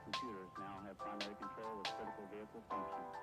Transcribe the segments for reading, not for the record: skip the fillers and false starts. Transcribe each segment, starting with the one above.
computers now have primary control of critical vehicle functions.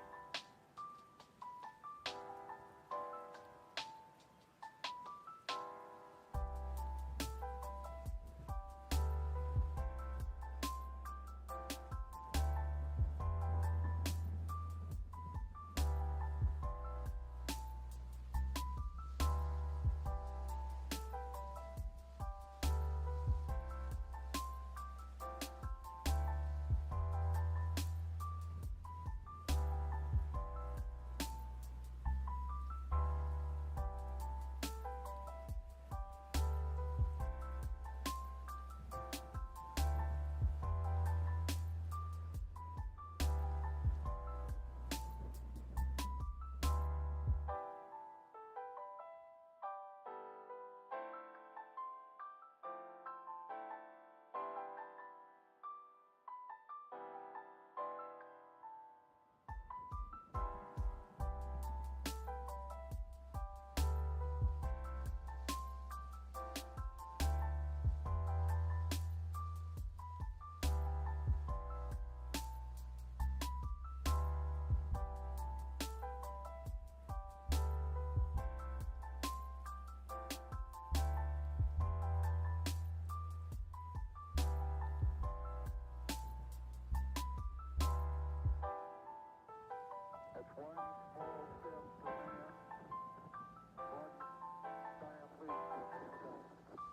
That's one small step for man, one giant leap for mankind.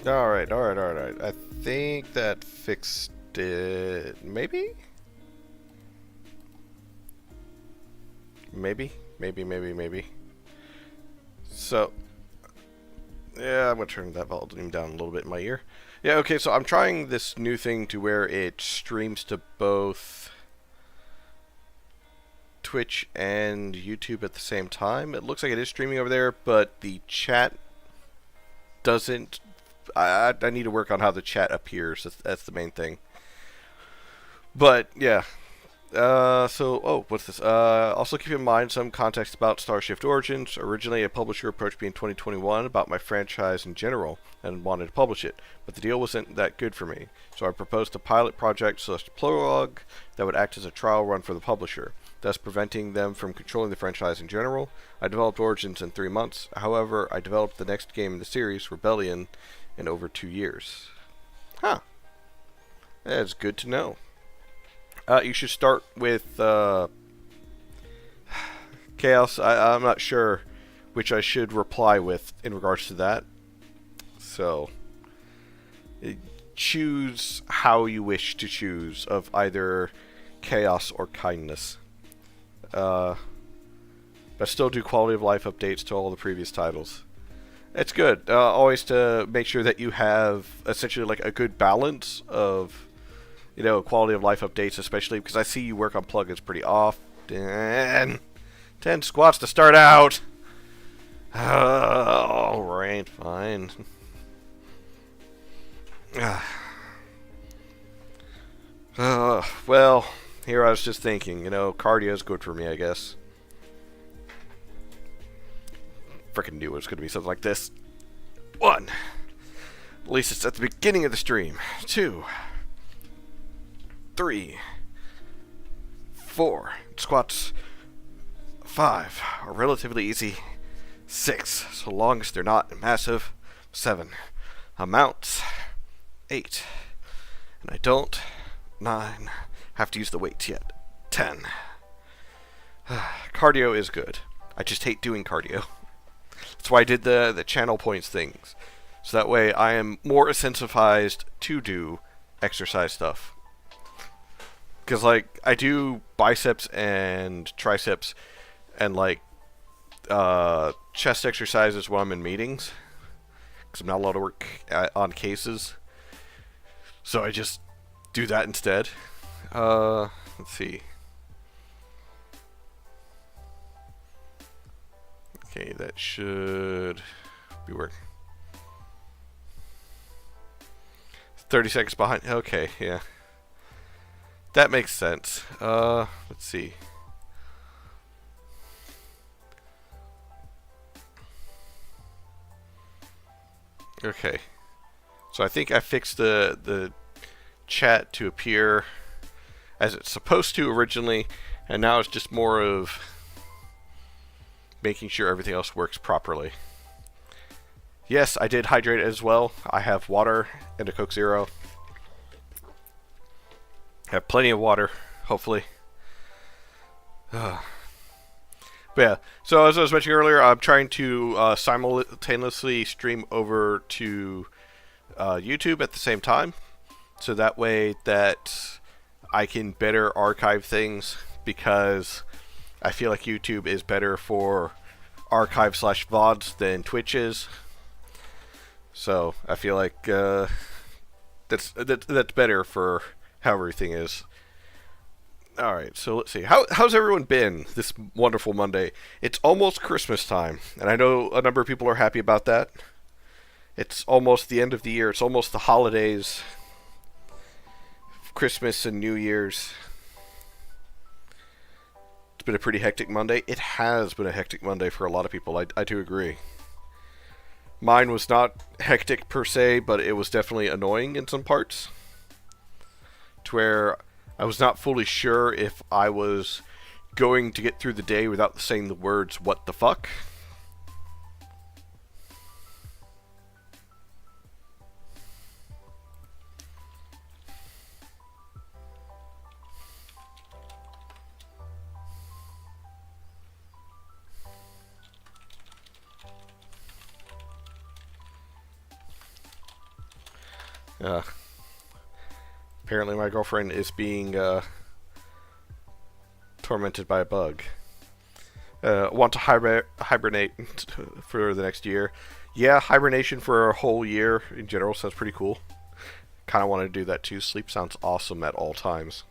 Alright. I think that fixed it. Maybe? Maybe. So, yeah, I'm going to turn that volume down a little bit in my ear. Yeah, okay, so I'm trying this new thing to where it streams to both Twitch and YouTube at the same time. It looks like it is streaming over there, but the chat doesn't. I need to work on how the chat appears. That's the main thing. But yeah. What's this? Also keep in mind some context about Starshift Origins. Originally, a publisher approached me in 2021 about my franchise in general and wanted to publish it, but the deal wasn't that good for me. So I proposed a pilot project / prologue that would act as a trial run for the publisher, thus preventing them from controlling the franchise in general. I developed Origins in 3 months. However, I developed the next game in the series, Rebellion, in over 2 years. Huh. That's good to know. You should start with Chaos. I'm not sure which I should reply with in regards to that. So, choose how you wish to choose of either Chaos or Kindness. But still do quality of life updates to all the previous titles. It's good. Always to make sure that you have essentially like a good balance of quality of life updates, especially because I see you work on plugins pretty often. 10 squats to start out. Alright, fine. Well, here I was just thinking, cardio is good for me, I guess. Freaking knew it was going to be something like this. 1. At least it's at the beginning of the stream. 2. 3. 4. Squats. 5 are relatively easy. 6, so long as they're not massive. 7. Amounts. 8. And I don't. 9. Have to use the weights yet. 10. Cardio is good. I just hate doing cardio. That's why I did the channel points things. So that way I am more incentivized to do exercise stuff. Because, like, I do biceps and triceps and, like, chest exercises when I'm in meetings. Because I'm not allowed to work on cases. So I just do that instead. Let's see. Okay, that should be working. 30 seconds behind. Okay, yeah. That makes sense. Let's see. Okay. So I think I fixed the chat to appear as it's supposed to originally, and now it's just more of making sure everything else works properly. Yes, I did hydrate as well. I have water and a Coke Zero. I have plenty of water, hopefully. But yeah, so as I was mentioning earlier, I'm trying to simultaneously stream over to YouTube at the same time. So that way that I can better archive things, because I feel like YouTube is better for archive/VODs than Twitch is. So I feel like that's better for how everything is. Alright, so let's see. How's everyone been this wonderful Monday? It's almost Christmas time, and I know a number of people are happy about that. It's almost the end of the year. It's almost the holidays. Christmas and New Year's. It's been a pretty hectic Monday. It has been a hectic Monday for a lot of people. I do agree. Mine was not hectic per se, but it was definitely annoying in some parts. To where I was not fully sure if I was going to get through the day without saying the words, "what the fuck?" Apparently my girlfriend is being tormented by a bug. Want to hibernate for the next year. Yeah, hibernation for a whole year in general sounds pretty cool. Kind of want to do that too. Sleep sounds awesome at all times.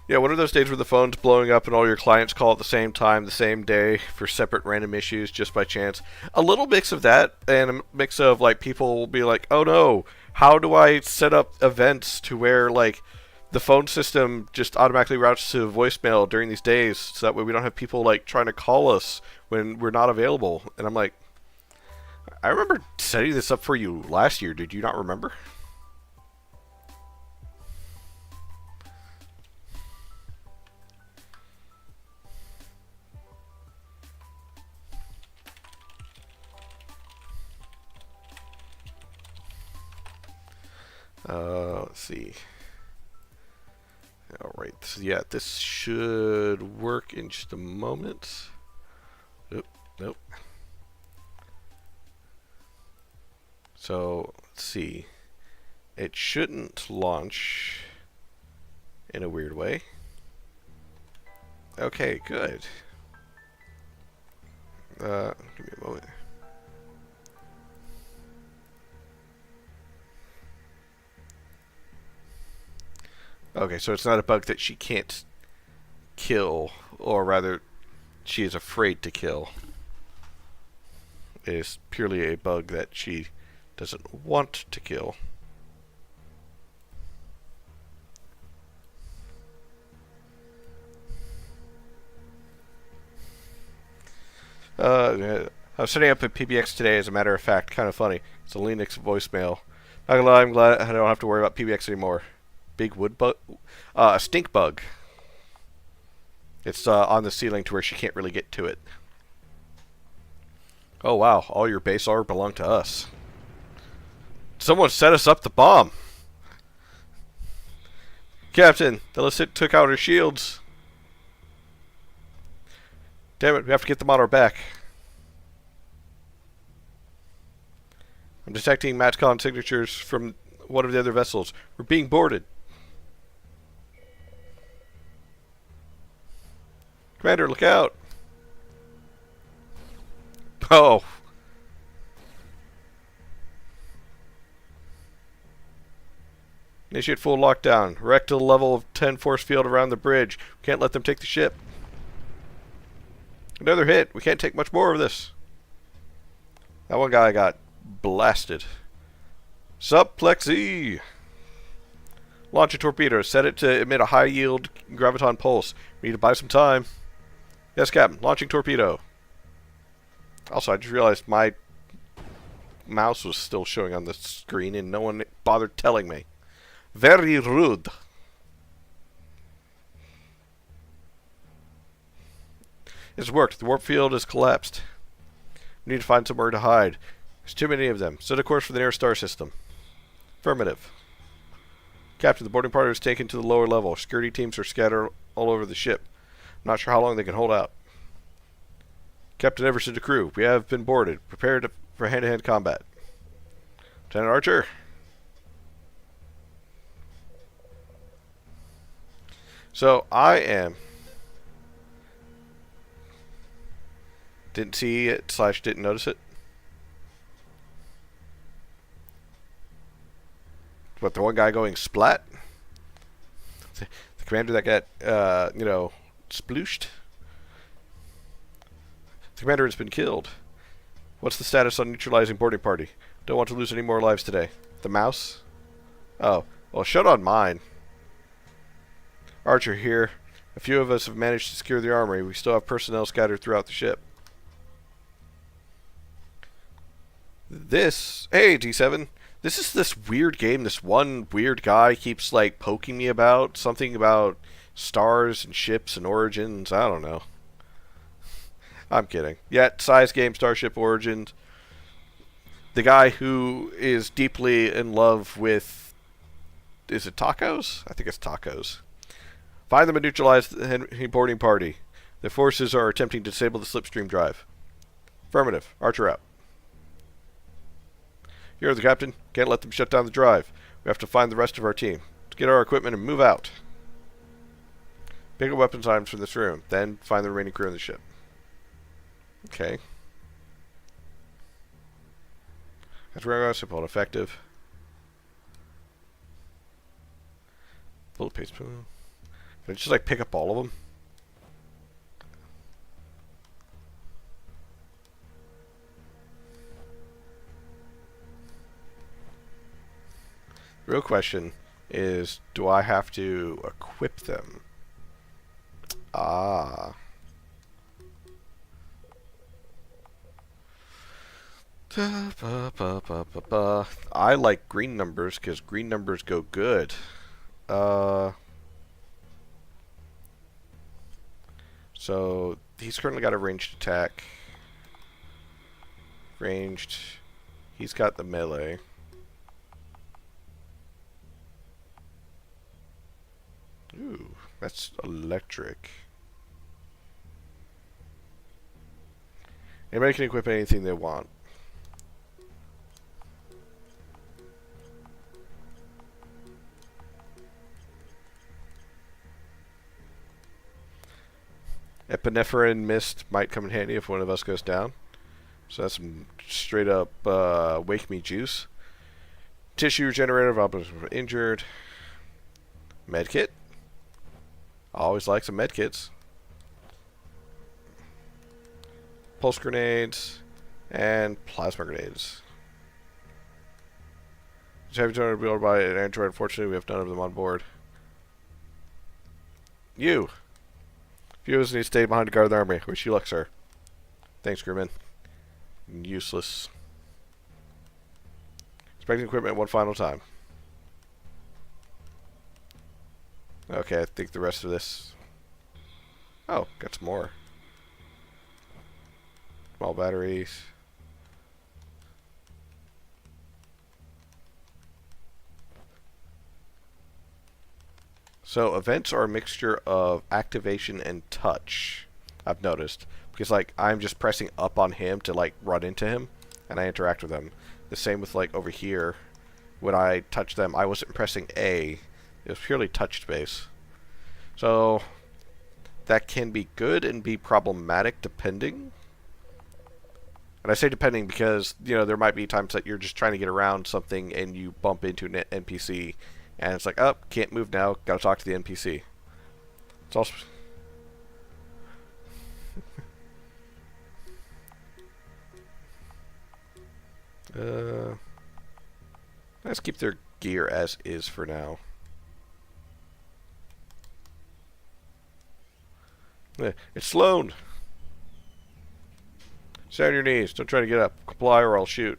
Yeah, one of those days where the phone's blowing up and all your clients call at the same time, the same day, for separate random issues just by chance. A little mix of that, and a mix of, like, people will be like, oh no, how do I set up events to where, like, the phone system just automatically routes to voicemail during these days, so that way we don't have people, like, trying to call us when we're not available. And I'm like, I remember setting this up for you last year. Did you not remember? Let's see. Alright, so yeah, this should work in just a moment. Nope. So, let's see. It shouldn't launch in a weird way. Okay, good. Give me a moment. Okay, so it's not a bug that she can't kill, or rather, she is afraid to kill. It is purely a bug that she doesn't want to kill. I was setting up a PBX today, as a matter of fact. Kind of funny. It's a Linux voicemail. Not gonna lie, I'm glad I don't have to worry about PBX anymore. Big wood bug? A stink bug. It's on the ceiling to where she can't really get to it. Oh wow, all your base ore belong to us. Someone set us up the bomb. Captain, the Illicit took out our shields. Damn it, we have to get them on our back. I'm detecting Matcon signatures from one of the other vessels. We're being boarded. Commander, look out. Oh. Initiate full lockdown. Erect to the level of 10 force field around the bridge. We can't let them take the ship. Another hit. We can't take much more of this. That one guy got blasted. Suplexy. Launch a torpedo. Set it to emit a high yield graviton pulse. We need to buy some time. Yes, Captain. Launching torpedo. Also, I just realized my mouse was still showing on the screen and no one bothered telling me. Very rude. It's worked. The warp field has collapsed. We need to find somewhere to hide. There's too many of them. Set a course for the nearest star system. Affirmative. Captain, the boarding party was taken to the lower level. Security teams are scattered all over the ship. I'm not sure how long they can hold out. Captain Everson to crew. We have been boarded. Prepared for hand-to-hand combat. Lieutenant Archer. So, I am... Didn't see it, / didn't notice it. What, the one guy going splat? The commander that got, splooshed? The commander has been killed. What's the status on neutralizing boarding party? Don't want to lose any more lives today. The mouse? Oh, well, shut on mine. Archer here. A few of us have managed to secure the armory. We still have personnel scattered throughout the ship. Hey, D7. This is this weird game. This one weird guy keeps, like, poking me about. Something about stars and ships and origins. I don't know. I'm kidding. Yet, size game, Starship Origins. The guy who is deeply in love with... Is it tacos? I think it's tacos. Find them and neutralize the boarding party. The forces are attempting to disable the slipstream drive. Affirmative. Archer out. You're the captain. Can't let them shut down the drive. We have to find the rest of our team. Let's get our equipment and move out. Pick up weapons items from this room. Then find the remaining crew on the ship. Okay. That's where I was supposed effective. Bullet paste. Can I just like pick up all of them? The real question is, do I have to equip them? Ah. I like green numbers because green numbers go good. So he's currently got a ranged attack. Ranged. He's got the melee. Ooh, that's electric. Anybody can equip anything they want. Epinephrine mist might come in handy if one of us goes down. So that's some straight up wake me juice. Tissue regenerator if objects were injured. Medkit. I always like some medkits. Pulse grenades and plasma grenades. Just have to be able to buy an android. Unfortunately, we have none of them on board. You. Viewers need to stay behind to guard the army. Wish you luck, sir. Thanks, crewman. Useless. Inspecting equipment one final time. Okay, I think the rest of this... Oh, got some more. Small batteries. So, events are a mixture of activation and touch, I've noticed. Because, like, I'm just pressing up on him to, like, run into him, and I interact with him. The same with, like, over here. When I touch them, I wasn't pressing A. It was purely touch space. So, that can be good and be problematic depending. And I say depending because, you know, there might be times that you're just trying to get around something and you bump into an NPC. And it's like, oh, can't move now, gotta talk to the NPC. It's also... let's keep their gear as is for now. It's Sloan! Stay on your knees. Don't try to get up. Comply or I'll shoot.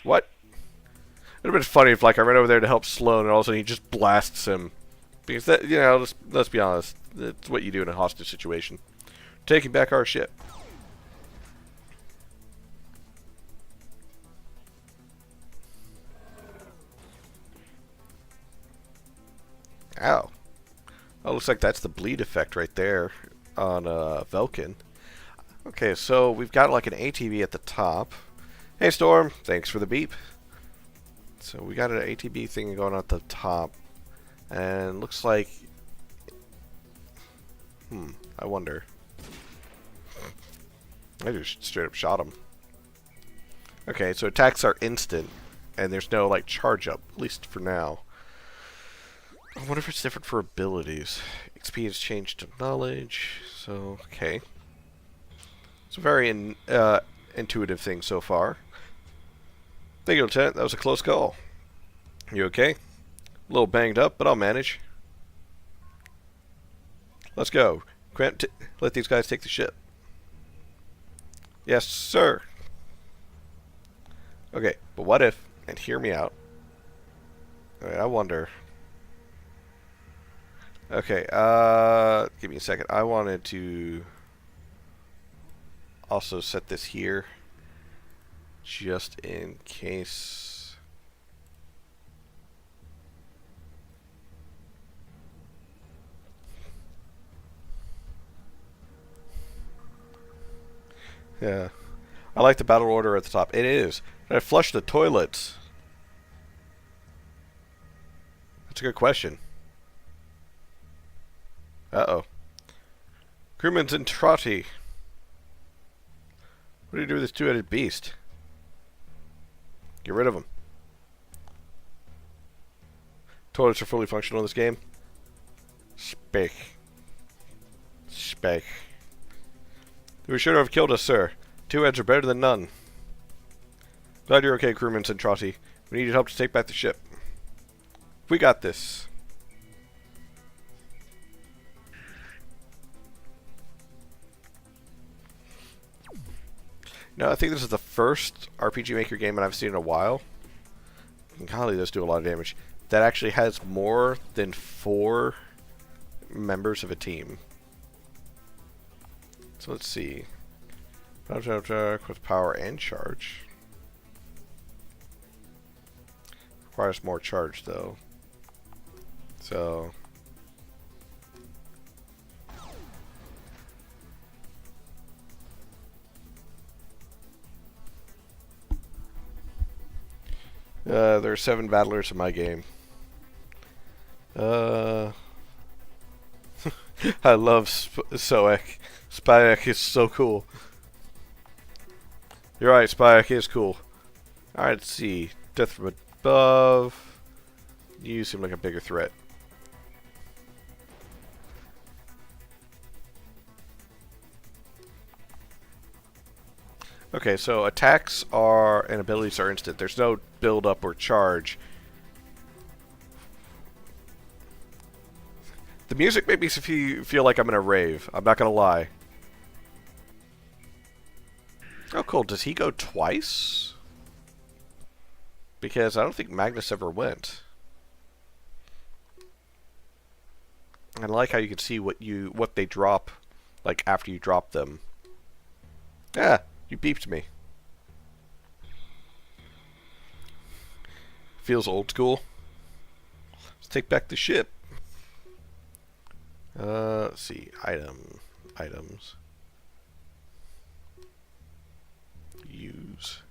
What? It would have been funny if, like, I ran over there to help Sloan and all of a sudden he just blasts him. Because, that, you know, let's be honest. That's what you do in a hostage situation. Taking back our ship. Ow. Oh, looks like that's the bleed effect right there on Velkin. Okay, so we've got like an ATV at the top. Hey Storm, thanks for the beep. So we got an ATV thing going on at the top. And looks like... I wonder. I just straight up shot him. Okay, so attacks are instant. And there's no like charge up, at least for now. I wonder if it's different for abilities. XP has changed to knowledge, so okay. It's a very intuitive thing so far. Thank you, Lieutenant. That was a close call. You okay? A little banged up, but I'll manage. Let's go. Grant, let these guys take the ship. Yes, sir. Okay, but what if, and hear me out. Alright, I wonder... Okay, give me a second. I wanted to also set this here just in case. Yeah. I like the battle order at the top. It is. Did I flush the toilets? That's a good question. Uh-oh. Crewman's in Trotty. What do you do with this two-headed beast? Get rid of him. Toilets are fully functional in this game. Speak. Speak. We should have killed us, sir. Two heads are better than none. Glad you're okay, Crewman Centrati. We needed help to take back the ship. We got this. No, I think this is the first RPG Maker game that I've seen in a while. And golly, those do a lot of damage. That actually has more than 4 members of a team. So let's see. With power and charge. Requires more charge though. So... there are 7 battlers in my game. I love Soek. Spyack is so cool. You're right, Spyack is cool. Alright, let's see. Death from above. You seem like a bigger threat. Okay, so attacks are and abilities are instant. There's no build up or charge. The music made me feel like I'm in a rave. I'm not gonna lie. Oh, cool. Does he go twice? Because I don't think Magnus ever went. I like how you can see what they drop, like after you drop them. Yeah, you beeped me. Feels old school. Let's take back the ship. Let's see. Items. Use.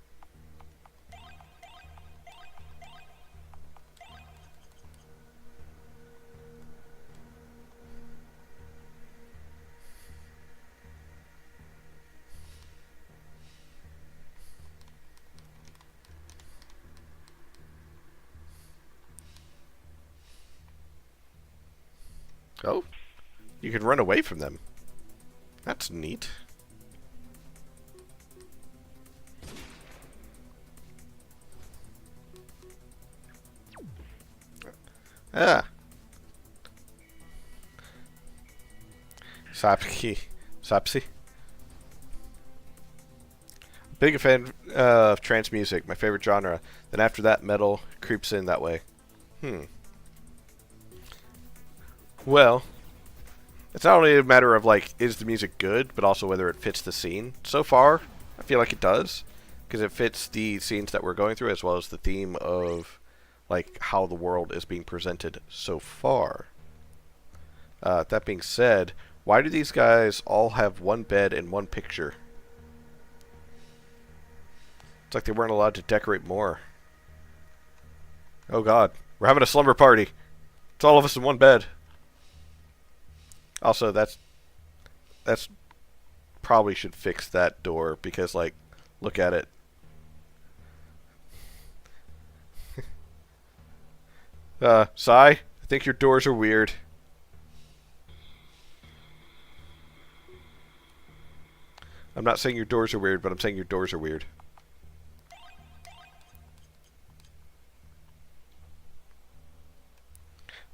Oh, you can run away from them. That's neat. Ah. Sapsi. Big fan of trance music, my favorite genre. Then after that, metal creeps in that way. Well, it's not only a matter of, like, is the music good, but also whether it fits the scene. So far, I feel like it does, because it fits the scenes that we're going through, as well as the theme of, like, how the world is being presented so far. That being said, why do these guys all have one bed and one picture? It's like they weren't allowed to decorate more. Oh god, we're having a slumber party. It's all of us in one bed. Also, that's probably should fix that door because, like, look at it. Sai, I think your doors are weird. I'm not saying your doors are weird, but I'm saying your doors are weird.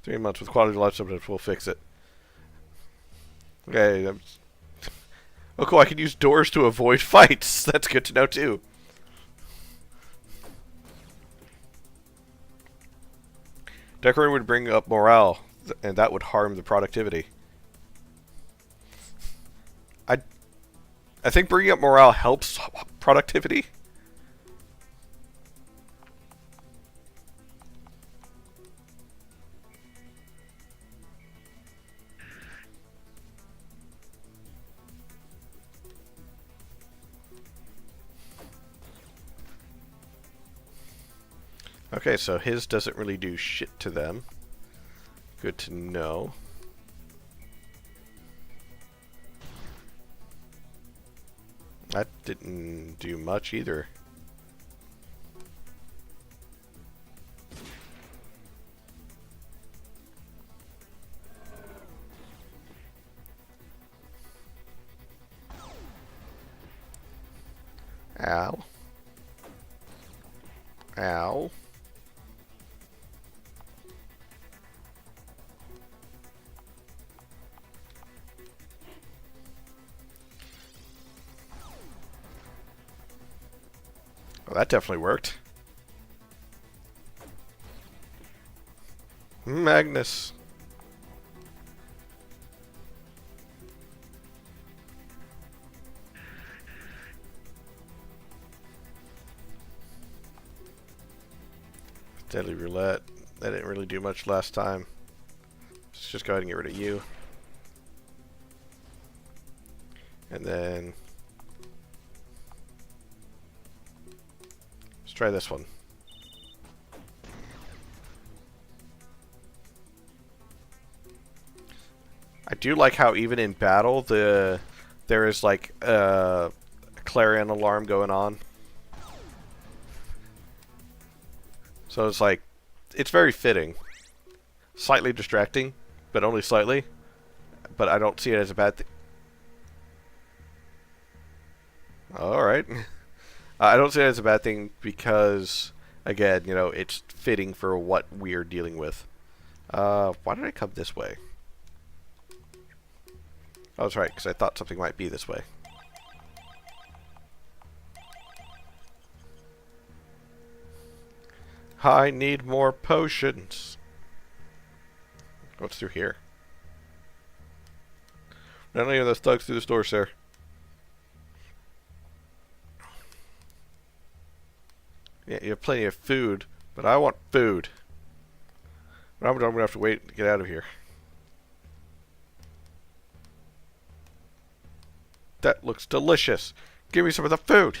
Three months with quality of life subjects will fix it. Okay. Oh, cool. I can use doors to avoid fights. That's good to know, too. Decorating would bring up morale, and that would harm the productivity. I think bringing up morale helps productivity. Okay, so his doesn't really do shit to them. Good to know. That didn't do much either. Ow. Ow. Well, that definitely worked. Magnus. Deadly Roulette. That didn't really do much last time. Let's just go ahead and get rid of you. And then let's try this one. I do like how even in battle there is like a clarion alarm going on. So it's like, it's very fitting. slightly distracting, but only slightly. But I don't see it as a bad thing. Alright. I don't see it as a bad thing because, again, you know, it's fitting for what we're dealing with. Why did I come this way? Oh, that's right, because I thought something might be this way. I need more potions. What's through here? Not any of those thugs through the store, sir. Yeah, you have plenty of food, but I want food. I'm going to have to wait to get out of here. That looks delicious. Give me some of the food.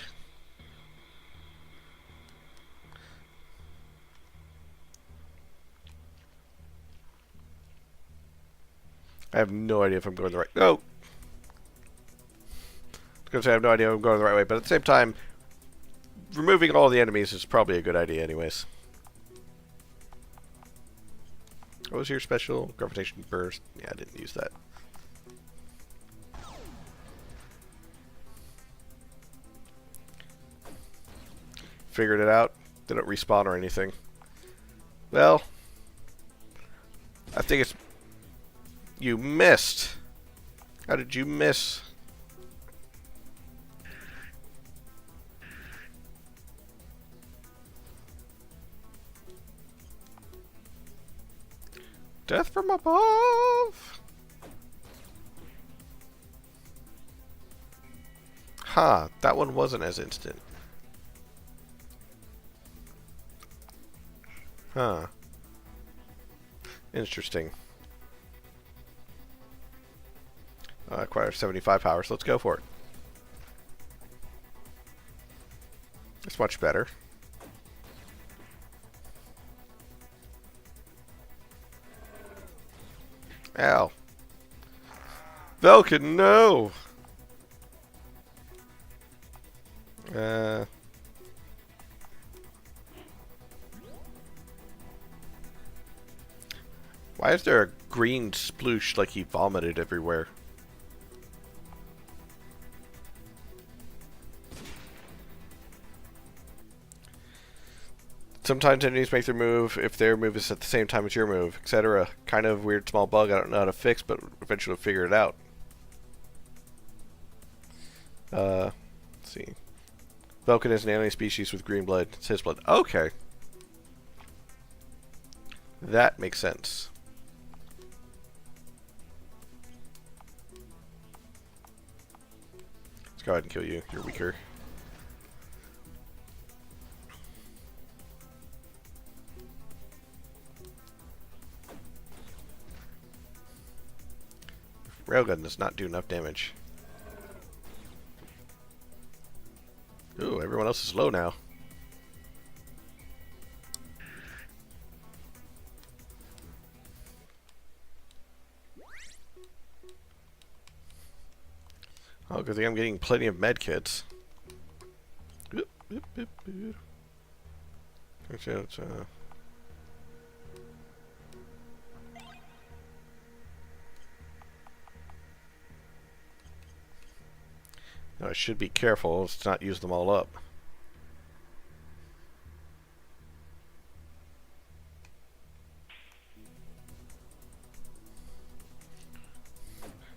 I have no idea if I'm going the right... No! I was going to say I have no idea if I'm going the right way, but at the same time, removing all the enemies is probably a good idea anyways. What was your special? Gravitation burst. Yeah, I didn't use that. Figured it out. Didn't respawn or anything. Well, I think it's... You missed. How did you miss? Death from above! Huh, that one wasn't as instant. Huh. Interesting. Requires 75 power, so let's go for it. It's much better. Ow. Velkin, no! Why is there a green sploosh like he vomited everywhere? Sometimes enemies make their move if their move is at the same time as your move, etc. Kind of weird small bug I don't know how to fix, but eventually we'll figure it out. Let's see. Velkin is an alien species with green blood. It's his blood. Okay. That makes sense. Let's go ahead and kill you. You're weaker. Railgun does not do enough damage. Ooh, everyone else is low now. Oh, good thing I'm getting plenty of med kits. Now I should be careful to not use them all up.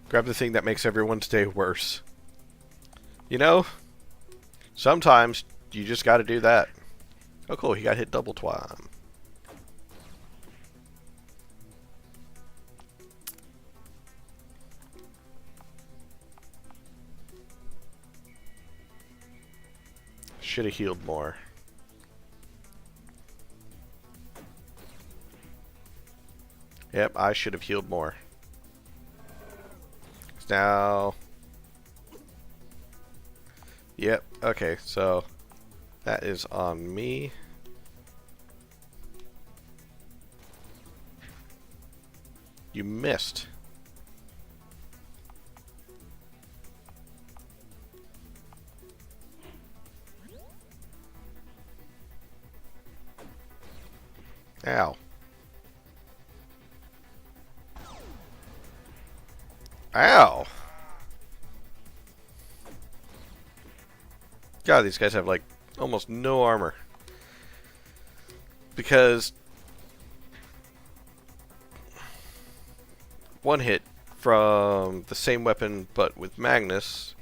Grab the thing that makes everyone's day worse. You know, sometimes you just gotta do that. Oh cool, he got hit double twine. Should have healed more. Yep, I should have healed more. Now... Yep, okay, so... That is on me. You missed. Ow. Ow! God, these guys have like almost no armor. Because one hit from the same weapon but with Magnus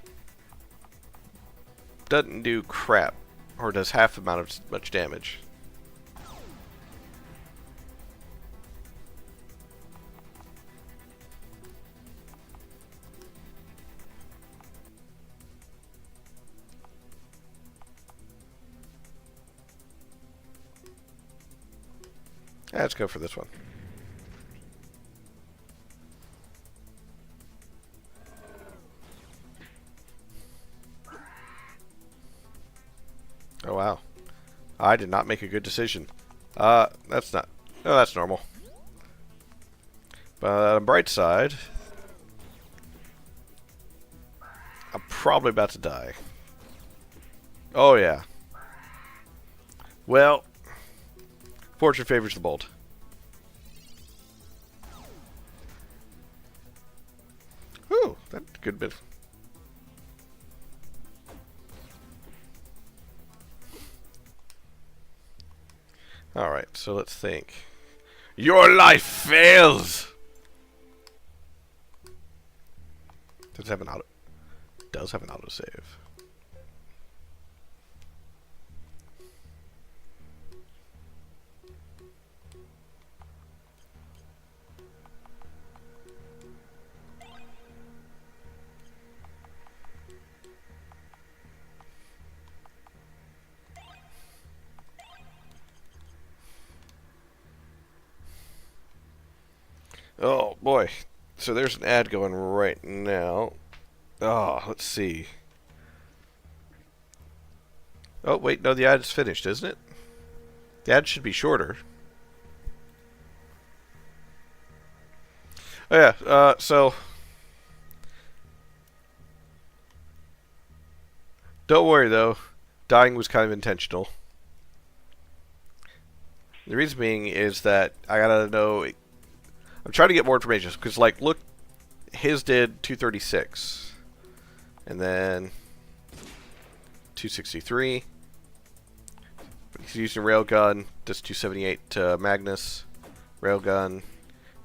doesn't do crap, or does half the amount of much damage. Let's go for this one. Oh wow. I did not make a good decision. That's not... Oh, that's normal. But on the bright side, I'm probably about to die. Oh yeah. Well, fortune favors the bold. Ooh, that's a good bit. Alright, so let's think. Your life fails! Does it have an auto? Does have an autosave. Oh boy. So there's an ad going right now. Oh, let's see. Oh, wait, no, the ad is finished, isn't it? The ad should be shorter. Oh yeah, so don't worry though. Dying was kind of intentional. The reason being is that I gotta know. I'm trying to get more information because, like, look, his did 236, and then 263. He's using railgun. Does 278 to Magnus. Railgun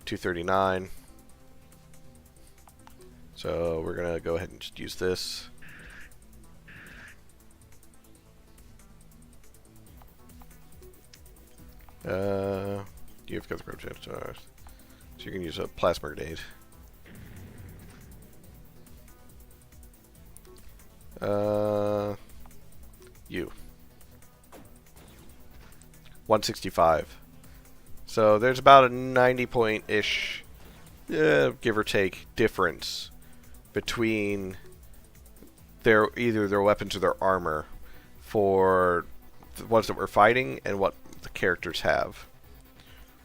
239. So we're gonna go ahead and just use this. You've got the grub chance. So you can use a plasma grenade. You. 165. So there's about a 90 point-ish, give or take, difference between either their weapons or their armor for the ones that we're fighting and what the characters have.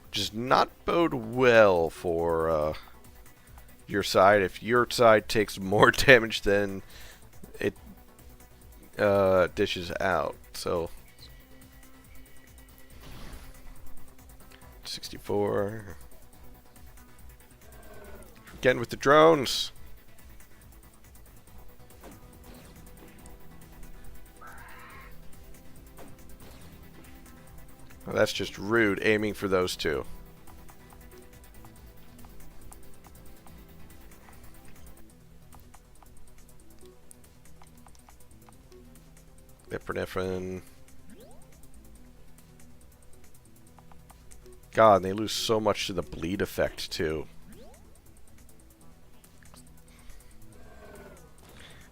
Which does not bode well for your side. If your side takes more damage than it dishes out. So 64. Again with the drones. Well, that's just rude, aiming for those two. Epinephrine. God, and they lose so much to the bleed effect, too.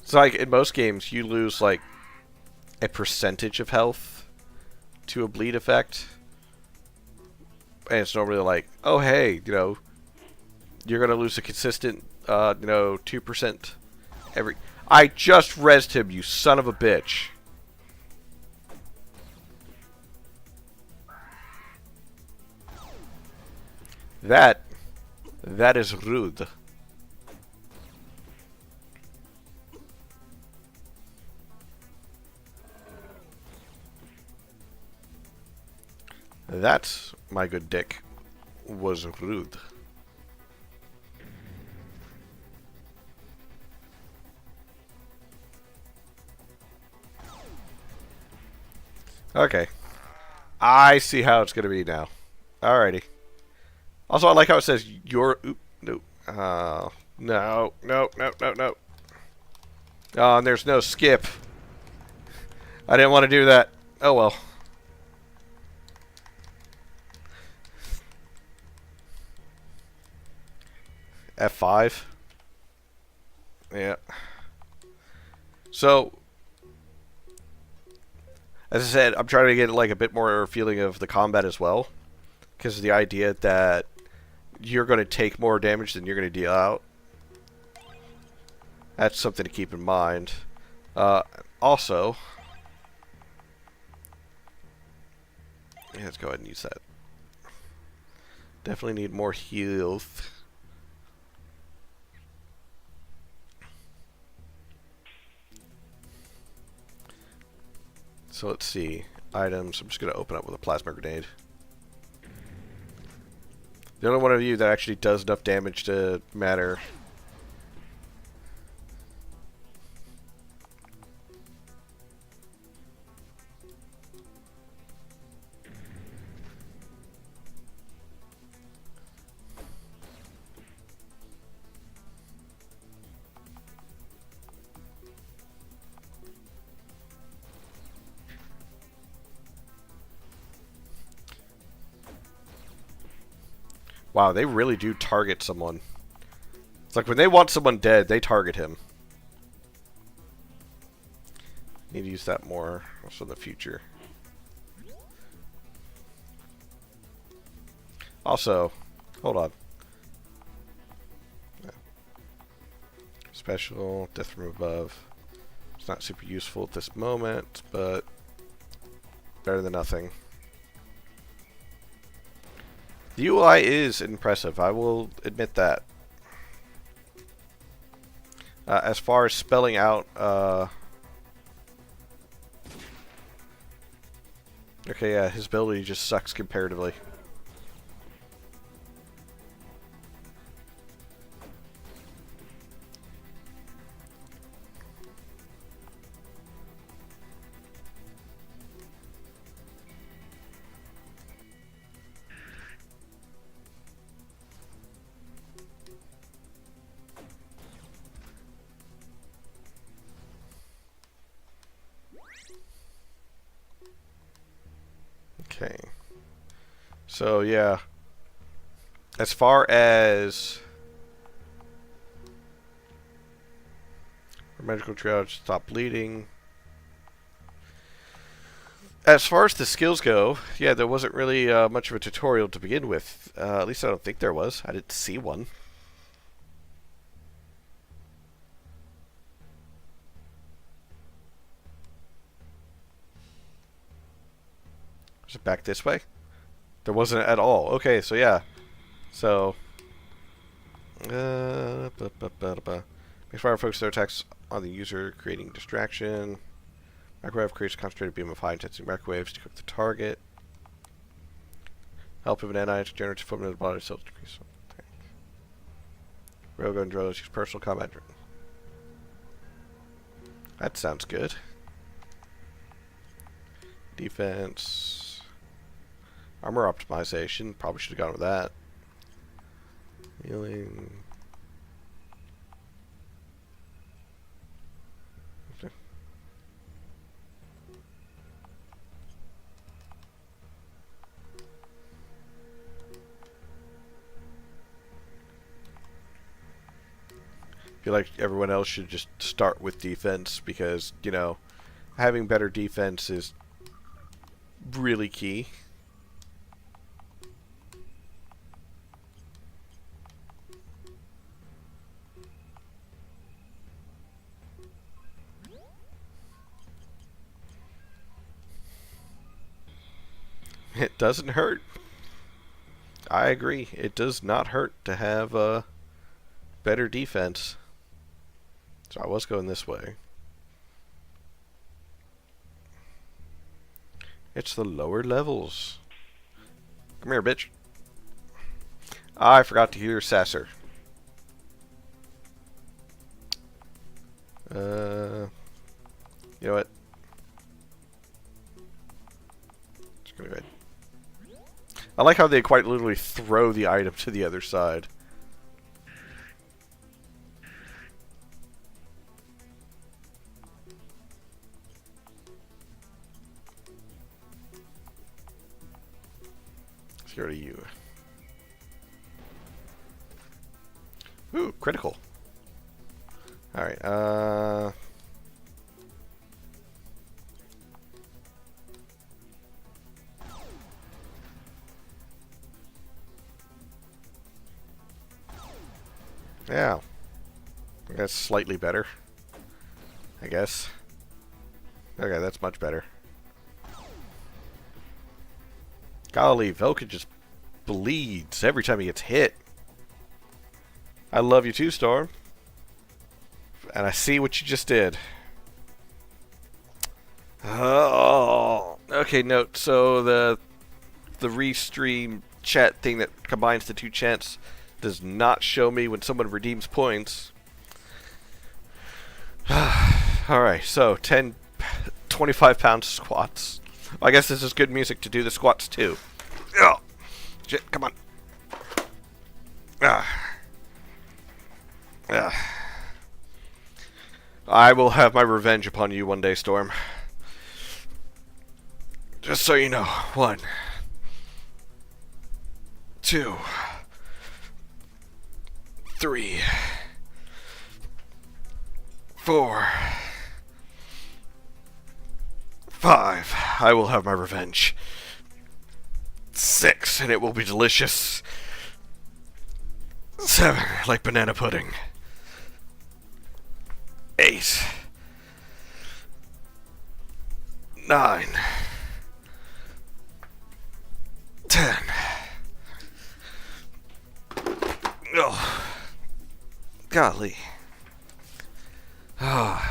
It's like, in most games, you lose, like, a percentage of health to a bleed effect. And it's normally like, oh, hey, you know, you're going to lose a consistent, 2% every... I just rezzed him, you son of a bitch. That is rude. That, my good dick, was rude. Okay. I see how it's going to be now. Alrighty. Also, I like how it says your... Oop, no. No. No, no, no, no. Oh, and there's no skip. I didn't want to do that. Oh, well. F5. Yeah. So, as I said, I'm trying to get like a bit more feeling of the combat as well. Because of the idea that you're going to take more damage than you're going to deal out. That's something to keep in mind. Also, yeah, let's go ahead and use that. Definitely need more health. So let's see. Items. I'm just going to open up with a plasma grenade. The only one of you that actually does enough damage to matter. Wow, they really do target someone. It's like when they want someone dead, they target him. Need to use that more also in the future. Also, hold on. Special, death from above. It's not super useful at this moment, but better than nothing. The UI is impressive, I will admit that. As far as spelling out, okay, yeah, his ability just sucks comparatively. Okay. So, yeah. As far as medical triage, stop bleeding. As far as the skills go, yeah, there wasn't really much of a tutorial to begin with. At least I don't think there was. I didn't see one. Was it back this way? There wasn't at all. Okay, so yeah. So... Make fire focus their attacks on the user, creating distraction. Microwave creates a concentrated beam of high-intensity microwaves to cook the target. Help him and anions generates footment of the body cells decrease. Railgun drones use personal combat drone. That sounds good. Defense. Armor optimization. Probably should have gone with that. Healing. Okay. I feel like everyone else should just start with defense because, you know, having better defense is really key. It doesn't hurt. I agree. It does not hurt to have a better defense. So I was going this way. It's the lower levels. Come here, bitch. I forgot to hear Sasser. You know what? Good. I like how they quite literally throw the item to the other side. Let's go to you. Ooh, critical. Alright, yeah. That's slightly better, I guess. Okay, that's much better. Golly, Velka just bleeds every time he gets hit. I love you too, Storm. And I see what you just did. Oh, okay. Note. So the restream chat thing that combines the two chats does not show me when someone redeems points. All right. So 25-pound squats. I guess this is good music to do the squats too. Oh, shit! Come on. I will have my revenge upon you one day, Storm. Just so you know. 1, 2, 3, 4, 5. I will have my revenge. 6, and it will be delicious. 7, like banana pudding. 8, 9, 10. Oh, golly. Oh.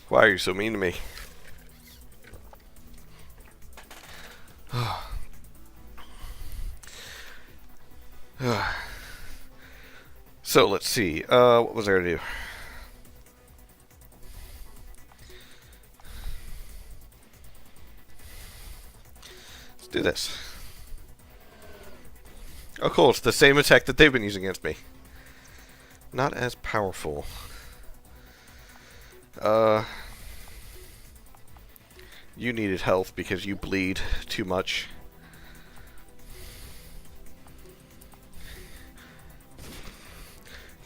Why are you so mean to me? Oh. So let's see. What was there to do? Let's do this. Oh, cool. It's the same attack that they've been using against me. Not as powerful. You needed health because you bleed too much.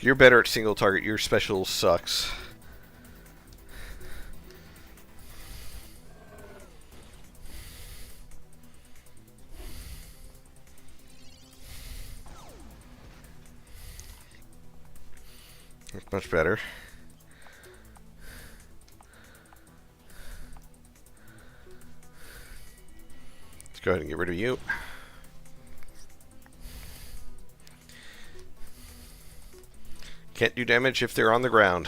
You're better at single target. Your special sucks. That's much better. Let's go ahead and get rid of you. Can't do damage if they're on the ground.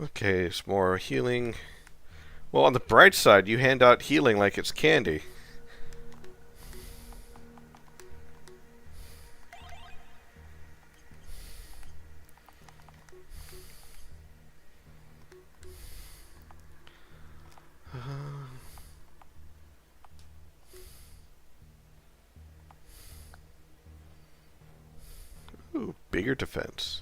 Okay, some more healing. Well, on the bright side, you hand out healing like it's candy. Ooh, bigger defense.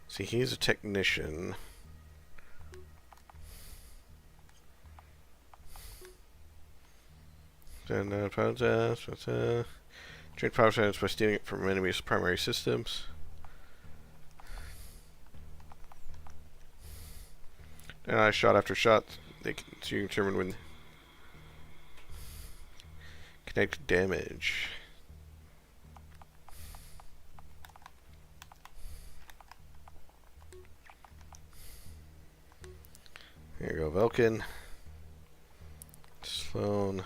See, he's a technician. Then train power science by stealing it from enemies' primary systems. And shot after shot, they can determine when connect damage. Here you go, Velkin. Sloan.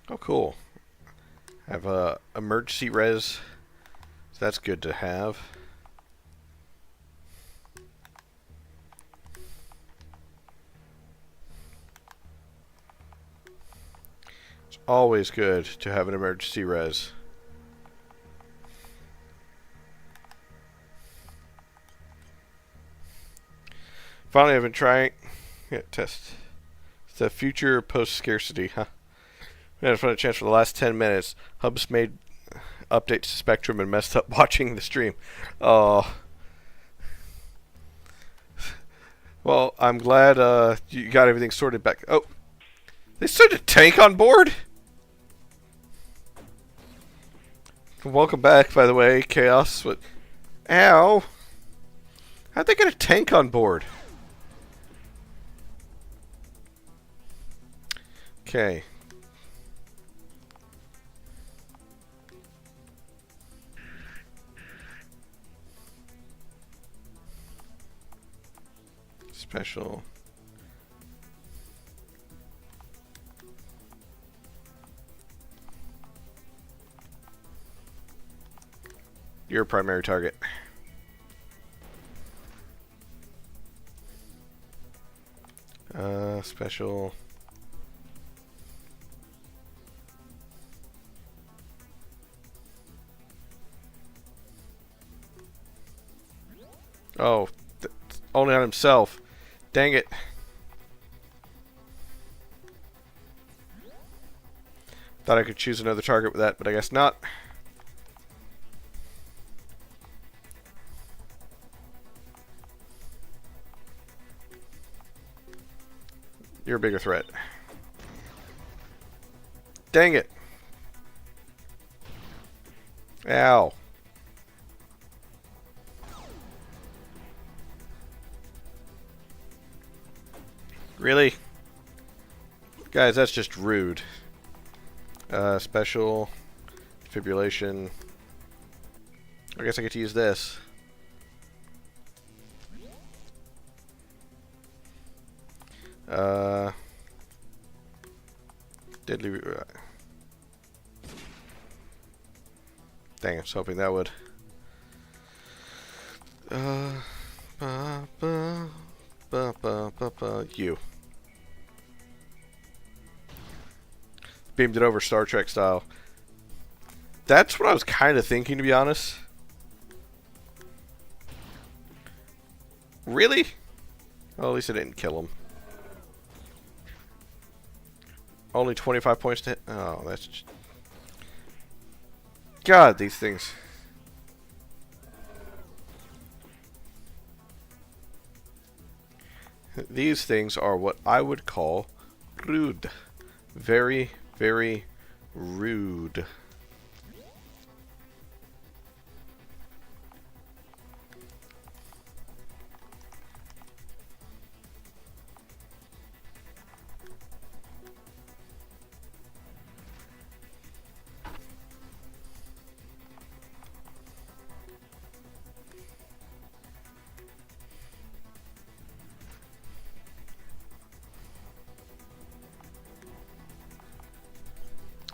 Oh, cool. I have a emergency res. So that's good to have. It's always good to have an emergency res. Finally, I've been trying. Yeah, test. It's the future post scarcity, huh? We had a chance for the last 10 minutes. Hubs made update to Spectrum and messed up watching the stream. Oh. Well, I'm glad you got everything sorted back. Oh. They sent a tank on board? Welcome back, by the way, Chaos. What? Ow. How'd they get a tank on board? Okay. Special. Your primary target. Special. Oh, only on himself. Dang it. Thought I could choose another target with that, but I guess not. You're a bigger threat. Dang it. Ow. Really? Guys, that's just rude. Special. Defibrillation. I guess I get to use this. Deadly. Dang, I was hoping that would. You. Beamed it over Star Trek style. That's what I was kind of thinking, to be honest. Really? Well, at least I didn't kill him. Only 25 points to hit. Oh, that's just... God, these things. These things are what I would call rude. Very, very rude.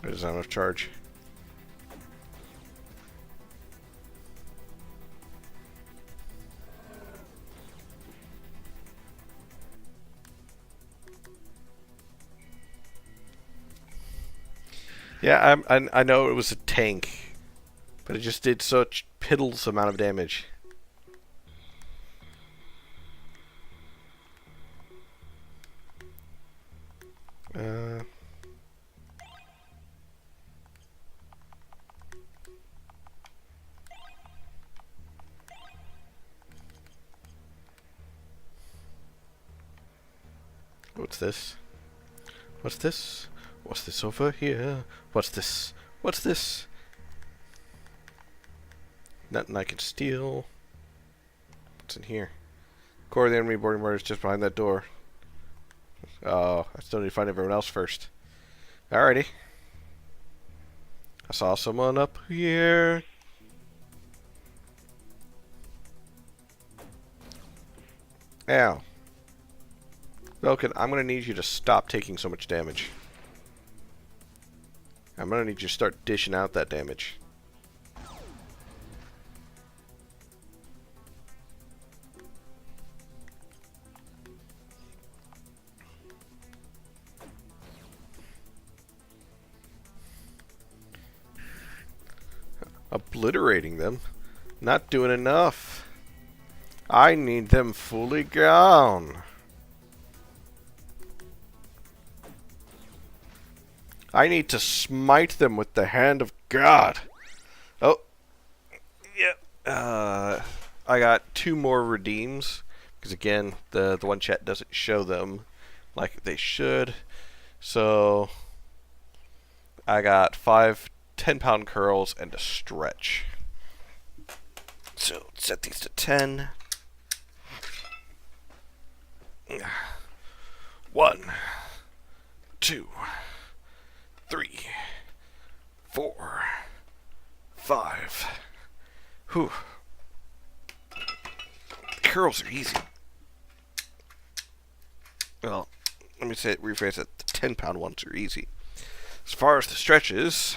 There's not enough charge. Yeah, I know it was a tank, but it just did such piddles amount of damage. What's this? What's this? What's this over here? What's this? What's this? Nothing I can steal. What's in here? Core of the enemy boarding motors just behind that door. Oh, I still need to find everyone else first. Alrighty. I saw someone up here. Ow. Velkin, I'm gonna need you to stop taking so much damage. I'm gonna need you to start dishing out that damage. Obliterating them. Not doing enough. I need them fully gone. I need to smite them with the hand of God. Oh. Yep. I got 2 more redeems. Because again, the one chat doesn't show them like they should. So I got 5 10-pound curls and a stretch. So set these to 10. 1, 2, 3, 4, 5. Whew. Curls are easy. Well, let me rephrase it. The 10-pound ones are easy. As far as the stretches,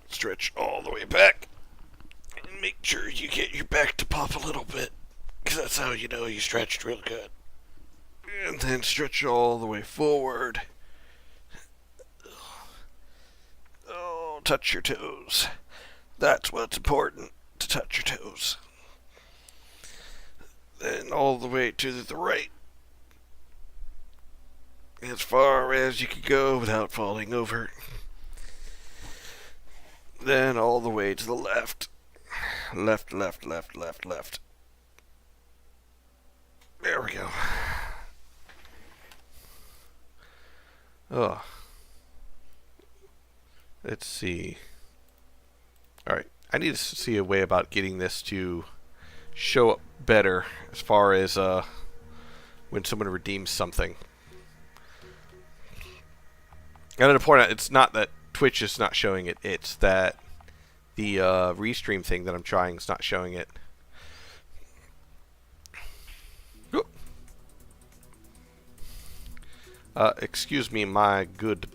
stretch all the way back and make sure you get your back to pop a little bit, because that's how you know you stretched real good. And then stretch all the way forward. Oh, touch your toes. That's what's important, to touch your toes. Then all the way to the right. As far as you can go without falling over. Then all the way to the left. Left, left, left, left, left. There we go. Oh. Let's see. Alright. I need to see a way about getting this to show up better as far as when someone redeems something. And to point out, it's not that Twitch is not showing it, it's that the restream thing that I'm trying is not showing it. Excuse me, my good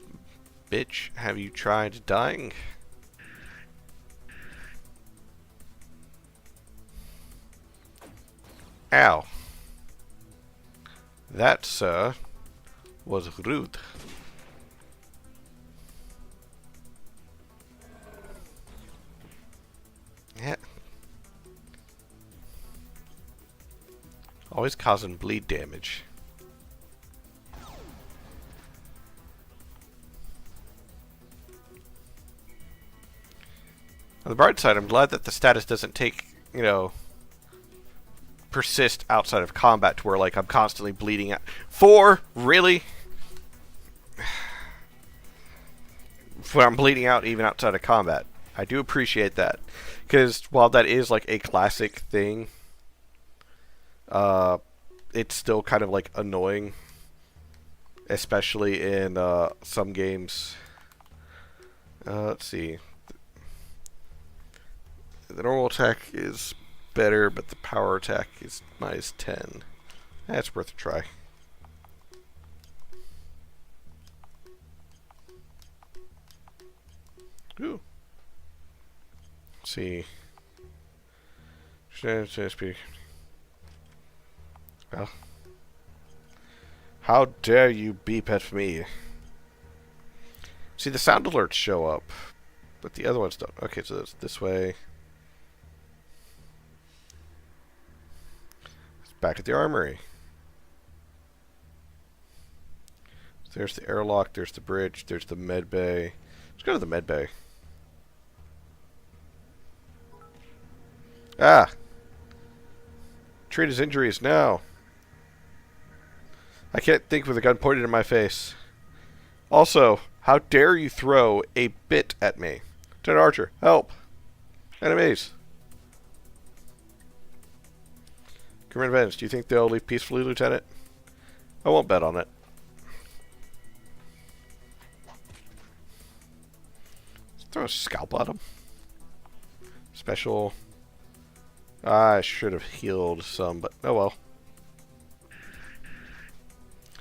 bitch. Have you tried dying? Ow. That, sir, was rude. Yeah. Always causing bleed damage. On the bright side, I'm glad that the status doesn't take, you know, persist outside of combat to where, like, I'm constantly bleeding out. 4? Really? Where I'm bleeding out even outside of combat. I do appreciate that. Because while that is, like, a classic thing, it's still kind of, like, annoying. Especially in some games. Let's see. The normal attack is better, but the power attack is minus 10. That's worth a try. Ooh. Let's see. Well. How dare you beep at me? See, the sound alerts show up, but the other ones don't. Okay, so that's this way. Back at the armory. So there's the airlock, there's the bridge, there's the med bay. Let's go to the med bay. Ah! Treat his injuries now. I can't think with a gun pointed in my face. Also, how dare you throw a bit at me? Lieutenant Archer, help! Enemies! Commander Vance, do you think they'll leave peacefully, Lieutenant? I won't bet on it. Let's throw a scalp at him. Special. I should have healed some, but oh well.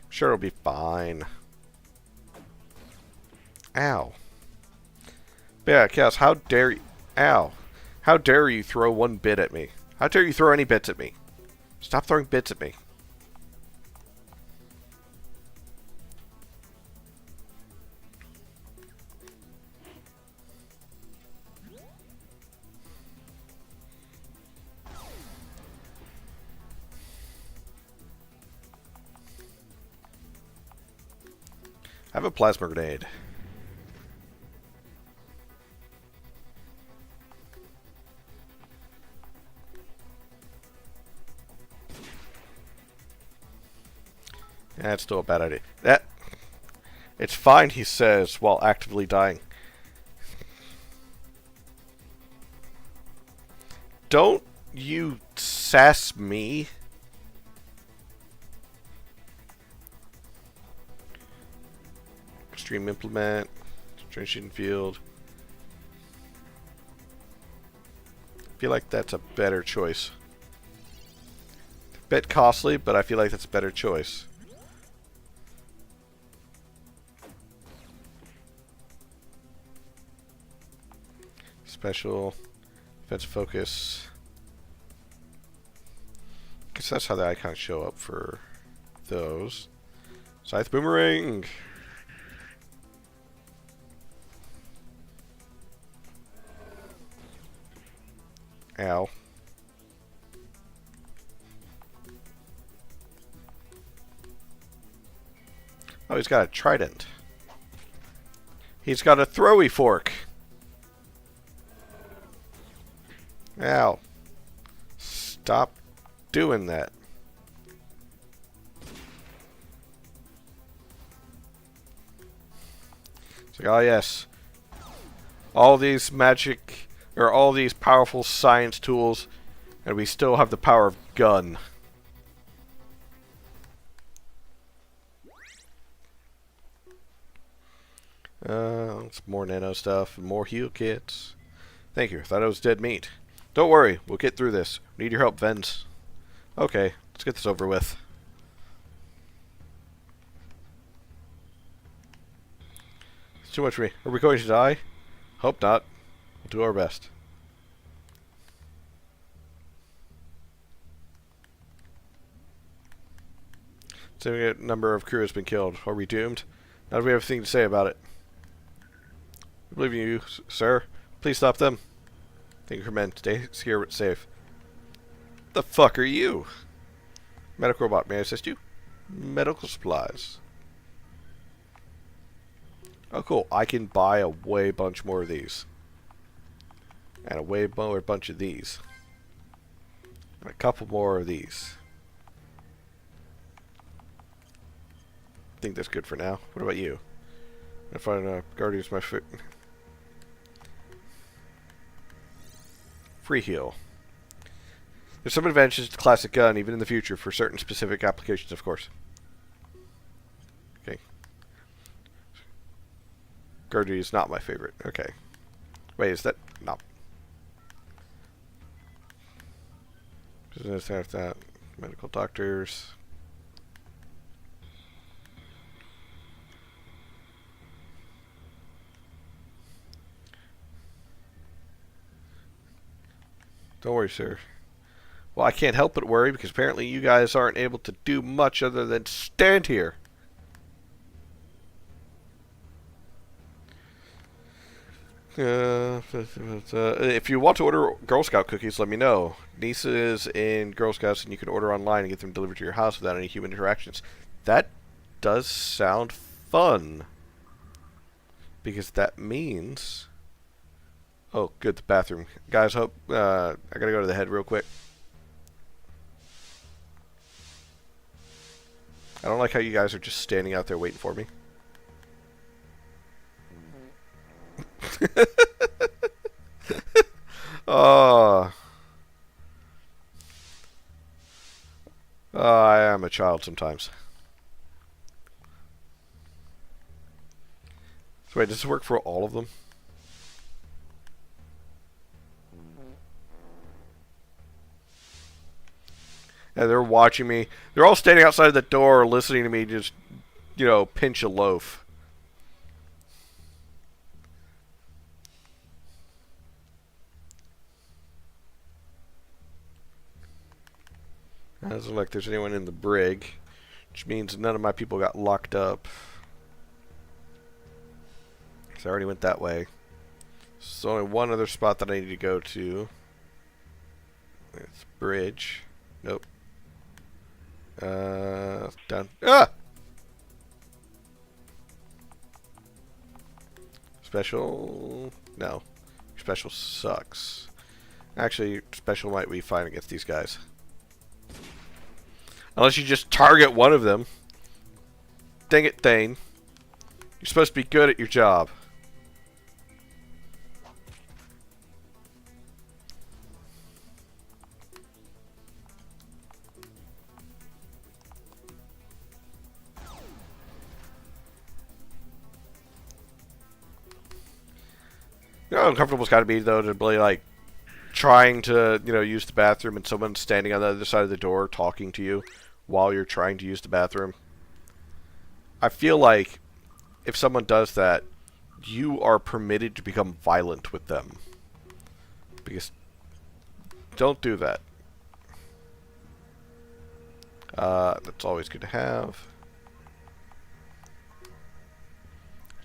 Sure, it'll be fine. Ow. Yeah, Chaos, how dare you... Ow. How dare you throw one bit at me? How dare you throw any bits at me? Stop throwing bits at me. I have a plasma grenade. That's still a bad idea. It's fine, he says, while actively dying. Don't you sass me. Extreme implement, transition field. I feel like that's a better choice. A bit costly, but I feel like that's a better choice. Special defense focus. Guess that's how the icons show up for those. Scythe boomerang. Ow. Oh, he's got a trident. He's got a throwy fork. Ow. Stop doing that. It's like, oh yes. All these magic... or all these powerful science tools, and we still have the power of gun. Some more nano stuff, and more heal kits. Thank you, thought it was dead meat. Don't worry, we'll get through this. Need your help, Vens. Okay, let's get this over with. It's too much for me. Are we going to die? Hope not. We'll do our best. Significant number of crew has been killed. Are we doomed? Now do we have anything to say about it? I believe in you, sir. Please stop them. Thank you for men. Stay here but safe. The fuck are you? Medical robot, may I assist you? Medical supplies. Oh cool, I can buy a way bunch more of these. And a way more bunch of these. And a couple more of these. I think that's good for now. What about you? I find Guardians my foot. Free heal. There's some advantages to classic gun, even in the future, for certain specific applications, of course. Okay. Guardian is not my favorite. Okay. Wait, is that... No. Business have that. Medical doctors. Don't worry, sir. Well, I can't help but worry because apparently you guys aren't able to do much other than stand here. If you want to order Girl Scout cookies, let me know. Niece is in Girl Scouts and you can order online and get them delivered to your house without any human interactions. That does sound fun. Because that means... Oh, good, the bathroom. Guys, hope... I gotta go to the head real quick. I don't like how you guys are just standing out there waiting for me. Oh. I am a child sometimes. So wait, does this work for all of them? And they're watching me. They're all standing outside the door listening to me just, you know, pinch a loaf. Doesn't look like there's anyone in the brig, which means none of my people got locked up. So I already went that way. There's only one other spot that I need to go to. It's bridge. Nope. Down. Ah! Special? No. Special sucks. Actually, special might be fine against these guys. Unless you just target one of them. Dang it, Thane. You're supposed to be good at your job. You know how uncomfortable it's got to be, though, to be, like, trying to, use the bathroom and someone's standing on the other side of the door talking to you while you're trying to use the bathroom. I feel like if someone does that, you are permitted to become violent with them. Because don't do that. That's always good to have.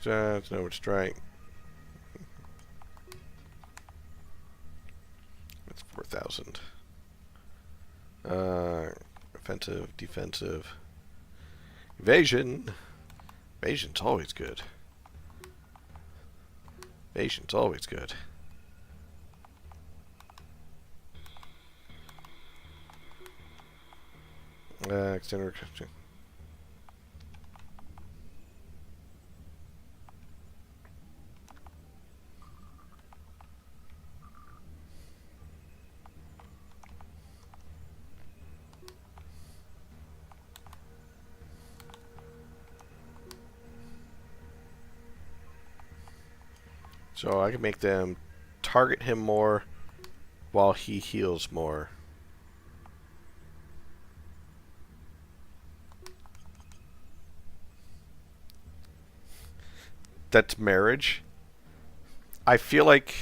That's no strike. That's 4,000. Offensive, defensive. Evasion. Evasion's always good. Evasion's always good. Extended. So I can make them target him more while he heals more. That's marriage. I feel like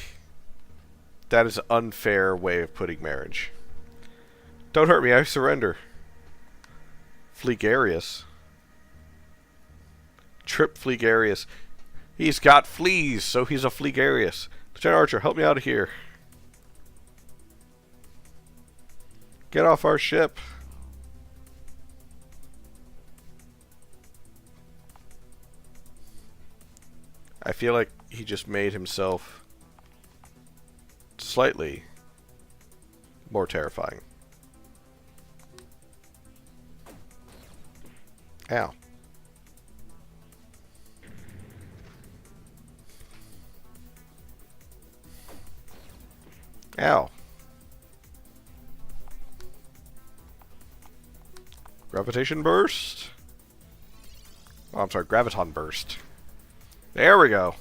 that is an unfair way of putting marriage. Don't hurt me, I surrender. Fleegarius. Trip Fleegarius. He's got fleas, so he's a Fleegarius. Lieutenant Archer, help me out of here. Get off our ship. I feel like he just made himself slightly more terrifying. Ow. Ow. Gravitation burst? Oh, I'm sorry, graviton burst. There we go.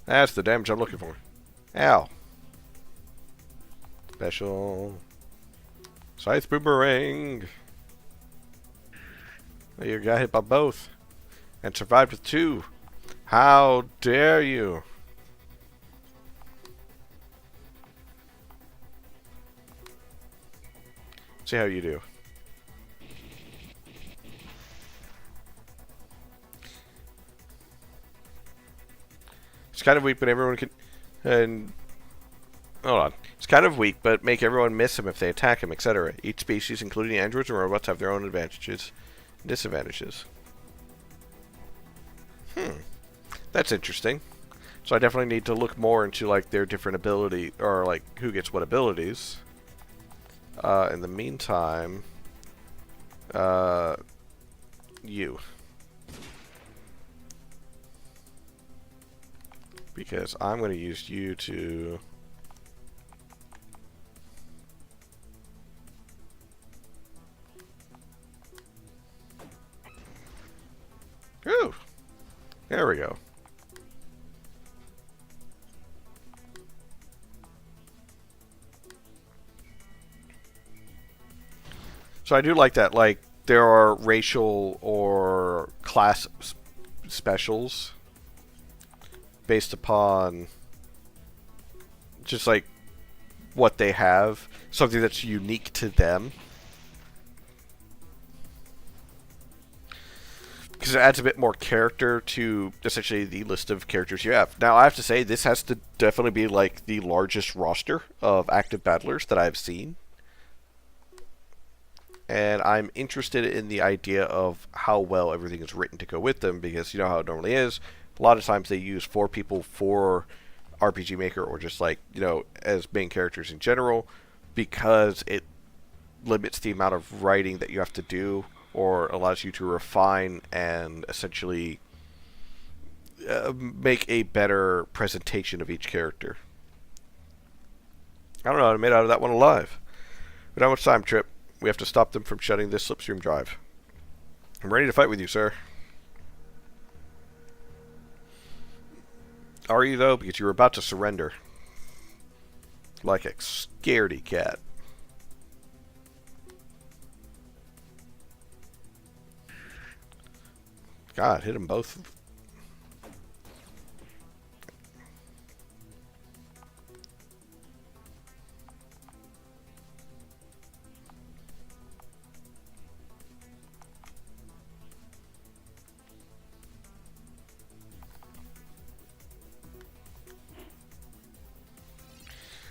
That's the damage I'm looking for. Ow. Special. Scythe boomerang. You got hit by both. And survived with 2. How dare you? See how you do. It's kind of weak, but everyone can... And... Hold on. It's kind of weak, but make everyone miss him if they attack him, etc. Each species, including androids and robots, have their own advantages and disadvantages. That's interesting. So I definitely need to look more into, like, their different ability... Or, like, who gets what abilities. In the meantime... you. Because I'm going to use you to... Ooh! There we go. So I do like that, like, there are racial or class specials based upon just, like, what they have. Something that's unique to them. just adds a bit more character to essentially the list of characters you have. Now, I have to say, this has to definitely be like the largest roster of active battlers that I've seen. And I'm interested in the idea of how well everything is written to go with them, because you know how it normally is. A lot of times they use 4 people for RPG Maker, or just like, you know, as main characters in general, because it limits the amount of writing that you have to do, or allows you to refine and essentially make a better presentation of each character. I don't know how I made out of that one alive. But how much time, Trip? We have to stop them from shutting this slipstream drive. I'm ready to fight with you, sir. Are you, though? Because you were about to surrender. Like a scaredy cat. God, hit them both.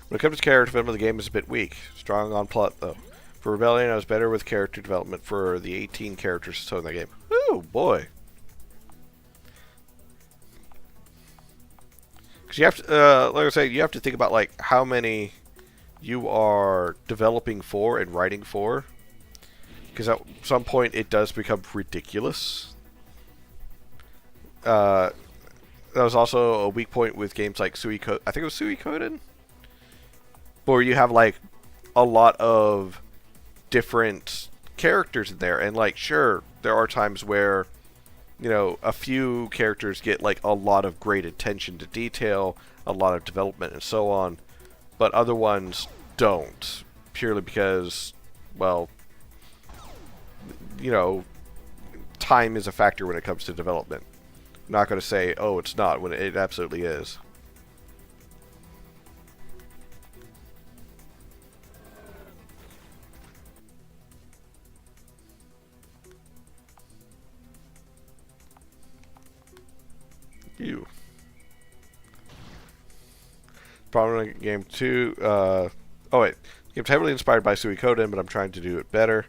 When it comes to character development, the game is a bit weak. Strong on plot, though. For Rebellion, I was better with character development for the 18 characters so in the game. Ooh, boy. Because you have to, like I say, you have to think about like how many you are developing for and writing for. Because at some point it does become ridiculous. That was also a weak point with games like Suikoden. I think it was Suikoden, where you have like a lot of different characters in there, and like sure, there are times where, you know, a few characters get like a lot of great attention to detail, a lot of development and so on, but other ones don't, purely because, well, you know, time is a factor when it comes to development. I'm not going to say, oh, it's not, when it absolutely is. You. Problem in game 2. Oh wait, game's heavily inspired by Suikoden, but I'm trying to do it better.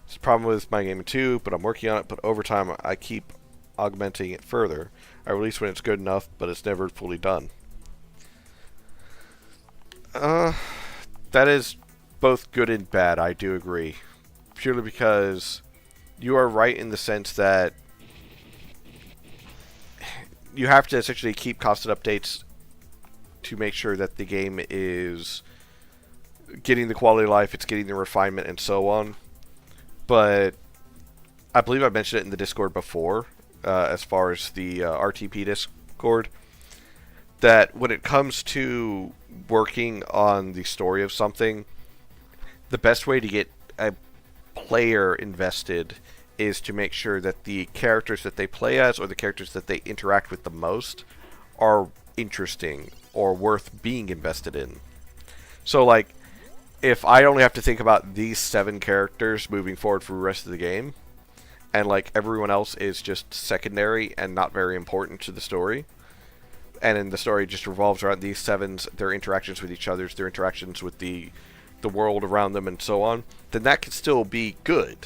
It's a problem with my game 2, but I'm working on it. But over time, I keep augmenting it further. I release when it's good enough, but it's never fully done. That is both good and bad. I do agree, purely because you are right in the sense that you have to essentially keep constant updates to make sure that the game is getting the quality of life, it's getting the refinement, and so on. But I believe I mentioned it in the Discord before, as far as the RTP Discord, that when it comes to working on the story of something, the best way to get a player invested is to make sure that the characters that they play as, or the characters that they interact with the most, are interesting or worth being invested in. So like, if I only have to think about these 7 characters moving forward for the rest of the game, and like everyone else is just secondary and not very important to the story, and then the story just revolves around these 7's, their interactions with each other, their interactions with the world around them, and so on, then that can still be good.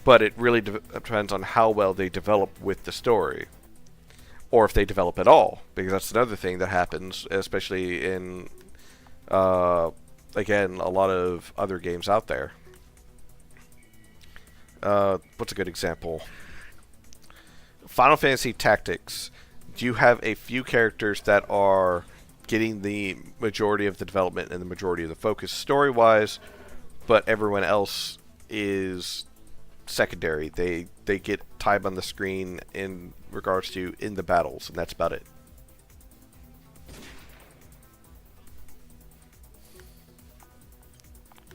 But it really depends on how well they develop with the story, or if they develop at all, because that's another thing that happens, especially in, again, a lot of other games out there. What's a good example? Final Fantasy Tactics. You have a few characters that are getting the majority of the development and the majority of the focus story-wise, but everyone else is secondary. They get time on the screen in regards to in the battles, and that's about it.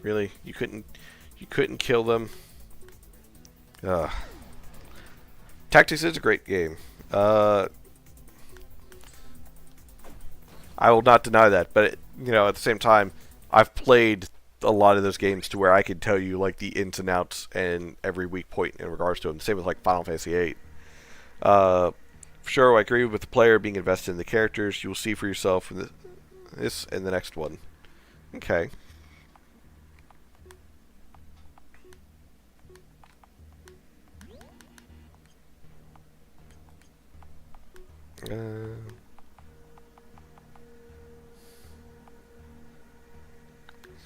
Really? You couldn't kill them? Tactics is a great game. I will not deny that, but you know, at the same time, I've played a lot of those games to where I can tell you like the ins and outs and every weak point in regards to them. Same with like Final Fantasy VIII. Sure, I agree with the player being invested in the characters. You will see for yourself in this and the next one. Okay.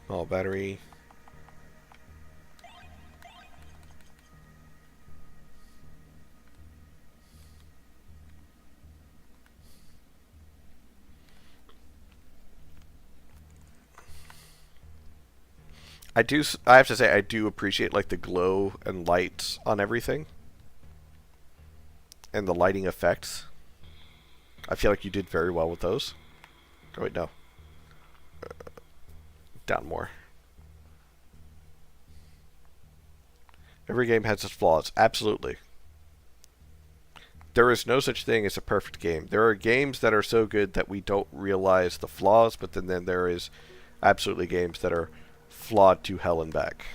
Small battery. I have to say, I do appreciate like the glow and lights on everything, and the lighting effects. I feel like you did very well with those. Oh wait, no. Down more. Every game has its flaws, absolutely. There is no such thing as a perfect game. There are games that are so good that we don't realize the flaws, but then there is absolutely games that are flawed to hell and back.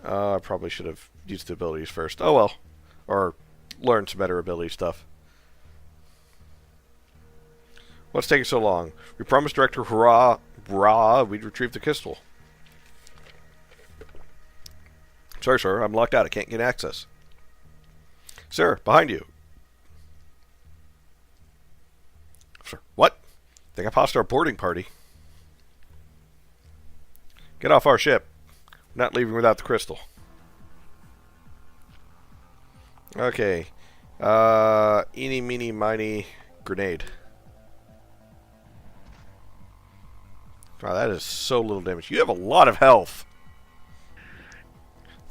I probably should have used the abilities first. Oh well. Or learned some better ability stuff. What's taking so long? We promised Director Hurrah we'd retrieve the crystal. Sorry, sir. I'm locked out. I can't get access. Sir, behind you. Sir, what? Think I've lost our boarding party. Get off our ship. We're not leaving without the crystal. Okay. Eeny, meeny, miny, grenade. Wow, that is so little damage. You have a lot of health.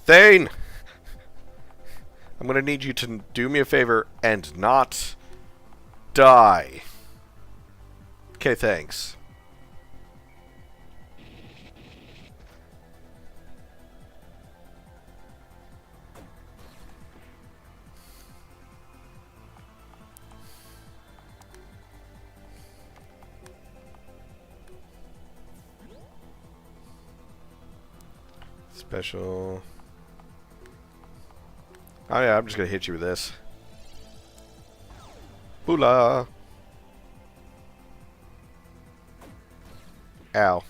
Thane! I'm going to need you to do me a favor and not die. Okay, thanks. Special. Oh yeah, I'm just gonna hit you with this. Boola! Ow.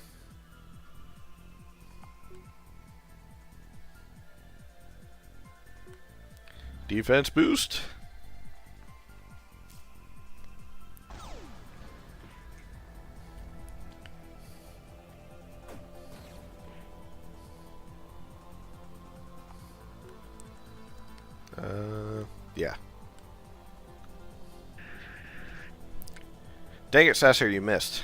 Defense boost. Yeah. Dang it, Sasser, you missed.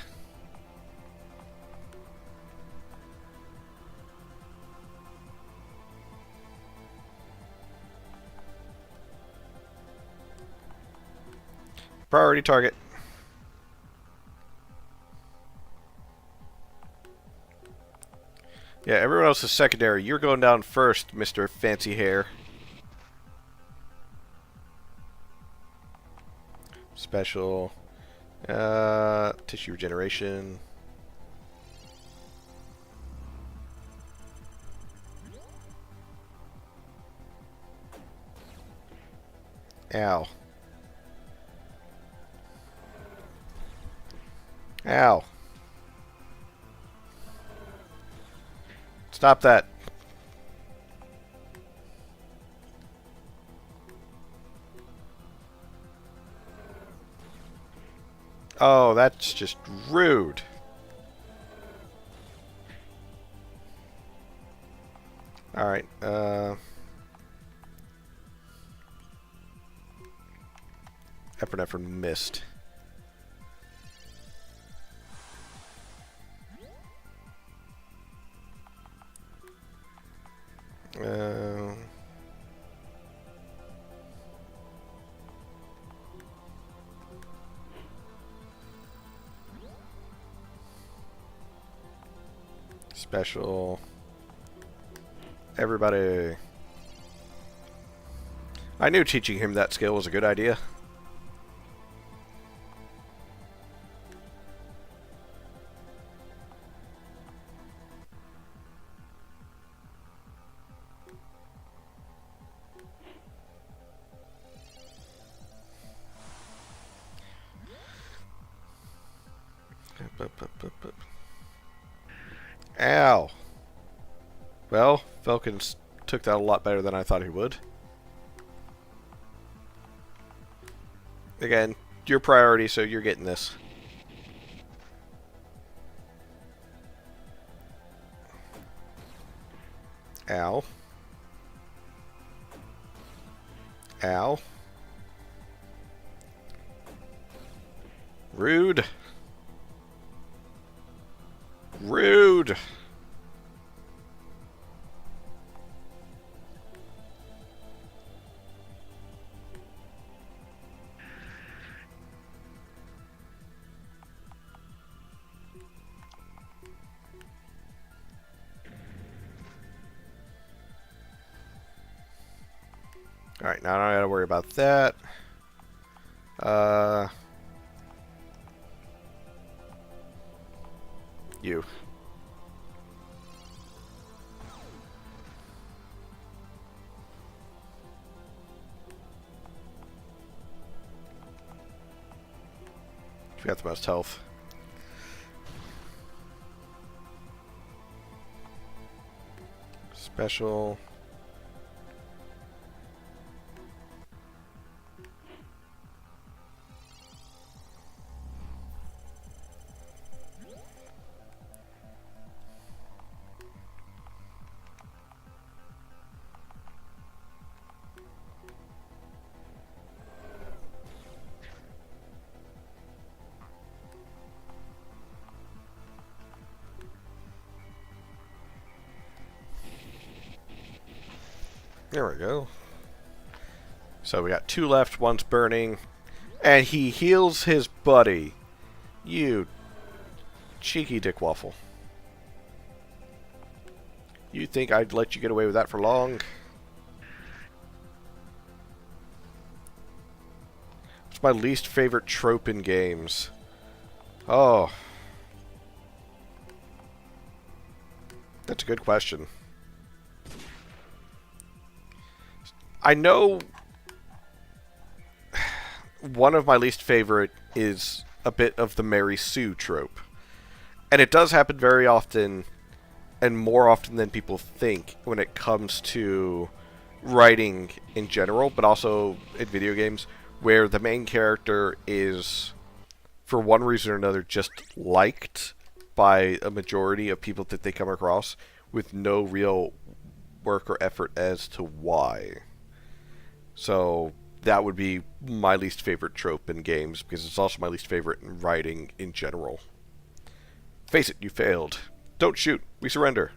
Priority target. Yeah, everyone else is secondary. You're going down first, Mr. Fancy Hair. Special. Tissue regeneration. Ow. Ow. Stop that. Oh, that's just rude. Alright, epinephrine missed. Special. Everybody. I knew teaching him that skill was a good idea. Ow. Well, Falcons took that a lot better than I thought he would. Again, your priority, so you're getting this. Ow. Ow. Rude. Rude. Alright, now I don't gotta worry about that. You. You got the most health. Special. There we go. So we got 2 left, 1's burning. And he heals his buddy. You cheeky dick waffle. You think I'd let you get away with that for long? It's my least favorite trope in games. Oh. That's a good question. I know one of my least favorite is a bit of the Mary Sue trope. And it does happen very often, and more often than people think, when it comes to writing in general, but also in video games, where the main character is, for one reason or another, just liked by a majority of people that they come across, with no real work or effort as to why. So that would be my least favorite trope in games, because it's also my least favorite in writing in general. Face it, you failed. Don't shoot. We surrender.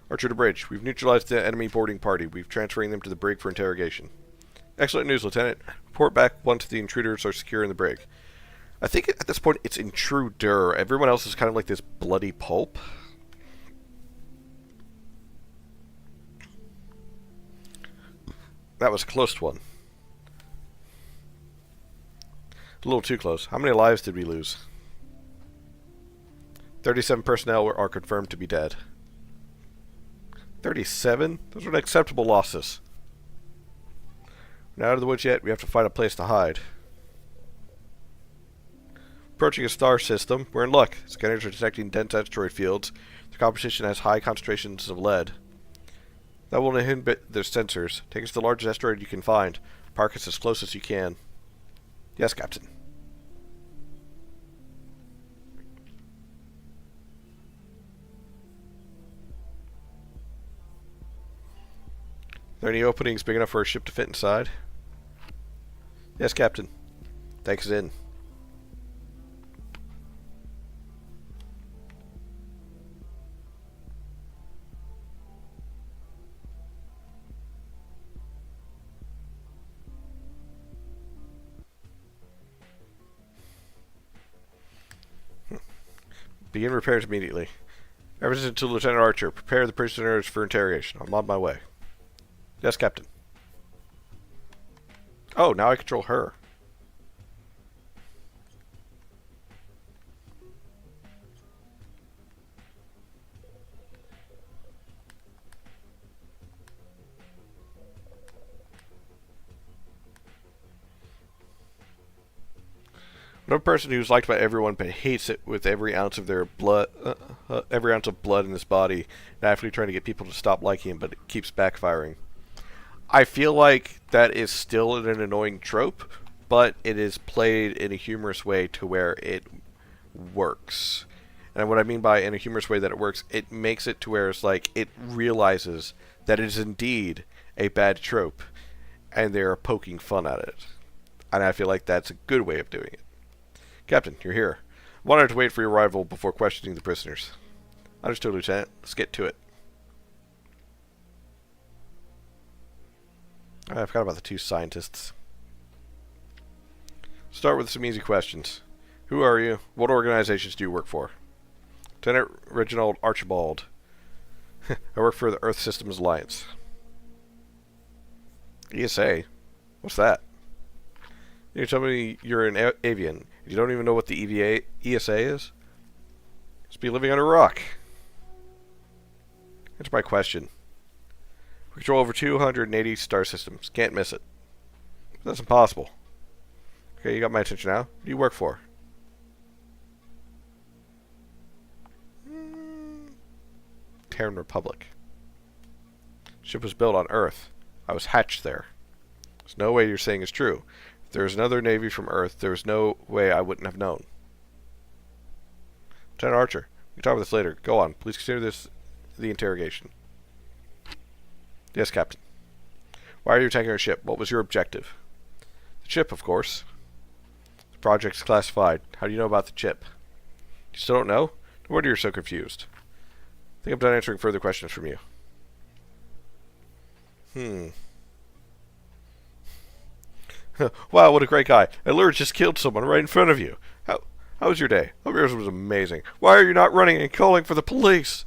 Archer to bridge. We've neutralized the enemy boarding party. We've transferring them to the brig for interrogation. Excellent news, Lieutenant. Report back once the intruders are secure in the brig. I think at this point it's intruder. Everyone else is kind of like this bloody pulp. That was a close one. A little too close. How many lives did we lose? 37 personnel are confirmed to be dead. 37? Those are unacceptable losses. We're not out of the woods yet. We have to find a place to hide. Approaching a star system. We're in luck. Scanners are detecting dense asteroid fields. The composition has high concentrations of lead. That will inhibit their sensors. Take us to the largest asteroid you can find. Park us as close as you can. Yes, Captain. Are there any openings big enough for a ship to fit inside? Yes, Captain. Take us in. Begin repairs immediately. Everything to Lieutenant Archer. Prepare the prisoners for interrogation. I'm on my way. Yes, Captain. Oh, now I control her. I'm a person who's liked by everyone but hates it with every ounce of their blood. every ounce of blood in his body, and actively trying to get people to stop liking him, but it keeps backfiring. I feel like that is still an annoying trope, but it is played in a humorous way to where it works. And what I mean by in a humorous way that it works, it makes it to where it's like it realizes that it is indeed a bad trope, and they're poking fun at it. And I feel like that's a good way of doing it. Captain, you're here. Wanted to wait for your arrival before questioning the prisoners. Understood, Lieutenant. Let's get to it. I forgot about the two scientists. Start with some easy questions. Who are you? What organizations do you work for? Lieutenant Reginald Archibald. I work for the Earth Systems Alliance. ESA? What's that? You tell me you're an avian. You don't even know what the ESA is? Must be living on a rock. Answer my question. We control over 280 star systems. Can't miss it. That's impossible. Okay, you got my attention now. Who do you work for? Terran Republic. Ship was built on Earth. I was hatched there. There's no way you're saying is true. If there was another Navy from Earth, there was no way I wouldn't have known. Lieutenant Archer, we can talk about this later. Go on. Please consider this the interrogation. Yes, Captain. Why are you attacking our ship? What was your objective? The chip, of course. The project's classified. How do you know about the chip? You still don't know? No wonder you're so confused. I think I'm done answering further questions from you. Wow, what a great guy. And Lure just killed someone right in front of you. How was your day? Hope yours was amazing. Why are you not running and calling for the police?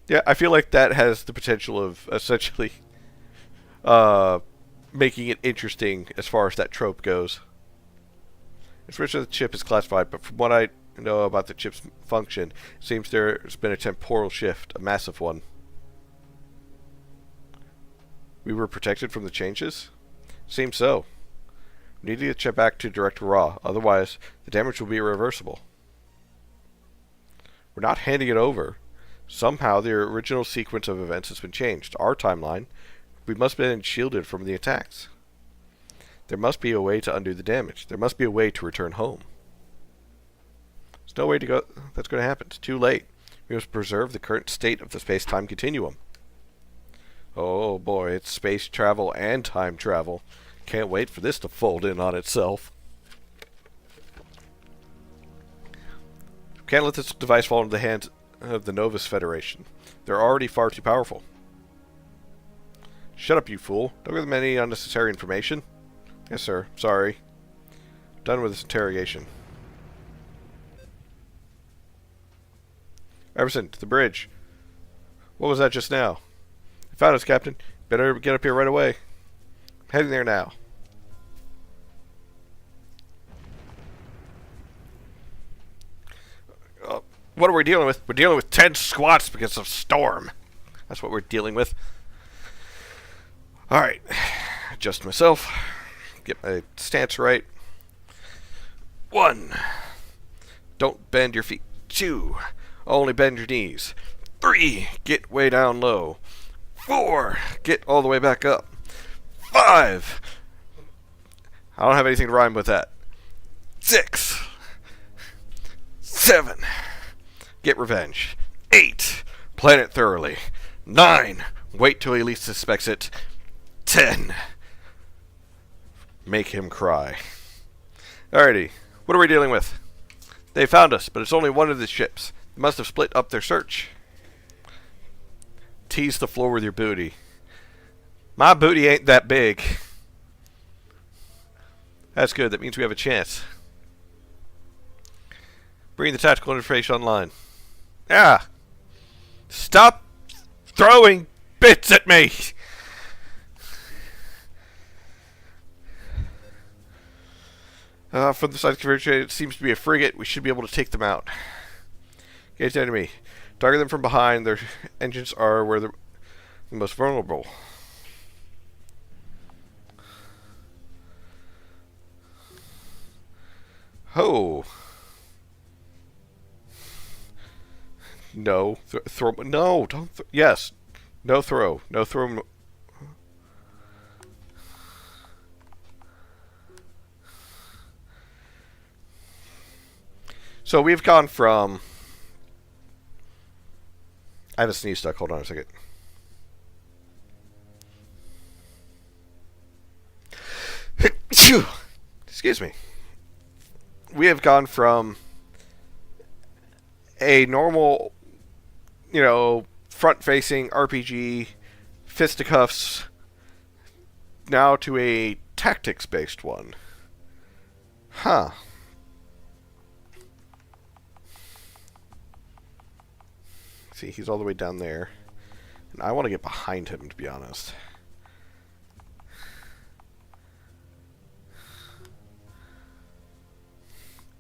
Yeah, I feel like that has the potential of essentially making it interesting as far as that trope goes. Information of the chip is classified, but from what I know about the chip's function, it seems there's been a temporal shift, a massive one. We were protected from the changes? Seems so. We need to get the chip back to Director Raw, otherwise the damage will be irreversible. We're not handing it over. Somehow the original sequence of events has been changed. Our timeline. We must have been shielded from the attacks. There must be a way to undo the damage. There must be a way to return home. There's no way to go. That's going to happen. It's too late. We must preserve the current state of the space-time continuum. Oh boy, it's space travel and time travel. Can't wait for this to fold in on itself. Can't let this device fall into the hands of the Novus Federation. They're already far too powerful. Shut up, you fool. Don't give them any unnecessary information. Yes, sir. Sorry. Done with this interrogation. Everson, to the bridge. What was that just now? I found us, Captain. Better get up here right away. I'm heading there now. What are we dealing with? We're dealing with 10 squats because of storm. That's what we're dealing with. Alright. Adjust myself. Get my stance right. 1. Don't bend your feet. 2. Only bend your knees. 3. Get way down low. 4. Get all the way back up. 5. I don't have anything to rhyme with that. 6. 7. Get revenge. 8. Plan it thoroughly. 9. Wait till he least suspects it. 10. Make him cry. Alrighty. What are we dealing with? They found us, but it's only one of the ships. They must have split up their search. Tease the floor with your booty. My booty ain't that big. That's good. That means we have a chance. Bring the tactical interface online. Ah! Stop throwing bits at me! From the side configuration, it seems to be a frigate. We should be able to take them out. Engage the enemy. Target them from behind. Their engines are where they're the most vulnerable. Ho! No. Throw. No. Don't. Yes. No throw. No throw. So we've gone from. I have a sneeze stuck. Hold on a second. Excuse me. We have gone from a normal, front-facing RPG, fisticuffs, now to a tactics-based one. Huh. See, he's all the way down there. And I want to get behind him, to be honest.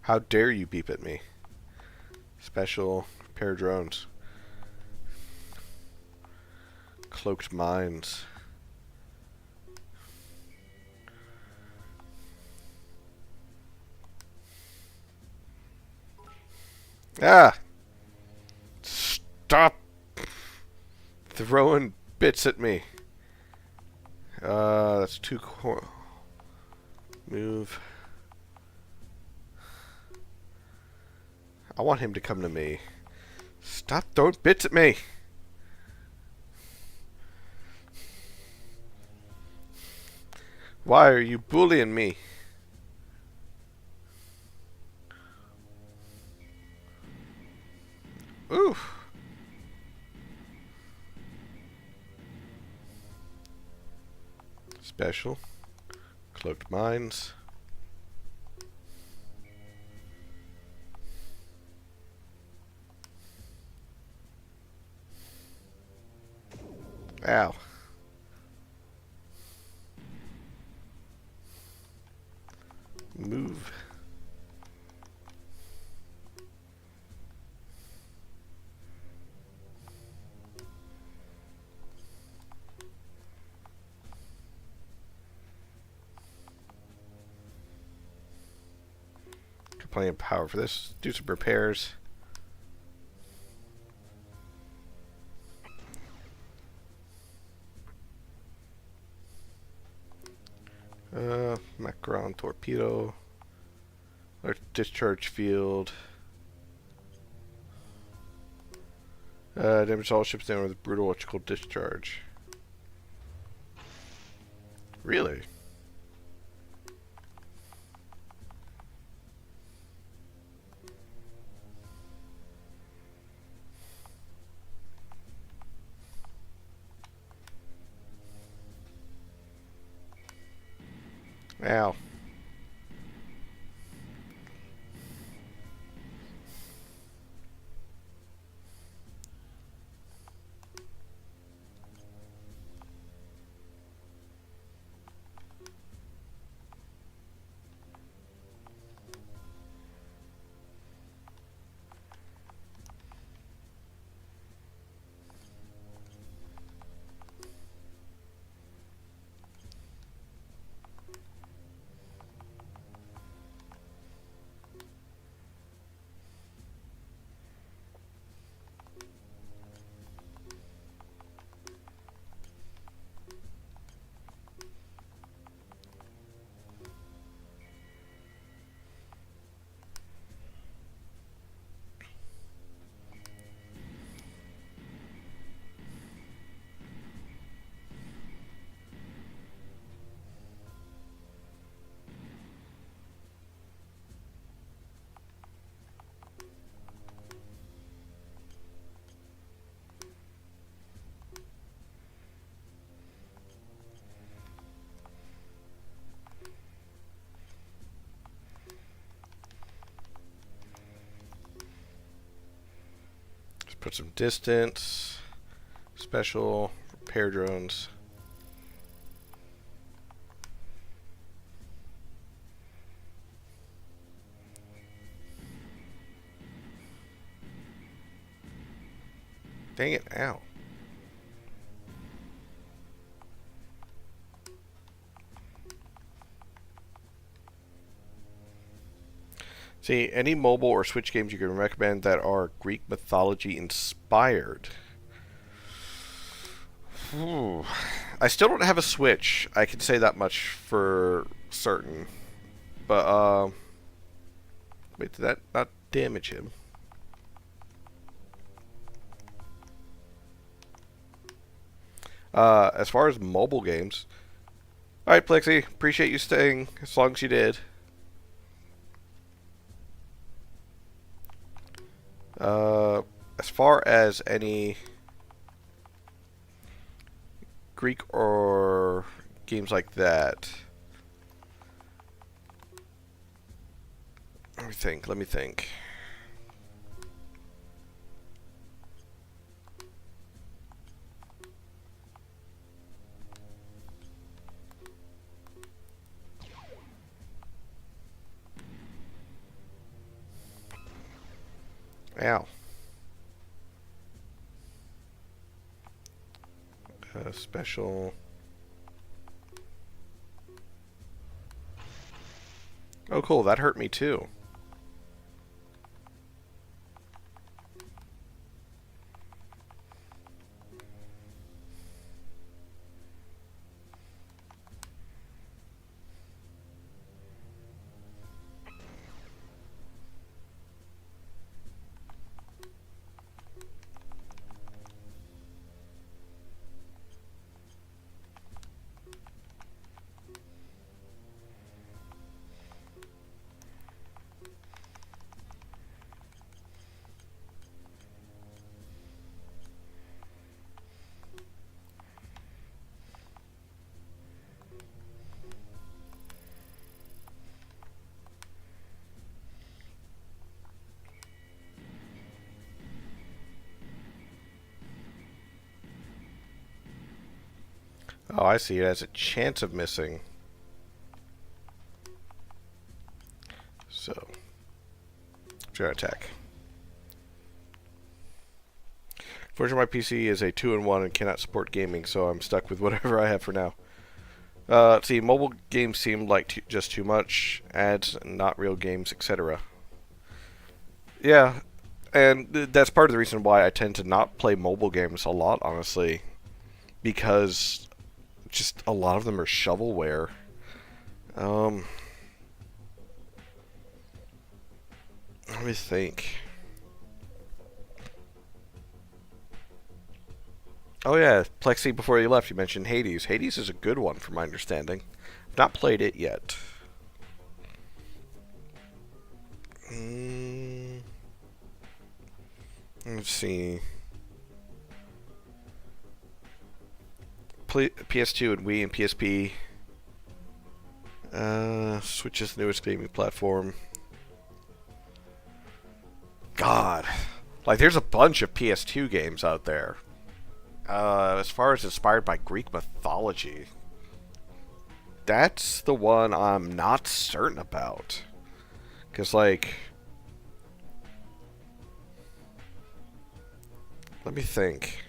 How dare you beep at me? Special pair drones. Cloaked mines. Ah! Stop throwing bits at me. That's too move. I want him to come to me. Stop throwing bits at me. Why are you bullying me? Ooh. Special. Cloaked mines. Ow. Move. Got plenty of power for this. Do some repairs. Macron torpedo. Or discharge field. Damage all ships down with brutal electrical discharge. Really? Ow. Put some distance. Special repair drones. Dang it, ow. See, any mobile or Switch games you can recommend that are Greek mythology inspired? I still don't have a Switch. I can say that much for certain. But, wait, did that not damage him? As far as mobile games... Alright, Plexi, appreciate you staying as long as you did. As far as any Greek or games like that, let me think. Ow. Special. Oh, cool. That hurt me too. Oh, I see. It has a chance of missing. So, try to attack. Fortunately, my PC is a 2-in-1 and cannot support gaming, so I'm stuck with whatever I have for now. Let's see, mobile games seem like just too much. Ads, not real games, etc. Yeah, and that's part of the reason why I tend to not play mobile games a lot, honestly. Because just a lot of them are shovelware. Let me think. Oh yeah, Plexi, before you left, you mentioned Hades. Hades is a good one, from my understanding. I've not played it yet. Let's see. PS2 and Wii and PSP. Switch's newest gaming platform. God. Like, there's a bunch of PS2 games out there. As far as inspired by Greek mythology, that's the one I'm not certain about. Because, like... Let me think.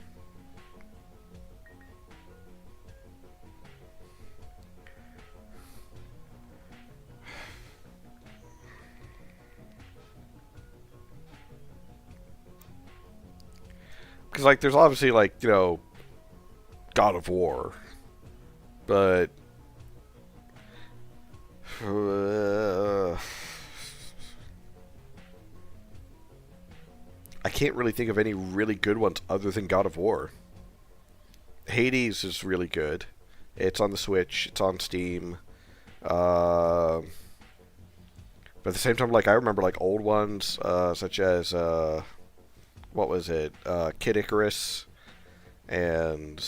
Because, like, there's obviously, like, you know, God of War. But... I can't really think of any really good ones other than God of War. Hades is really good. It's on the Switch. It's on Steam. But at the same time, like, I remember, like, old ones, such as, what was it? Kid Icarus. And...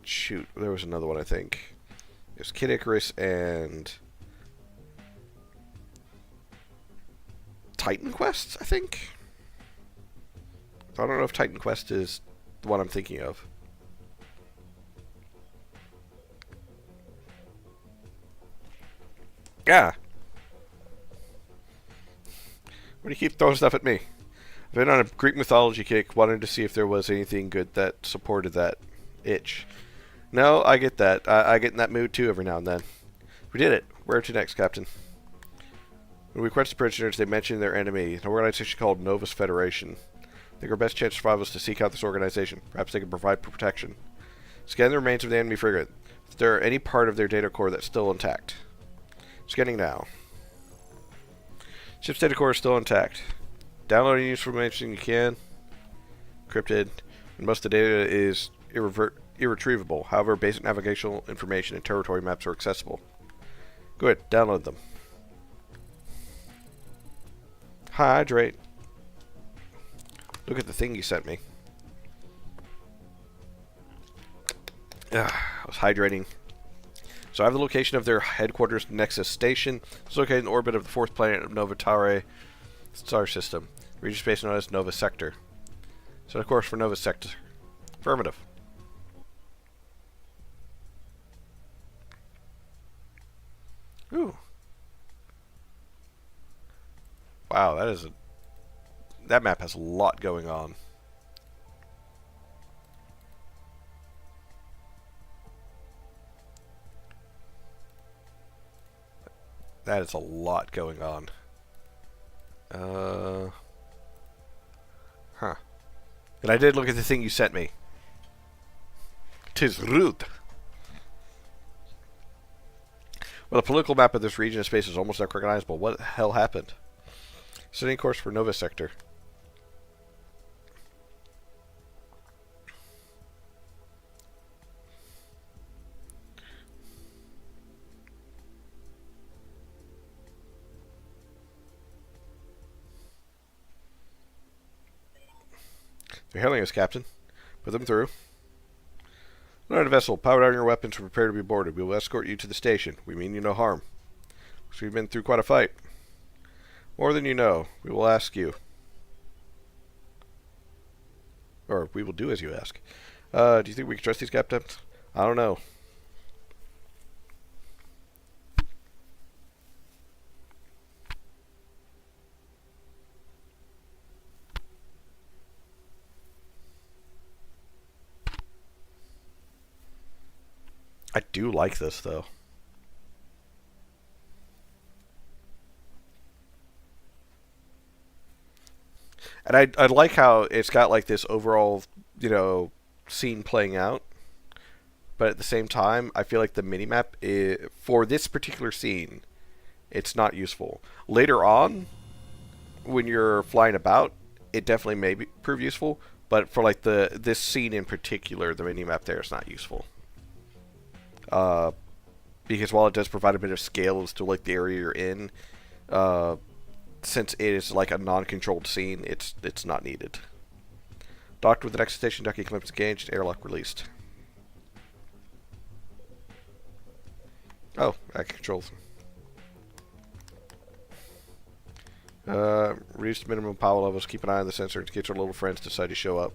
Shoot, there was another one, I think. It was Kid Icarus and... Titan Quest, I think? I don't know if Titan Quest is the one I'm thinking of. Yeah. Why do you keep throwing stuff at me? I've been on a Greek mythology kick, wanted to see if there was anything good that supported that itch. No, I get that. I get in that mood too every now and then. We did it. Where to next, Captain? When we question prisoners, they mention their enemy, an organization called Novus Federation. I think our best chance of survival is to seek out this organization. Perhaps they can provide protection. Scan the remains of the enemy frigate. Is there any part of their data core that's still intact? Scanning now. Ship's data core is still intact. Download any useful information you can. Encrypted. And most of the data is irretrievable. However, basic navigational information and territory maps are accessible. Go ahead, download them. Hydrate. Look at the thing you sent me. I was hydrating. So I have the location of their headquarters, Nexus Station. It's located in the orbit of the fourth planet of Nova Tauri star system. Region space known as Nova Sector. So of course for Nova Sector. Affirmative. Ooh. Wow, that map has a lot going on. That is a lot going on. Huh. And I did look at the thing you sent me. 'Tis rude. Well, the political map of this region of space is almost unrecognizable. What the hell happened? Setting course for Nova Sector. They're hailing us, Captain. Put them through. Learn a vessel. Power down your weapons and prepare to be boarded. We will escort you to the station. We mean you no harm. So we've been through quite a fight. More than you know. We will ask you. Or we will do as you ask. Do you think we can trust these captains? I don't know. I do like this, though. And I like how it's got like this overall, scene playing out. But at the same time, I feel like the minimap is, for this particular scene, it's not useful. Later on, when you're flying about, it definitely may prove useful. But for like this scene in particular, the minimap there is not useful. Because while it does provide a bit of scale as to like the area you're in, since it is like a non-controlled scene, it's not needed. Docked with the next station, ducking clamps engaged, airlock released. Oh, I control. Reduced minimum power levels. Keep an eye on the sensor in case our little friends decide to show up.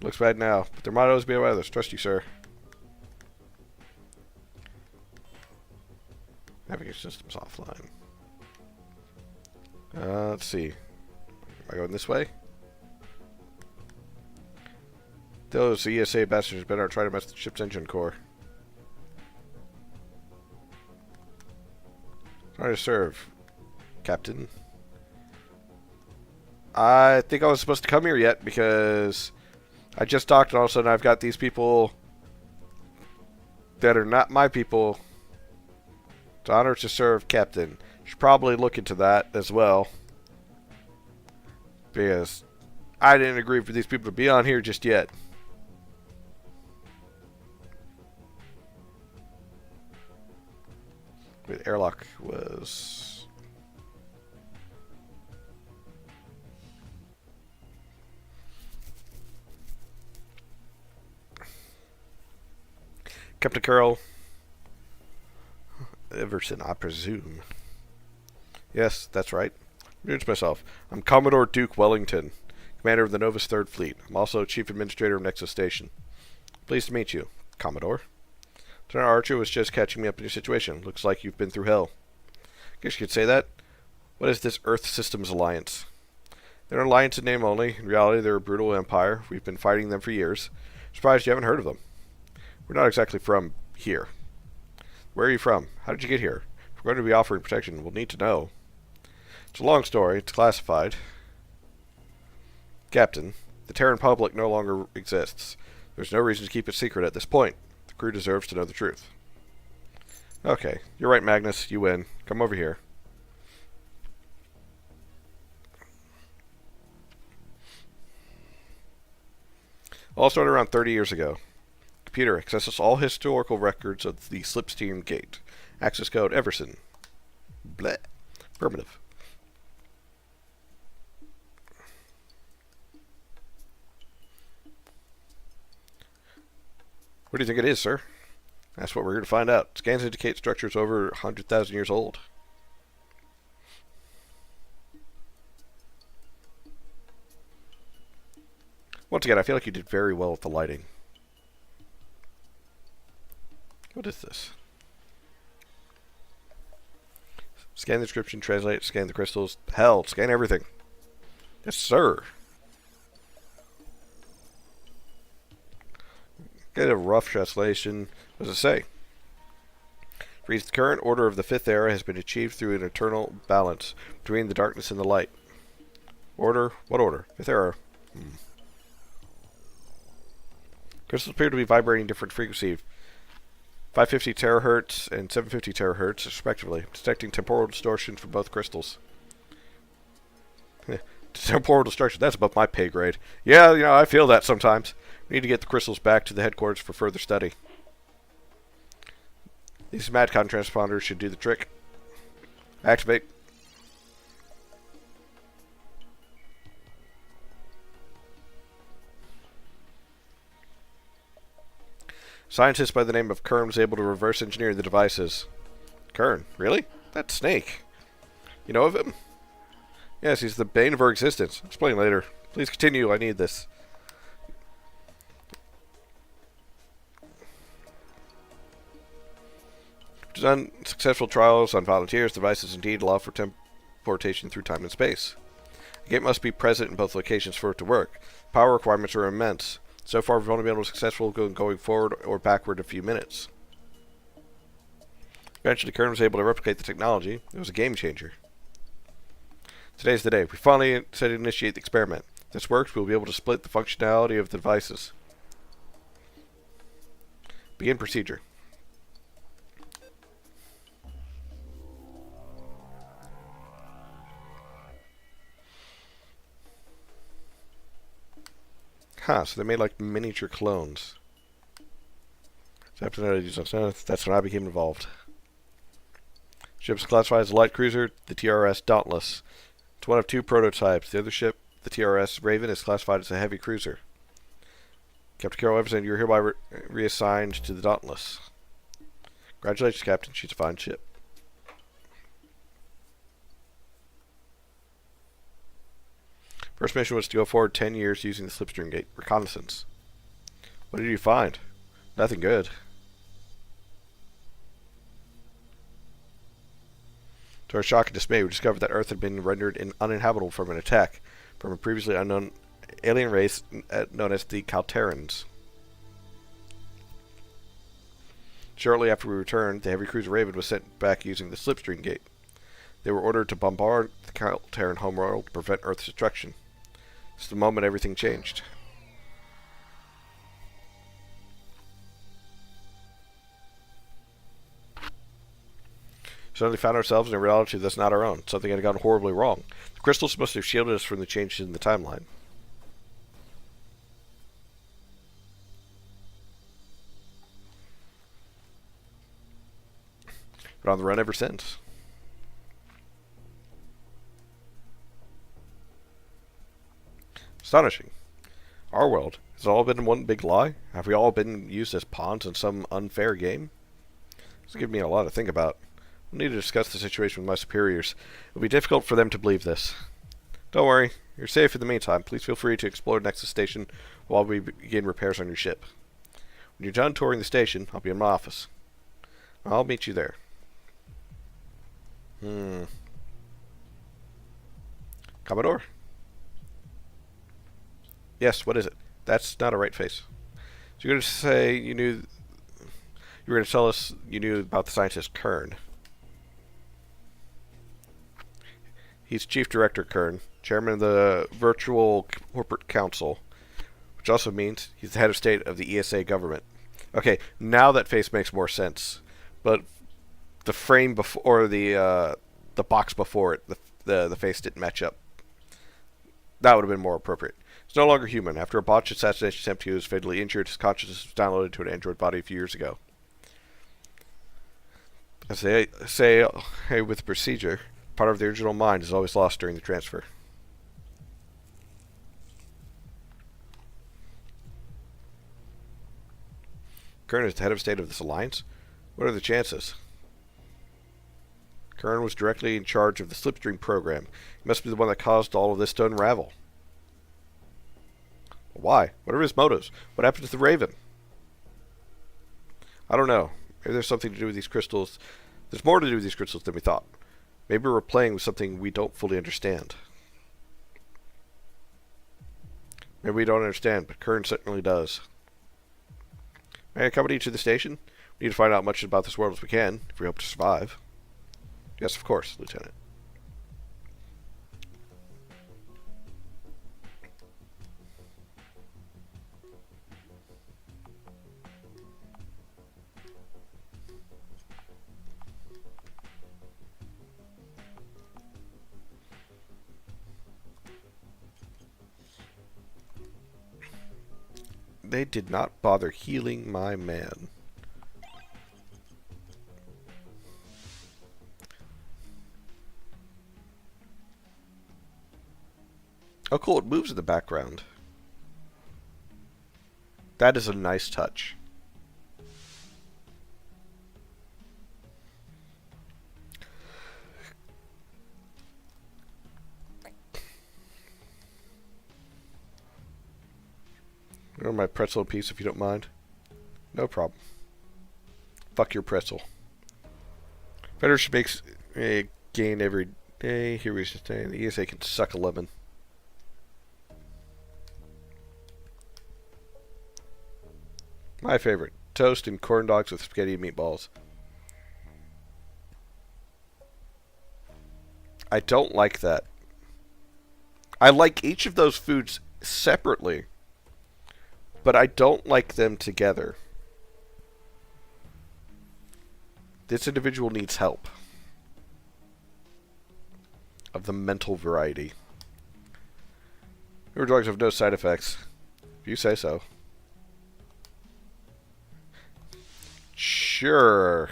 Looks bad now, but their motto is be aware of this. Trust you, sir. Navigation systems offline. Let's see. Am I going this way? Those ESA bastards better try to mess with the ship's engine core. Trying to serve, Captain. I think I was supposed to come here yet because I just docked and all of a sudden I've got these people that are not my people. It's an honor to serve, Captain. Should probably look into that as well. Because I didn't agree for these people to be on here just yet. The airlock was... Captain Curl. Everson, I presume. Yes, that's right. Introduce myself. I'm Commodore Duke Wellington, commander of the Novus 3rd Fleet. I'm also chief administrator of Nexus Station. Pleased to meet you, Commodore. Lieutenant Archer was just catching me up in your situation. Looks like you've been through hell. Guess you could say that. What is this Earth Systems Alliance? They're an alliance in name only. In reality, they're a brutal empire. We've been fighting them for years. Surprised you haven't heard of them. We're not exactly from here. Where are you from? How did you get here? If we're going to be offering protection, we'll need to know. It's a long story. It's classified. Captain, the Terran public no longer exists. There's no reason to keep it secret at this point. The crew deserves to know the truth. Okay, you're right, Magnus. You win. Come over here. All started around 30 years ago. Computer, accesses all historical records of the Slipstream Gate. Access code Everson. Bleh. Primitive. What do you think it is, sir? That's what we're here to find out. Scans indicate structures over 100,000 years old. Once again, I feel like you did very well with the lighting. What is this? Scan the description, translate, scan the crystals. Hell, scan everything. Yes, sir. Get a rough translation. What does it say? Reads, the current order of the fifth era has been achieved through an eternal balance between the darkness and the light. Order? What order? Fifth era. Crystals appear to be vibrating different frequency, 550 terahertz and 750 terahertz, respectively, detecting temporal distortion for both crystals. Temporal distortion, that's above my pay grade. Yeah, I feel that sometimes. We need to get the crystals back to the headquarters for further study. These MADCON transponders should do the trick. Activate. Scientist by the name of Kern was able to reverse engineer the devices. Kern? Really? That Snake. You know of him? Yes, he's the bane of our existence. Explain later. Please continue, I need this. After unsuccessful trials on volunteers, devices indeed allow for teleportation through time and space. The gate must be present in both locations for it to work. Power requirements are immense. So far, we've only been able to successfully going forward or backward a few minutes. Eventually, Kern was able to replicate the technology. It was a game changer. Today's the day. We finally said to initiate the experiment. If this works, we'll be able to split the functionality of the devices. Begin procedure. Huh, so they made like miniature clones. That's when I became involved. Ship's classified as a light cruiser, the TRS Dauntless. It's one of two prototypes. The other ship, the TRS Raven, is classified as a heavy cruiser. Captain Carol Everson, you're hereby reassigned to the Dauntless. Congratulations, Captain. She's a fine ship. First mission was to go forward 10 years using the Slipstream Gate. Reconnaissance. What did you find? Nothing good. To our shock and dismay, we discovered that Earth had been rendered uninhabitable from an attack from a previously unknown alien race known as the Kalterans. Shortly after we returned, the heavy cruiser Raven was sent back using the Slipstream Gate. They were ordered to bombard the Kalteran homeworld to prevent Earth's destruction. It's the moment everything changed. Suddenly found ourselves in a reality that's not our own. Something had gone horribly wrong. The crystals must have shielded us from the changes in the timeline. Been on the run ever since. Astonishing. Our world. Has it all been one big lie? Have we all been used as pawns in some unfair game? This gives me a lot to think about. I need to discuss the situation with my superiors. It will be difficult for them to believe this. Don't worry. You're safe in the meantime. Please feel free to explore Nexus Station while we begin repairs on your ship. When you're done touring the station, I'll be in my office. I'll meet you there. Commodore? Yes, what is it? That's not a right face. So you're going to say you knew... You were going to tell us you knew about the scientist Kern. He's Chief Director Kern, Chairman of the Virtual Corporate Council, which also means he's the head of state of the ESA government. Okay, now that face makes more sense. But the frame before, or the box before it, the face didn't match up. That would have been more appropriate. He's no longer human. After a botched assassination attempt, he was fatally injured. His consciousness was downloaded to an android body a few years ago. As they say hey, with the procedure, part of the original mind is always lost during the transfer. Kern is the head of state of this alliance? What are the chances? Kern was directly in charge of the Slipstream program. He must be the one that caused all of this to unravel. Why? What are his motives? What happened to the Raven? I don't know. Maybe there's something to do with these crystals. There's more to do with these crystals than we thought. Maybe we're playing with something we don't fully understand. Maybe we don't understand, but Kern certainly does. May I accompany you to the station? We need to find out much about this world as we can, if we hope to survive. Yes, of course, Lieutenant. They did not bother healing my man. Oh cool, it moves in the background. That is a nice touch. Or my pretzel piece, if you don't mind. No problem. Fuck your pretzel. Federation makes a gain every day. Here we say the ESA can suck a lemon. My favorite. Toast and corn dogs with spaghetti and meatballs. I don't like that. I like each of those foods separately, but I don't like them together. This individual needs help. Of the mental variety. Your drugs have no side effects. If you say so. Sure.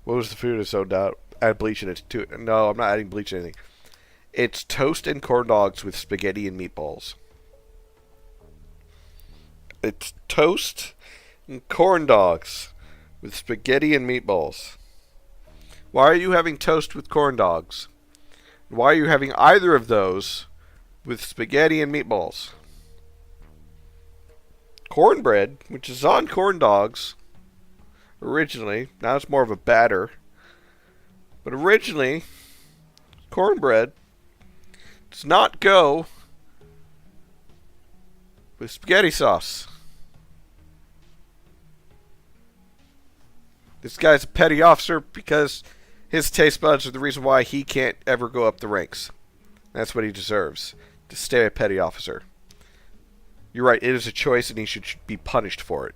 What was the food? Is so doubt. Add bleach in it too. No, I'm not adding bleach in anything. It's toast and corn dogs with spaghetti and meatballs. It's toast and corn dogs with spaghetti and meatballs. Why are you having toast with corn dogs? Why are you having either of those with spaghetti and meatballs? Cornbread, which is on corn dogs originally, now it's more of a batter, but originally cornbread does not go with spaghetti sauce. This guy's a petty officer because his taste buds are the reason why he can't ever go up the ranks. That's what he deserves, to stay a petty officer. You're right, it is a choice and he should be punished for it.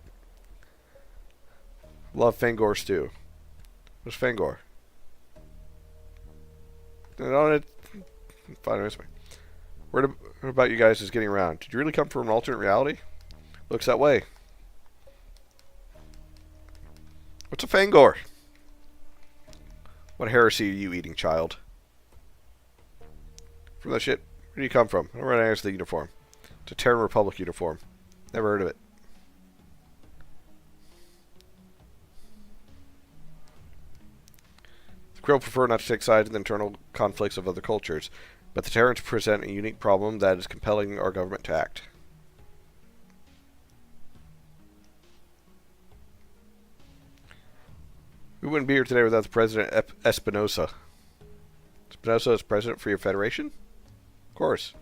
Love Fangor stew. Where's Fangor? Fine, where about you guys is getting around? Did you really come from an alternate reality? Looks that way. What's a Fangor? What heresy are you eating, child? From that shit, where do you come from? I don't recognize the uniform. It's a Terran Republic uniform. Never heard of it. The Krill prefer not to take sides in the internal conflicts of other cultures, but the Terrans present a unique problem that is compelling our government to act. We wouldn't be here today without the President Espinosa. Espinosa is president for your federation? Of course.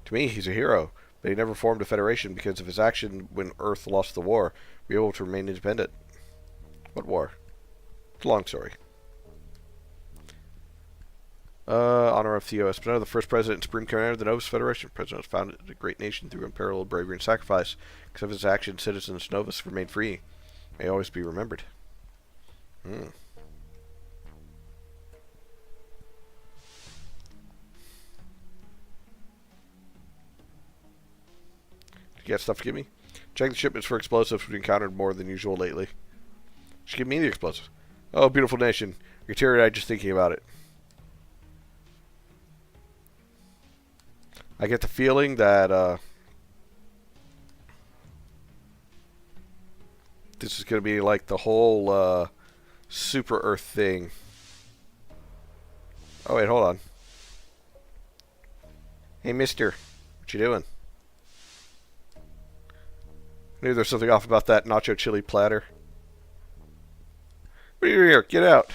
To me, he's a hero, but he never formed a federation because of his action when Earth lost the war. We were able to remain independent. What war? It's a long story. Honor of Theo Espinosa, the first president and supreme commander of the Novus Federation. President was founded a great nation through unparalleled bravery and sacrifice. Because of his actions, citizens of Novus remain free. May always be remembered. Hmm. You got stuff to give me? Check the shipments for explosives. We've encountered more than usual lately. Just give me the explosives. Oh, beautiful nation. You're teary-eyed just thinking about it. I get the feeling that this is going to be like the whole Super Earth thing. Oh, wait, hold on. Hey, mister. What you doing? I knew there's something off about that nacho chili platter. What are you doing here? Get out.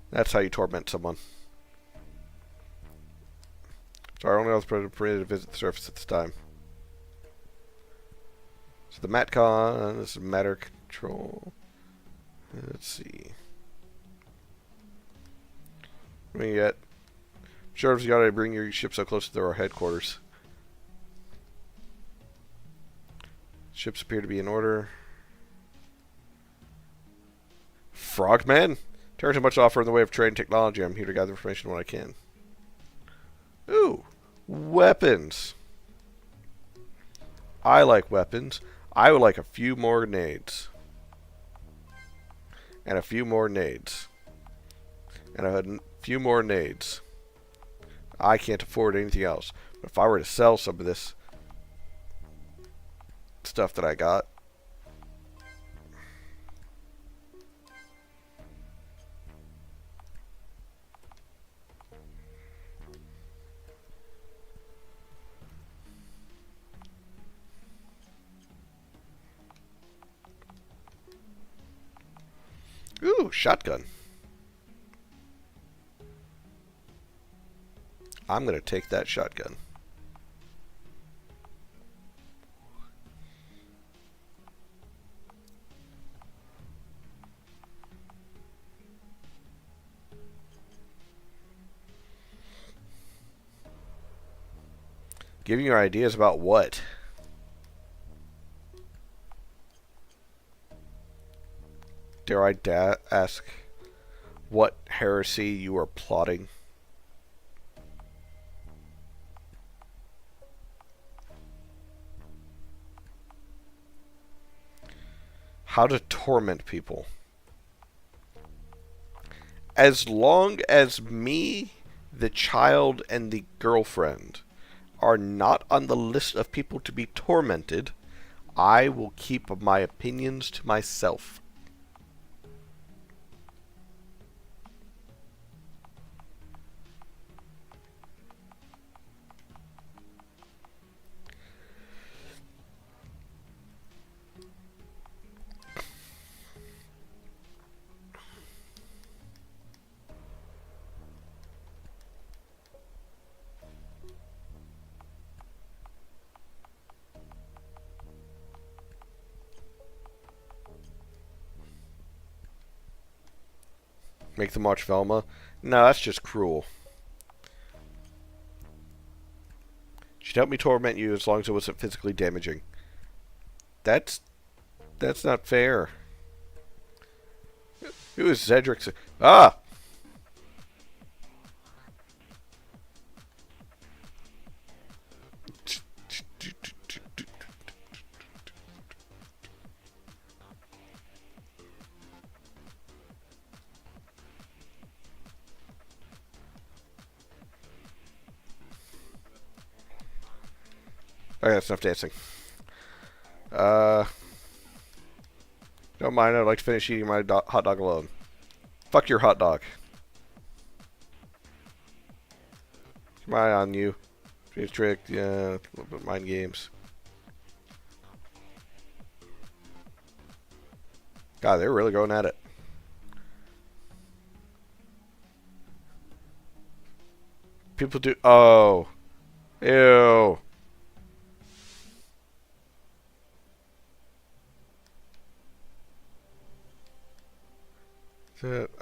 That's how you torment someone. Sorry, only I was permitted to visit the surface at this time. So the Matcon, this is matter control. Let's see. What do we get? Sheriff's got to bring your ship so close to our headquarters. Ships appear to be in order. Frogman? Terrans have much to offer in the way of trade and technology. I'm here to gather information when I can. Ooh, weapons. I like weapons. I would like a few more nades. And a few more nades. And a few more nades. I can't afford anything else. But if I were to sell some of this stuff that I got. Ooh, shotgun. I'm going to take that shotgun. Giving your ideas about what? Dare I ask what heresy you are plotting? How to torment people. As long as me, the child, and the girlfriend are not on the list of people to be tormented, I will keep my opinions to myself. Make them watch Velma? No, that's just cruel. She'd help me torment you as long as it wasn't physically damaging. That's not fair. Who is Zedric? Ah! Okay, that's enough dancing. Don't mind, I'd like to finish eating my hot dog alone. Fuck your hot dog. Keep my eye on you. Dreams trick, yeah, a little bit of mind games. God, they're really going at it. People do... Oh. Ew.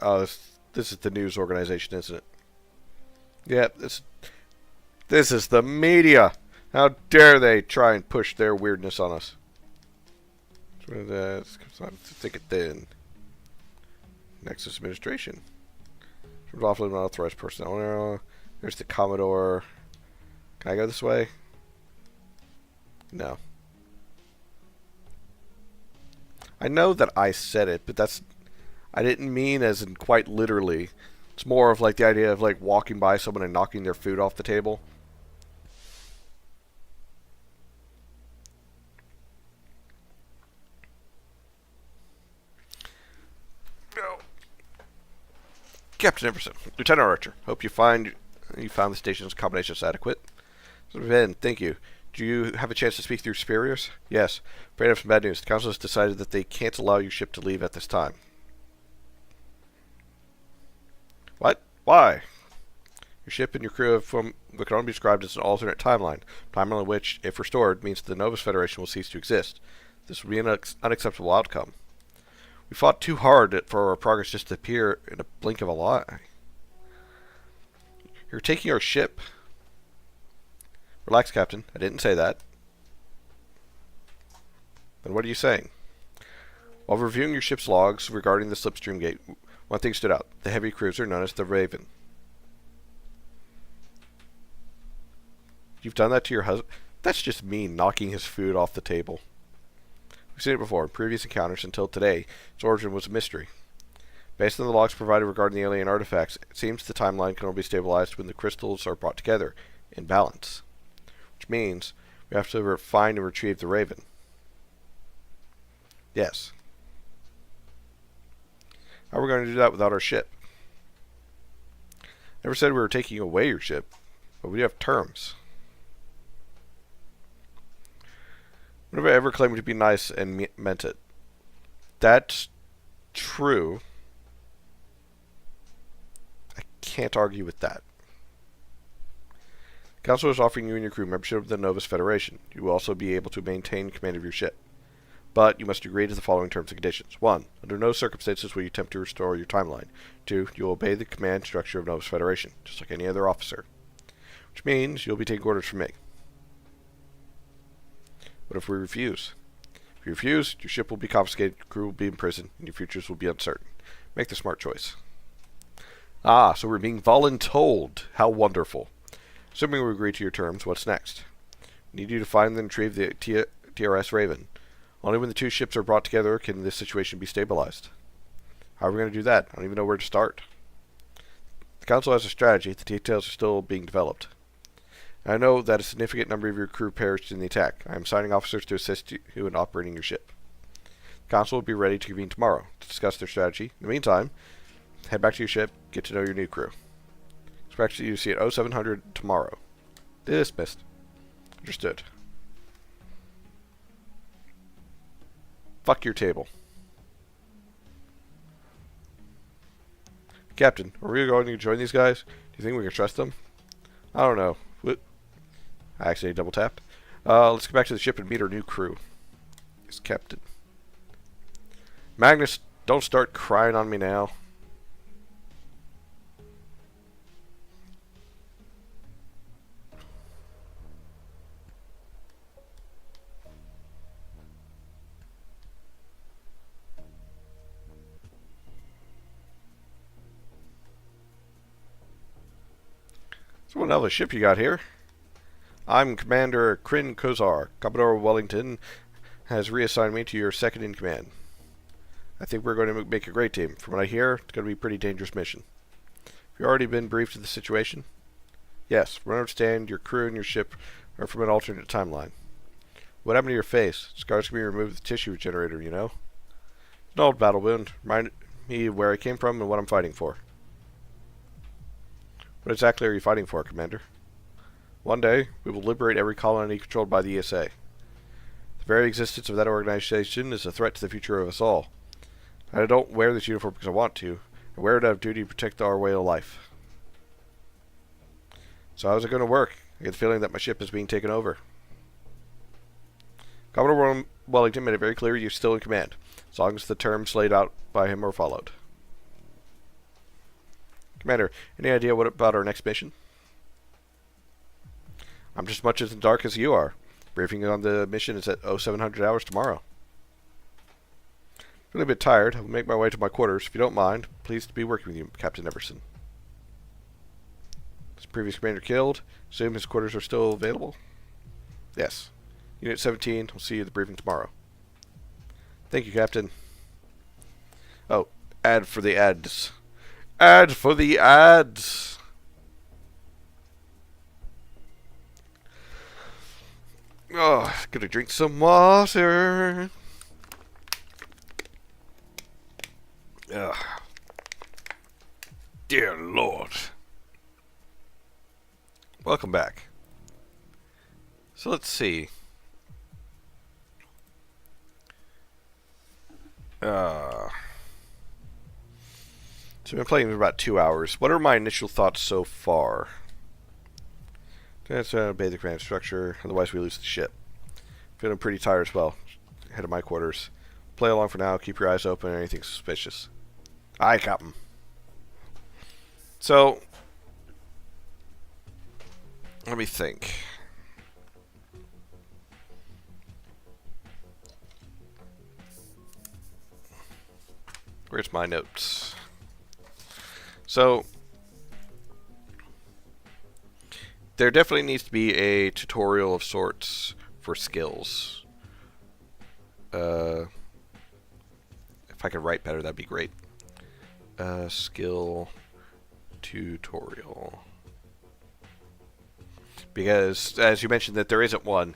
Oh, this is the news organization, isn't it? Yep, this is the media. How dare they try and push their weirdness on us? Think it then. Nexus Administration. From lawfully unauthorized personnel. There's the Commodore. Can I go this way? No. I know that I said it, but that's... I didn't mean as in quite literally. It's more of like the idea of like walking by someone and knocking their food off the table. No. Captain Emerson, Lieutenant Archer. Hope you found the station's accommodations adequate. Ben, thank you. Do you have a chance to speak to your superiors? Yes. Afraid of some bad news. The council has decided that they can't allow your ship to leave at this time. What? Why? Your ship and your crew have can only be described as an alternate timeline. A timeline in which, if restored, means the Novus Federation will cease to exist. This would be an unacceptable outcome. We fought too hard for our progress just to appear in a blink of an eye. You're taking our ship. Relax, Captain. I didn't say that. Then what are you saying? While reviewing your ship's logs regarding the slipstream gate, one thing stood out. The heavy cruiser known as the Raven. You've done that to your husband? That's just me knocking his food off the table. We've seen it before in previous encounters until today. Its origin was a mystery. Based on the logs provided regarding the alien artifacts, it seems the timeline can only be stabilized when the crystals are brought together in balance. Which means we have to find and retrieve the Raven. Yes. How are we going to do that without our ship? Never said we were taking away your ship, but we do have terms. Whenever I ever claimed to be nice and meant it. That's true. I can't argue with that. The Council is offering you and your crew membership of the Novus Federation. You will also be able to maintain command of your ship. But you must agree to the following terms and conditions. 1. Under no circumstances will you attempt to restore your timeline. 2. You will obey the command structure of Novus Federation, just like any other officer. Which means you'll be taking orders from me. What if we refuse? If you refuse, your ship will be confiscated, your crew will be in prison, and your futures will be uncertain. Make the smart choice. Ah, so we're being voluntold. How wonderful. Assuming we agree to your terms, what's next? We need you to find and retrieve the TRS Raven. Only when the two ships are brought together can this situation be stabilized. How are we going to do that? I don't even know where to start. The Council has a strategy. The details are still being developed. I know that a significant number of your crew perished in the attack. I am assigning officers to assist you in operating your ship. The Council will be ready to convene tomorrow to discuss their strategy. In the meantime, head back to your ship, get to know your new crew. Expect you to see at 0700 tomorrow. Dismissed. Understood. Fuck your table. Captain, are we going to join these guys? Do you think we can trust them? I don't know. What? I actually double tapped. Let's get back to the ship and meet our new crew. It's Captain. Magnus, don't start crying on me now. So what other ship you got here? I'm Commander Kryn Kozar. Commodore Wellington has reassigned me to your second in command. I think we're going to make a great team. From what I hear, it's going to be a pretty dangerous mission. Have you already been briefed of the situation? Yes. From what I understand, your crew and your ship are from an alternate timeline. What happened to your face? Scars can be removed with the tissue generator, you know? It's an old battle wound. Remind me where I came from and what I'm fighting for. What exactly are you fighting for, Commander? One day, we will liberate every colony controlled by the ESA. The very existence of that organization is a threat to the future of us all. I don't wear this uniform because I want to. I wear it out of duty to protect our way of life. So how's it going to work? I get the feeling that my ship is being taken over. Commodore Wellington made it very clear you're still in command, as long as the terms laid out by him are followed. Commander, any idea what about our next mission? I'm just as much in the dark as you are. Briefing on the mission is at 0700 hours tomorrow. Feeling a bit tired. I'll make my way to my quarters. If you don't mind, pleased to be working with you, Captain Everson. Is previous commander killed? Assume his quarters are still available? Yes. Unit 17, we'll see you at the briefing tomorrow. Thank you, Captain. Oh, ad for the ads. Ad for the ads! Oh, gonna drink some water. Ugh. Dear Lord. Welcome back. So let's see. So I've been playing for about 2 hours. What are my initial thoughts so far? That's obey the command structure, otherwise we lose the ship. Feeling pretty tired as well. Head of my quarters. Play along for now, keep your eyes open on anything suspicious. Aye, Captain. So, let me think. Where's my notes? So, there definitely needs to be a tutorial of sorts for skills. If I could write better, that'd be great. Skill tutorial. Because, as you mentioned, that there isn't one.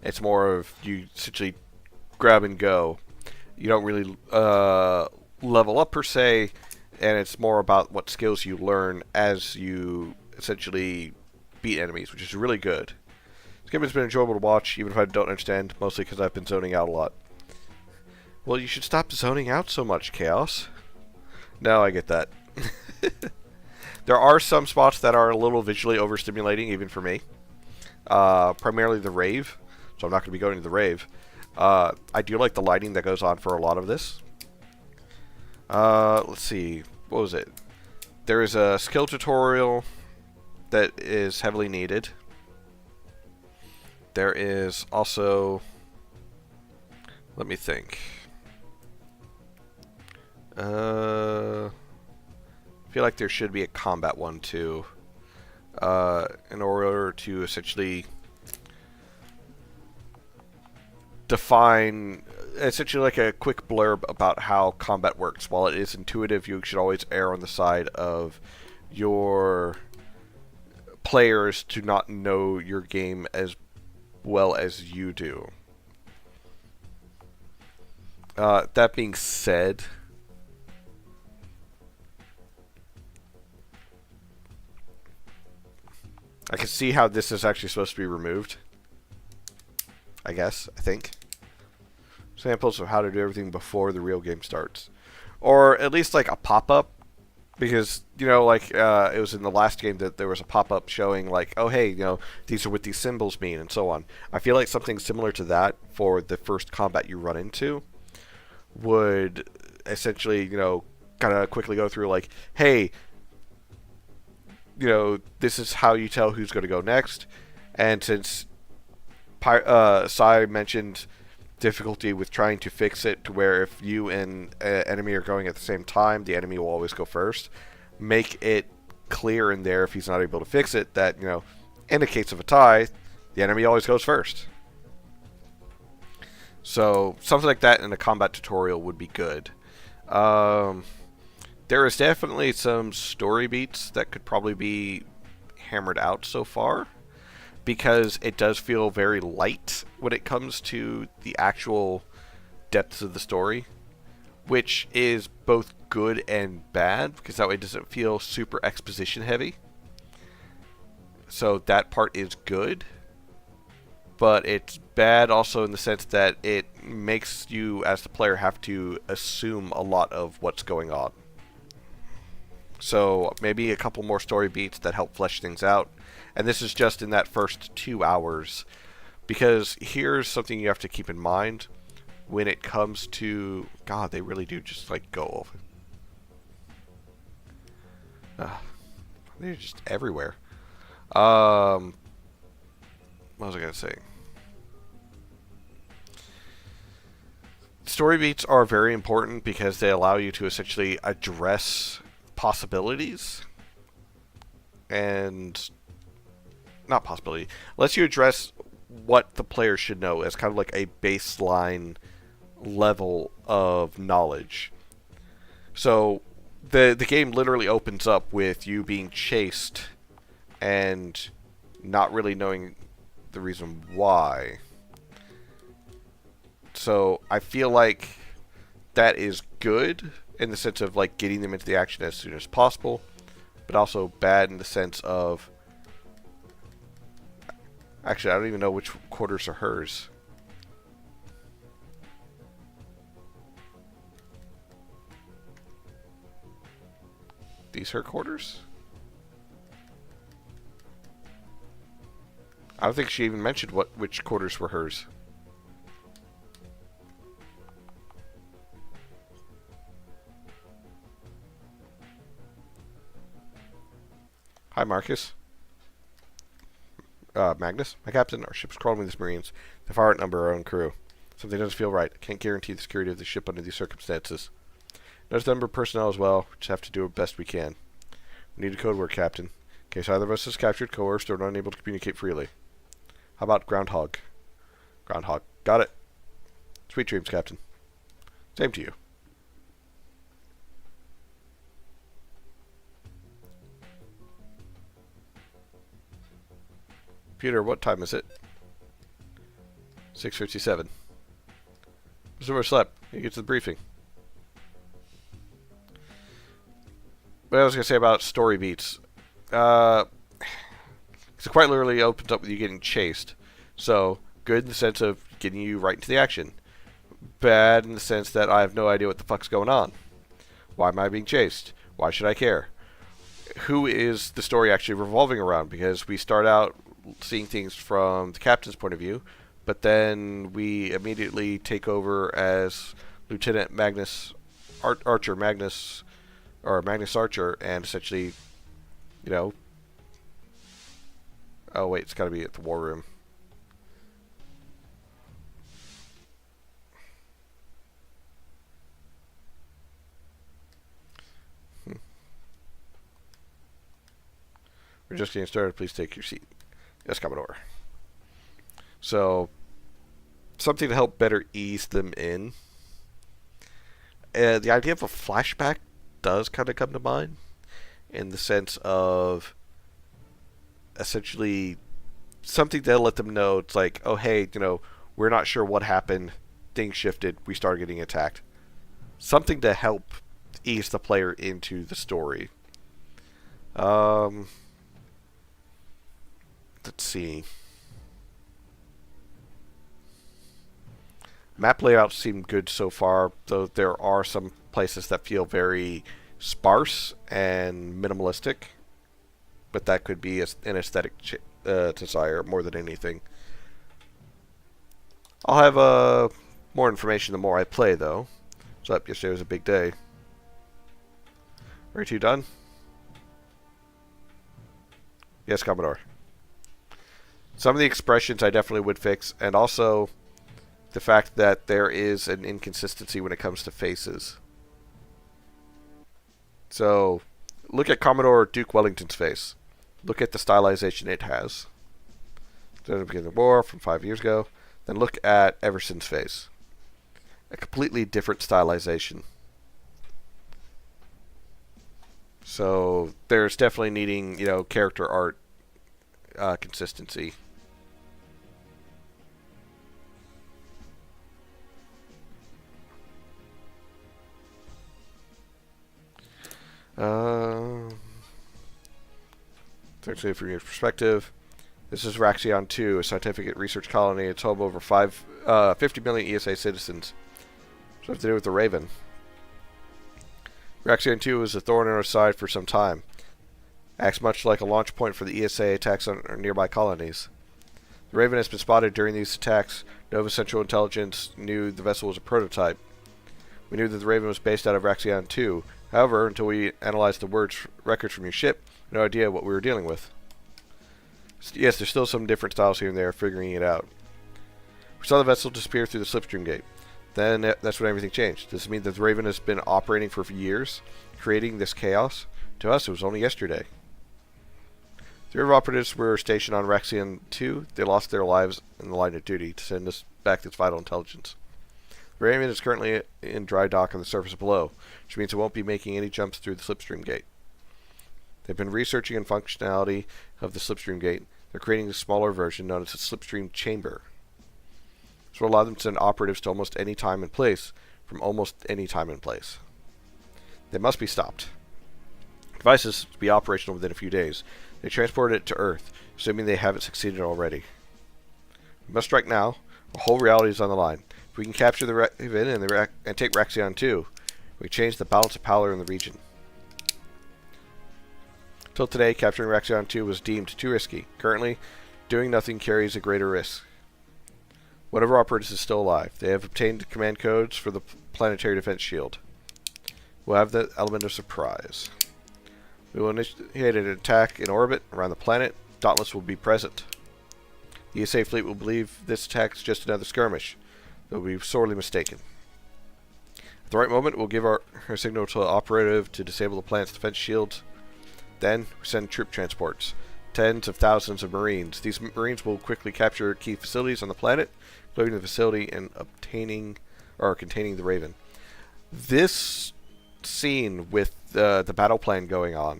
It's more of you essentially grab and go. You don't really level up per se, and it's more about what skills you learn as you essentially beat enemies, which is really good. This game has been enjoyable to watch, even if I don't understand, mostly because I've been zoning out a lot. Well, you should stop zoning out so much, Chaos. No, I get that. There are some spots that are a little visually overstimulating, even for me. Primarily the rave, so I'm not going to be going to the rave. I do like the lighting that goes on for a lot of this. Let's see. What was it? There is a skill tutorial that is heavily needed. There is also... Let me think. I feel like there should be a combat one too. In order to essentially define, essentially like a quick blurb about how combat works. While it is intuitive, you should always err on the side of your players to not know your game as well as you do. That being said, I can see how this is actually supposed to be removed. I think. Samples of how to do everything before the real game starts. Or at least like a pop-up. Because, you know, like, it was in the last game that there was a pop-up showing, like, oh, hey, you know, these are what these symbols mean, and so on. I feel like something similar to that for the first combat you run into would essentially, you know, kind of quickly go through, like, hey, you know, this is how you tell who's going to go next. And since Sai mentioned difficulty with trying to fix it to where if you and an enemy are going at the same time, the enemy will always go first. Make it clear in there if he's not able to fix it that, you know, in the case of a tie, the enemy always goes first. So something like that in a combat tutorial would be good. There is definitely some story beats that could probably be hammered out so far, because it does feel very light when it comes to the actual depths of the story, which is both good and bad, because that way it doesn't feel super exposition heavy. So that part is good. but it's bad also in the sense that it makes you, as the player, have to assume a lot of what's going on. So maybe a couple more story beats that help flesh things out. And this is just in that first 2 hours. Because here's something you have to keep in mind when it comes to... God, they really do just, like, go. They're just everywhere. What was I going to say? Story beats are very important because they allow you to essentially address possibilities. And... Not possibility. Lets you address what the player should know as kind of like a baseline level of knowledge. So the game literally opens up with you being chased and not really knowing the reason why. So I feel like that is good in the sense of like getting them into the action as soon as possible, but also bad in the sense of... Actually, I don't even know which quarters are hers. These her quarters? I don't think she even mentioned which quarters were hers. Hi, Marcus. Magnus, my captain, our ship's crawling with these Marines. They far outnumber our own crew. Something doesn't feel right. I can't guarantee the security of the ship under these circumstances. There's the number of personnel as well. We just have to do our best we can. We need a code word, Captain. In case either of us is captured, coerced, or unable to communicate freely. How about Groundhog? Groundhog. Got it. Sweet dreams, Captain. Same to you. Peter, what time is it? 6:57. Mr. Overslept. You get to the briefing. What I was going to say about story beats. It quite literally opens up with you getting chased. So, good in the sense of getting you right into the action. Bad in the sense that I have no idea what the fuck's going on. Why am I being chased? Why should I care? Who is the story actually revolving around? Because we start out seeing things from the captain's point of view, but then we immediately take over as Lieutenant Magnus Archer, Magnus Archer, and essentially, you know... Oh wait, it's got to be at the war room. We're just getting started. Please take your seat. Yes, Commodore. So, something to help better ease them in. The idea of a flashback does kind of come to mind, in the sense of essentially something to let them know. It's like, oh hey, you know, we're not sure what happened. Things shifted. We started getting attacked. Something to help ease the player into the story. Let's see. Map layouts seem good so far, though there are some places that feel very sparse and minimalistic. But that could be an aesthetic desire more than anything. I'll have more information the more I play, though. So yesterday was a big day. Are you two done? Yes, Commodore. Some of the expressions I definitely would fix, and also the fact that there is an inconsistency when it comes to faces. So, look at Commodore Duke Wellington's face. Look at the stylization it has. At the beginning of the war from 5 years ago. Then look at Everson's face. A completely different stylization. So, there's definitely needing, you know, character art consistency. Essentially, from your perspective, This is Raxion 2, a scientific research colony. It's home over 50 million ESA citizens. So have to do with the Raven. Raxion 2 was a thorn in our side for some time. Acts much like a launch point for the ESA attacks on nearby colonies. The Raven has been spotted during these attacks. Nova Central Intelligence knew the vessel was a prototype. We knew that the Raven was based out of Raxion 2. However, until we analyzed the records from your ship, we had no idea what we were dealing with. Yes, there's still some different styles here and there, figuring it out. We saw the vessel disappear through the slipstream gate. Then that's when everything changed. Does it mean that the Raven has been operating for years, creating this chaos? To us, it was only yesterday. The River operatives were stationed on Raxion 2. They lost their lives in the line of duty to send us back this vital intelligence. The Raven is currently in dry dock on the surface below, which means it won't be making any jumps through the slipstream gate. They've been researching the functionality of the slipstream gate. They're creating a smaller version known as a slipstream chamber. This will allow them to send operatives to almost any time and place, from almost any time and place. They must be stopped. Devices to be operational within a few days. They transported it to Earth, assuming they haven't succeeded already. We must strike now. Our whole reality is on the line. If we can capture the Raven and take Raxion 2, we change the balance of power in the region. Till today, capturing Raxion 2 was deemed too risky. Currently, doing nothing carries a greater risk. One of our operatives is still alive. They have obtained command codes for the planetary defense shield. We'll have the element of surprise. We will initiate an attack in orbit around the planet. Dauntless will be present. The ESA fleet will believe this attack is just another skirmish. They'll be sorely mistaken. At the right moment, we'll give our signal to the operative to disable the planet's defense shields. Then, we send troop transports. Tens of thousands of Marines. These Marines will quickly capture key facilities on the planet, including the facility and containing the Raven. This scene with the battle plan going on,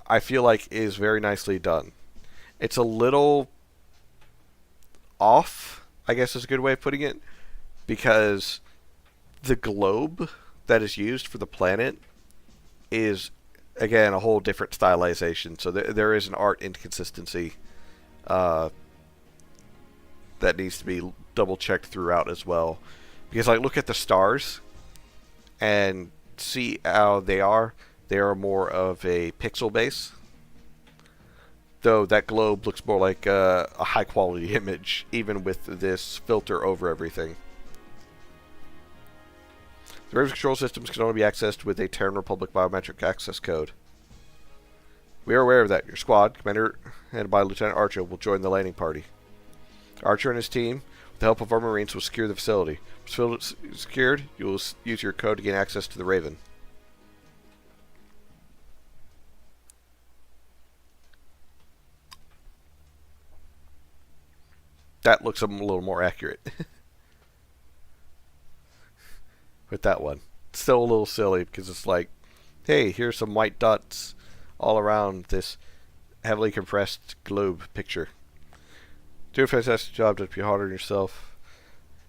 I feel like is very nicely done. It's a little off, I guess is a good way of putting it, because the globe that is used for the planet is, again, a whole different stylization. So there is an art inconsistency that needs to be double checked throughout as well. Because, like, look at the stars and see how they are. They are more of a pixel base. Though that globe looks more like a high quality image, even with this filter over everything. The Raven's control systems can only be accessed with a Terran Republic biometric access code. We are aware of that. Your squad, commander headed by Lieutenant Archer, will join the landing party. Archer and his team, with the help of our Marines, will secure the facility. Once secured, you will use your code to gain access to the Raven. That looks a little more accurate. With that one. It's still a little silly because it's like, hey, here's some white dots all around this heavily compressed globe picture. Do a fantastic job. Don't be hard on yourself.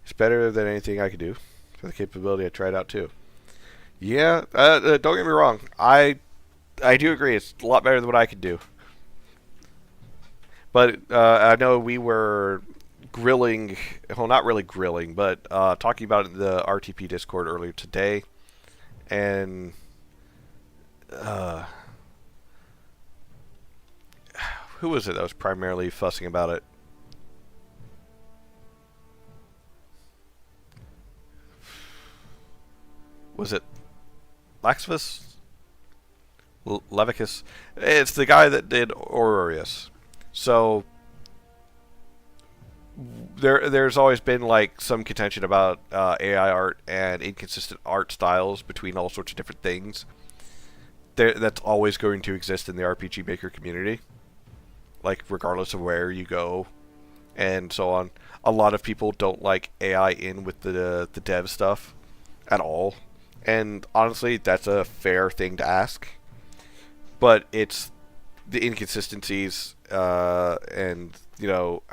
It's better than anything I could do. For the capability, I tried out too. Yeah, don't get me wrong. I do agree. It's a lot better than what I could do. But I know we were grilling, well, not really grilling, but talking about it in the RTP Discord earlier today, and who was it that was primarily fussing about it? Was it Laxvus? Levicus? It's the guy that did Aurorius. So there's always been like some contention about AI art and inconsistent art styles between all sorts of different things. That's always going to exist in the RPG Maker community, like regardless of where you go and so on. A lot of people don't like AI in with the dev stuff at all, and honestly, that's a fair thing to ask. But it's the inconsistencies and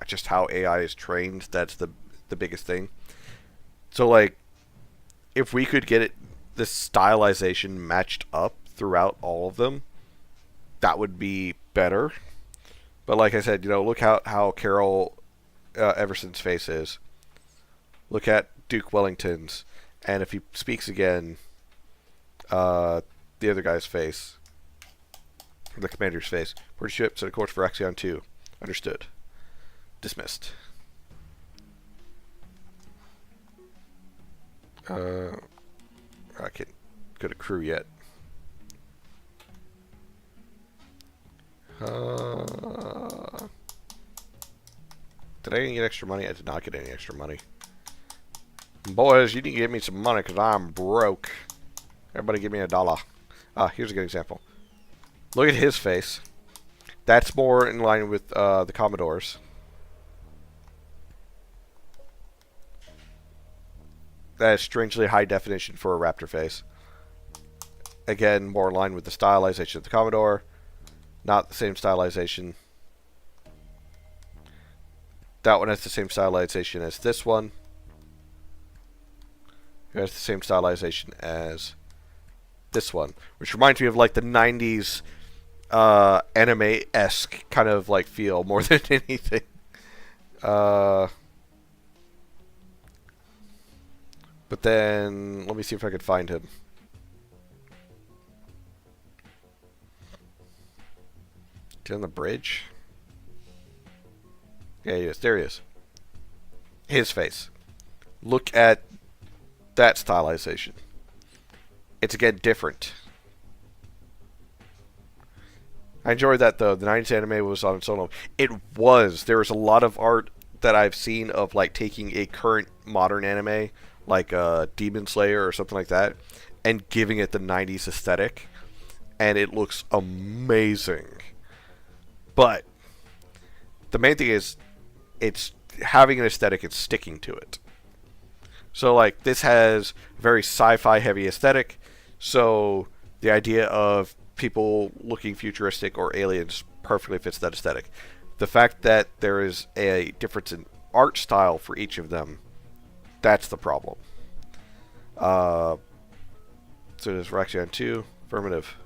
just how AI is trained, that's the biggest thing. So like, if we could get this stylization matched up throughout all of them, that would be better. But like I said, look how Carol Everson's face is. Look at Duke Wellington's, and if he speaks again, the other guy's face, the commander's face. British ships set a course for Axion 2. Understood. Dismissed. I can't go to crew yet. Did I get extra money? I did not get any extra money. Boys, you need to give me some money because I'm broke. Everybody give me $1. Here's a good example. Look at his face. That's more in line with the Commodore's. That is strangely high definition for a raptor face. Again, more in line with the stylization of the Commodore. Not the same stylization. That one has the same stylization as this one. It has the same stylization as this one, which reminds me of like the 90s anime-esque kind of like feel more than anything. But then let me see if I can find him. Is he on the bridge? Yeah, he is. There he is. His face. Look at that stylization. It's again different. I enjoyed that though. The 90s anime was on its own. It was. There was a lot of art that I've seen of like taking a current modern anime, like Demon Slayer or something like that, and giving it the 90s aesthetic, and it looks amazing. But the main thing is, it's having an aesthetic and sticking to it. So like this has a very sci-fi heavy aesthetic, so the idea of people looking futuristic or aliens perfectly fits that aesthetic. The fact that there is a difference in art style for each of them, that's the problem. So there's Raxion 2, affirmative.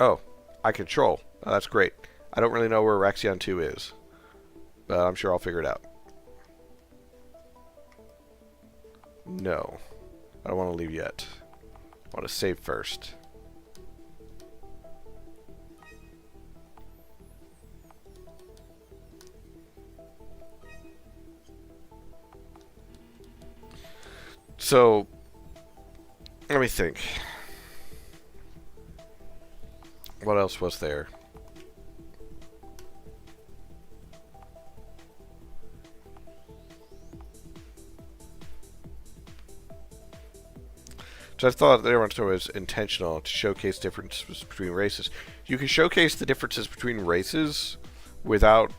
Oh, I control. Oh, that's great. I don't really know where Raxion 2 is, but I'm sure I'll figure it out. No, I don't want to leave yet. I want to save first. So, let me think. What else was there? So I thought that everyone was intentional to showcase differences between races. You can showcase the differences between races without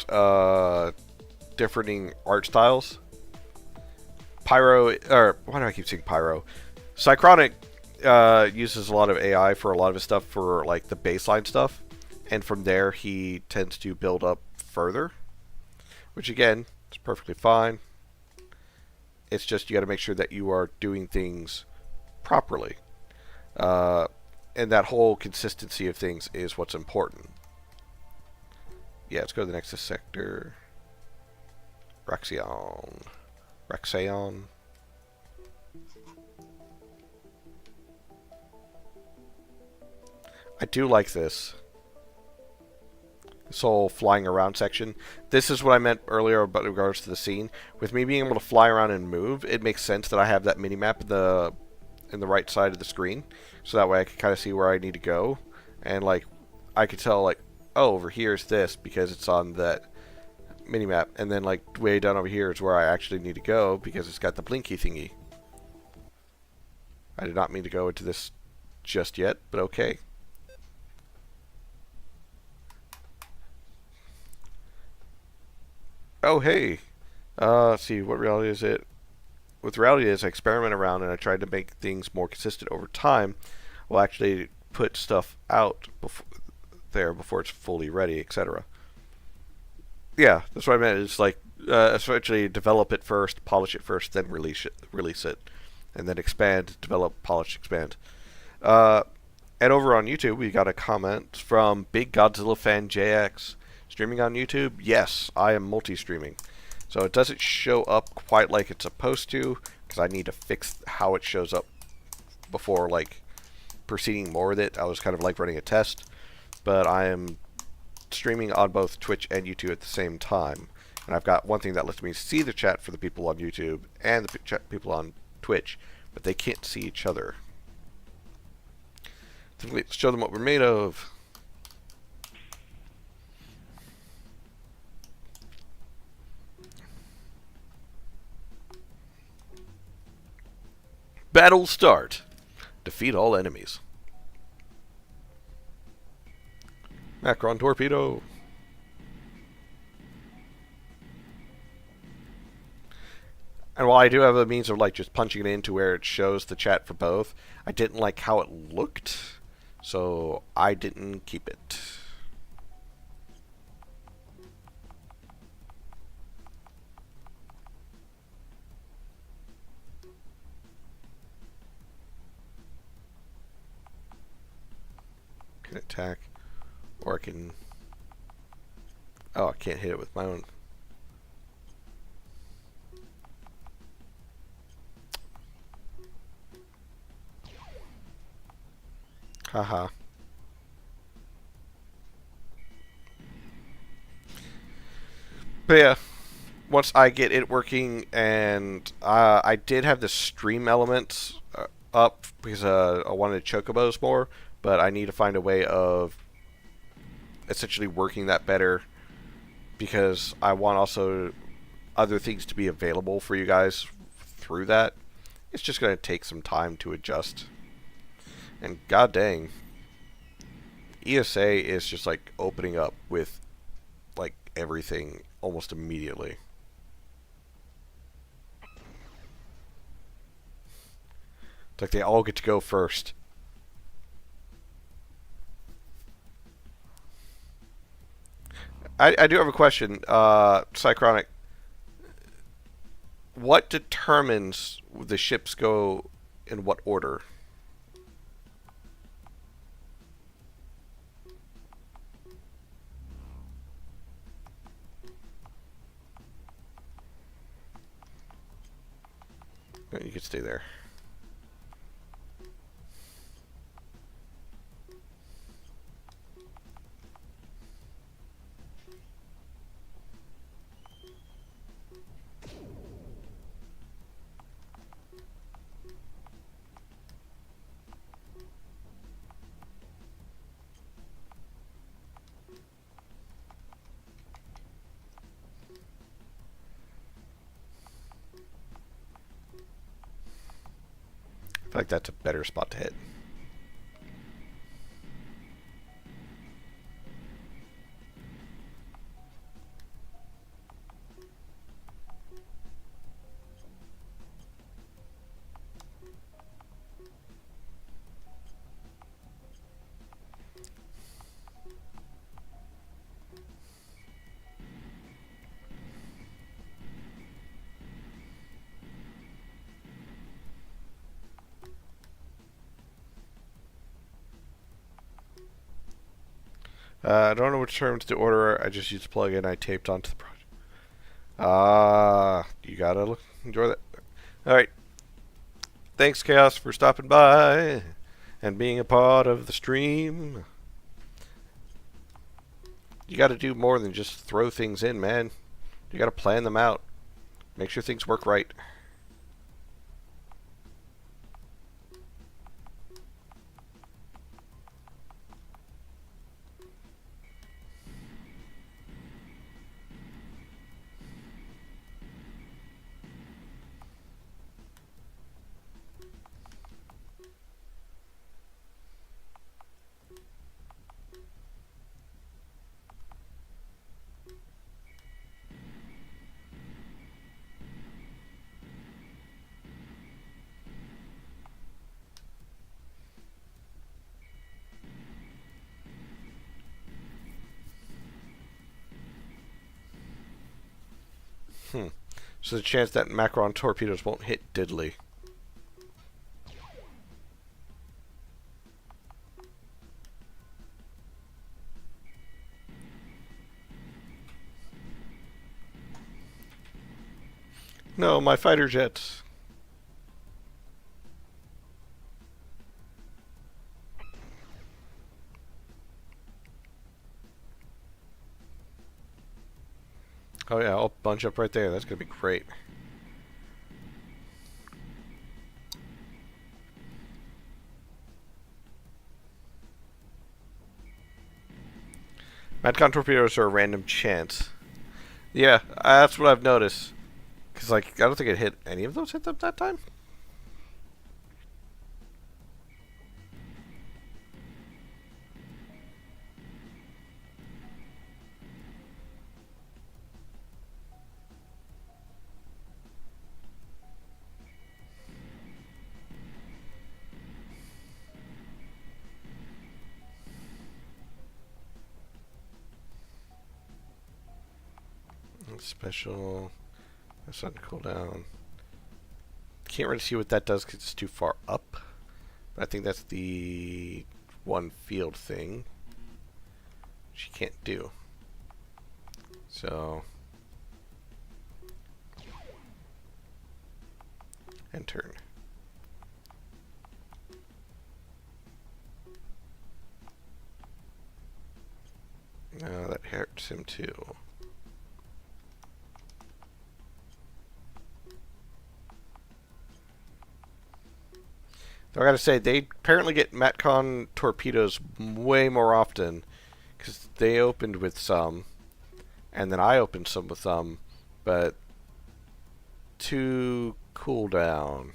differing art styles. Pyro, or why do I keep saying Pyro? Cychronic uses a lot of AI for a lot of his stuff for like the baseline stuff, and from there he tends to build up further, which again is perfectly fine. It's just you got to make sure that you are doing things properly, and that whole consistency of things is what's important. Yeah, let's go to the next sector. Raxion. I do like this whole flying around section. This is what I meant earlier about in regards to the scene. With me being able to fly around and move, it makes sense that I have that mini-map in the right side of the screen, so that way I can kind of see where I need to go, and like I could tell like, oh, over here is this because it's on that mini-map, and then like way down over here is where I actually need to go because it's got the blinky thingy. I did not mean to go into this just yet, but okay. Oh hey, let's see, what reality is it? With reality is I experiment around and I tried to make things more consistent over time. We'll actually put stuff out before it's fully ready, etc. Yeah, that's what I meant. It's like essentially develop it first, polish it first, then release it, and then expand, develop, polish, expand. And over on YouTube, we got a comment from Big Godzilla Fan JX. Streaming on YouTube? Yes, I am multi-streaming. So it doesn't show up quite like it's supposed to, because I need to fix how it shows up before, like, proceeding more with it. I was kind of like running a test, but I am streaming on both Twitch and YouTube at the same time. And I've got one thing that lets me see the chat for the people on YouTube and the people on Twitch, but they can't see each other. So let's show them what we're made of. Battle start. Defeat all enemies. Macron torpedo. And while I do have a means of like just punching it into where it shows the chat for both, I didn't like how it looked, so I didn't keep it. Can attack, or I can. Oh, I can't hit it with my own. Haha. But yeah, once I get it working, and I did have the stream elements up because I wanted chocobos more, but I need to find a way of essentially working that better because I want also other things to be available for you guys through that. It's just going to take some time to adjust. And god dang, ESA is just like opening up with like everything almost immediately. It's like they all get to go first. I do have a question, Cychronic. What determines the ships go in what order? You can stay there. I feel like that's a better spot to hit. I don't know which terms to order. I just used a plugin I taped onto the project. You gotta enjoy that. Alright. Thanks, Chaos, for stopping by and being a part of the stream. You gotta do more than just throw things in, man. You gotta plan them out. Make sure things work right. So there's a chance that Macron torpedoes won't hit diddly. No, my fighter jets. Oh yeah, I'll bunch up right there. That's gonna be great. Madcon torpedoes are a random chance. Yeah, that's what I've noticed. Cause like I don't think it hit any of those hit them that time. Special. That's on cooldown. Can't really see what that does because it's too far up. But I think that's the one field thing. She can't do. So. And turn. No, that hurts him too. Though I gotta say, they apparently get Matcon torpedoes way more often. Because they opened with some. And then I opened some with some. But 2 cooldown.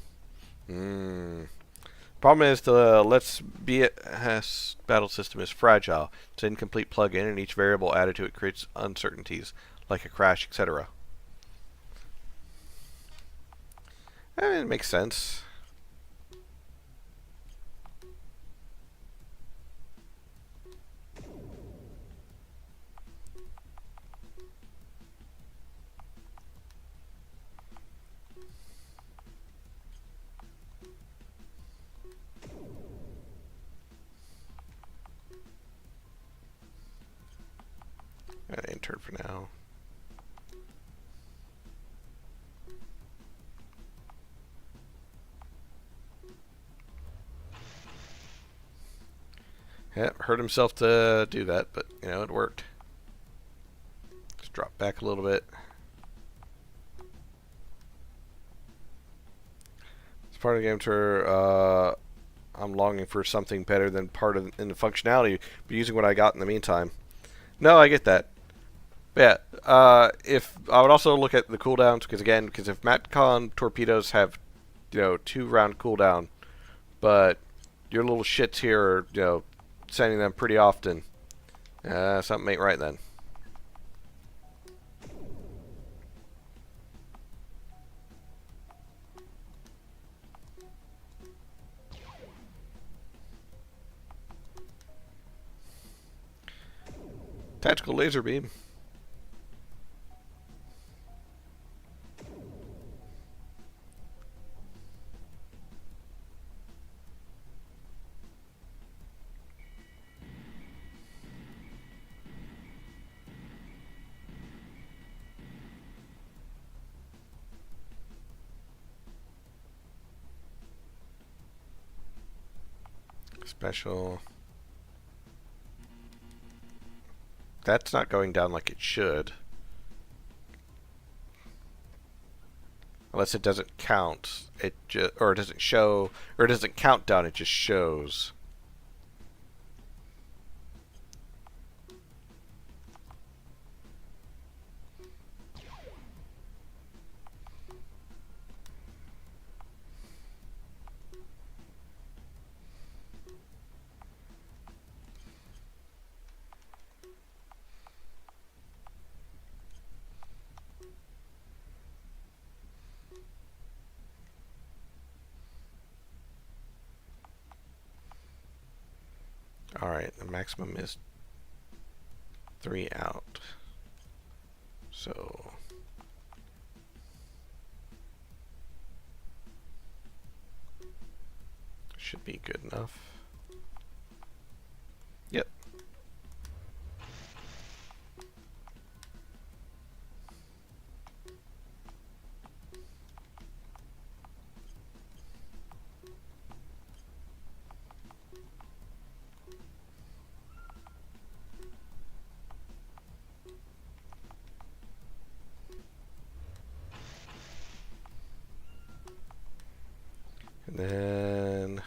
Problem is the Let's BS battle system is fragile. It's an incomplete plugin, and each variable added to it creates uncertainties, like a crash, etc. I mean, it makes sense. Intern for now. Yeah, hurt himself to do that, but you know it worked. Just drop back a little bit. It's part of the game where I'm longing for something better than part of in the functionality, but using what I got in the meantime. No, I get that. But yeah, if I would also look at the cooldowns because if Matcon torpedoes have 2-round cooldown, but your little shits here are sending them pretty often, something ain't right then. Tactical laser beam. Special. That's not going down like it should. Unless it doesn't count. Or it doesn't show, or it doesn't count down, it just shows. Alright, the maximum is 3 out. So should be good enough. Yep. And then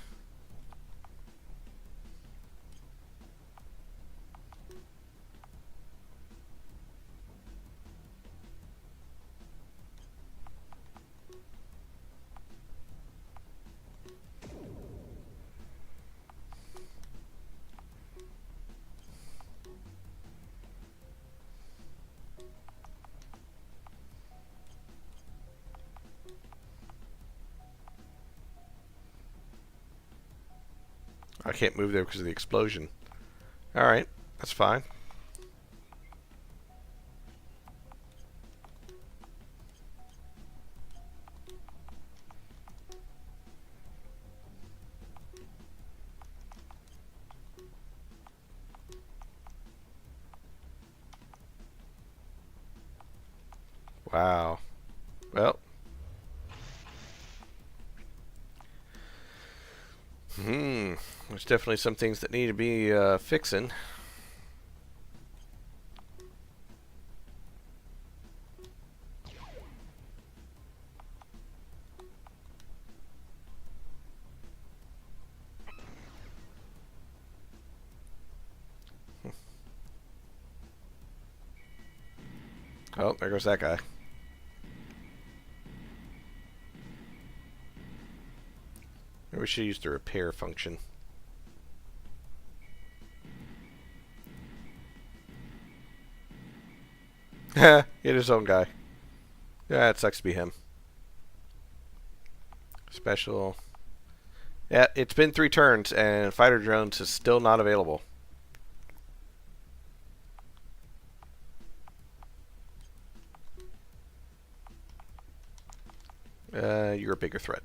I can't move there because of the explosion. Alright, that's fine. Wow. Well. There's definitely some things that need to be fixing. Oh, there goes that guy. Maybe we should use the repair function. Hit his own guy. Yeah, it sucks to be him. Special. Yeah, it's been 3 turns and fighter drones is still not available. You're a bigger threat.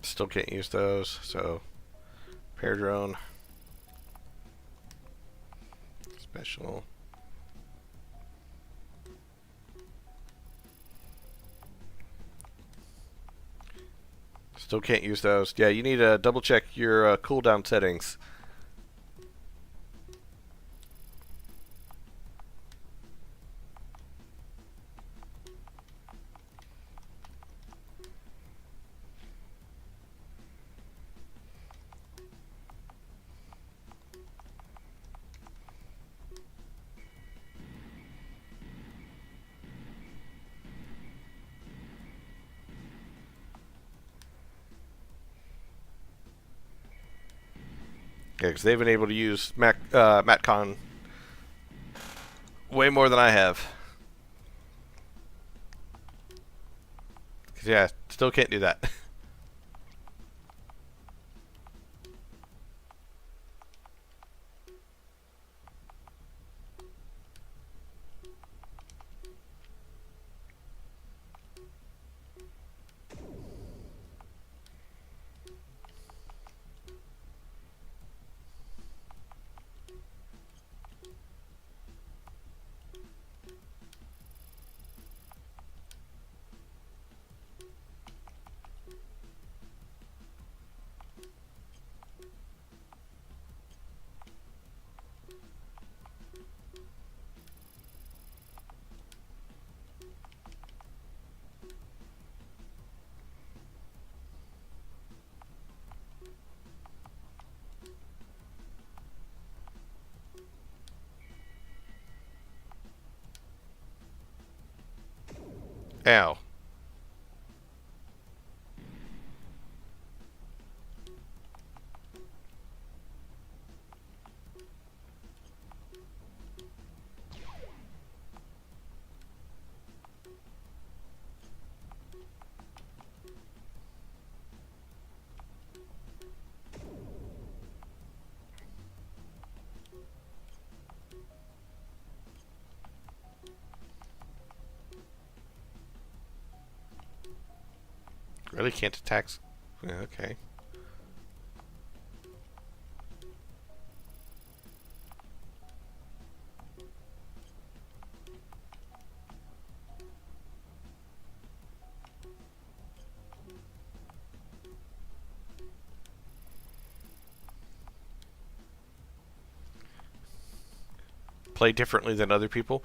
Still can't use those, so repair drone. Special. Still can't use those. Yeah, you need to double check your cooldown settings. Yeah, because they've been able to use MatCon way more than I have. Yeah, still can't do that. Ow. Really can't attack. Yeah, okay. Play differently than other people.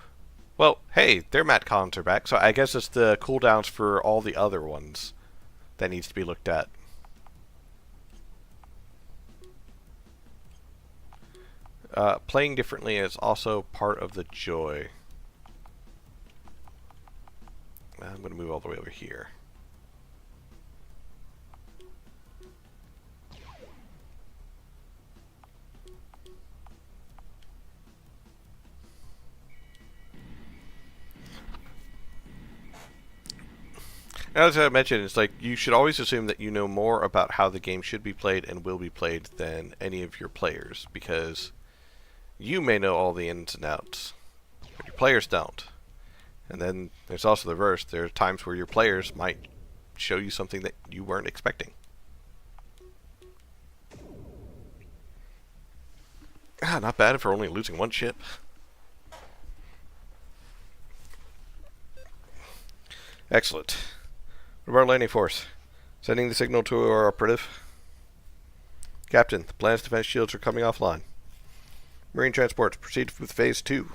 Well, hey, their mat cons are back, so I guess it's the cooldowns for all the other ones that needs to be looked at. Playing differently is also part of the joy. I'm going to move all the way over here. As I mentioned, it's like you should always assume that you know more about how the game should be played and will be played than any of your players, because you may know all the ins and outs, but your players don't. And then there's also the reverse. There are times where your players might show you something that you weren't expecting. Ah, not bad for only losing one ship. Excellent. What about landing force? Sending the signal to our operative. Captain, the planet's defense shields are coming offline. Marine transports, proceed with phase 2.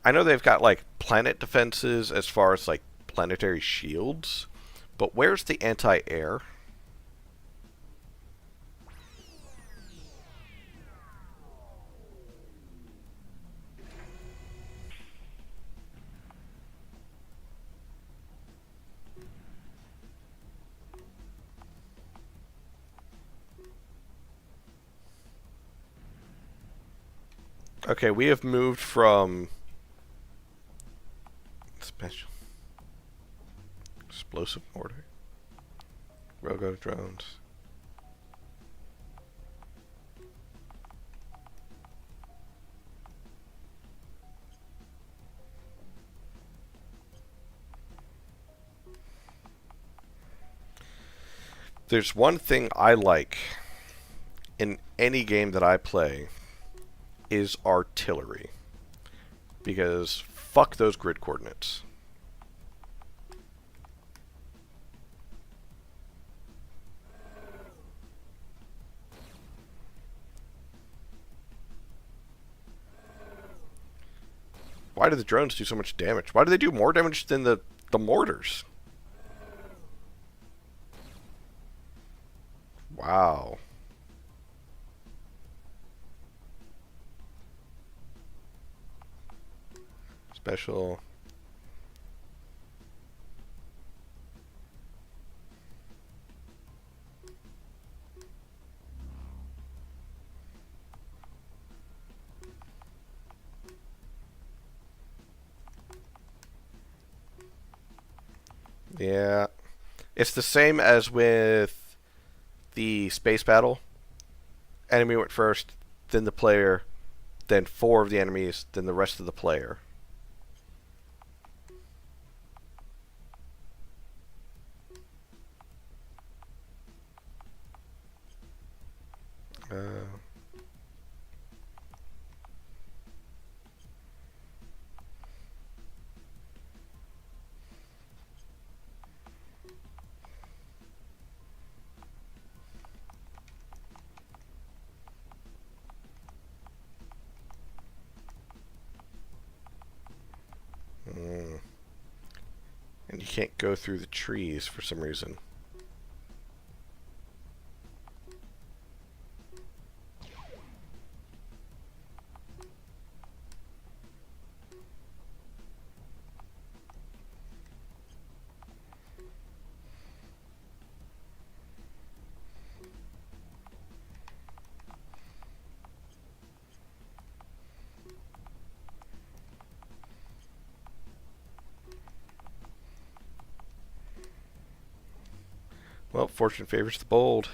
I know they've got like planet defenses as far as like planetary shields, but where's the anti-air? Okay, we have moved from special explosive mortar, rogo drones. There's one thing I like in any game that I play is artillery, because fuck those grid coordinates. Why do the drones do so much damage? Why do they do more damage than the mortars? Wow. Special. Yeah. It's the same as with the space battle. Enemy went first, then the player, then 4 of the enemies, then the rest of the player. Uh, can't go through the trees for some reason. Well, fortune favors the bold.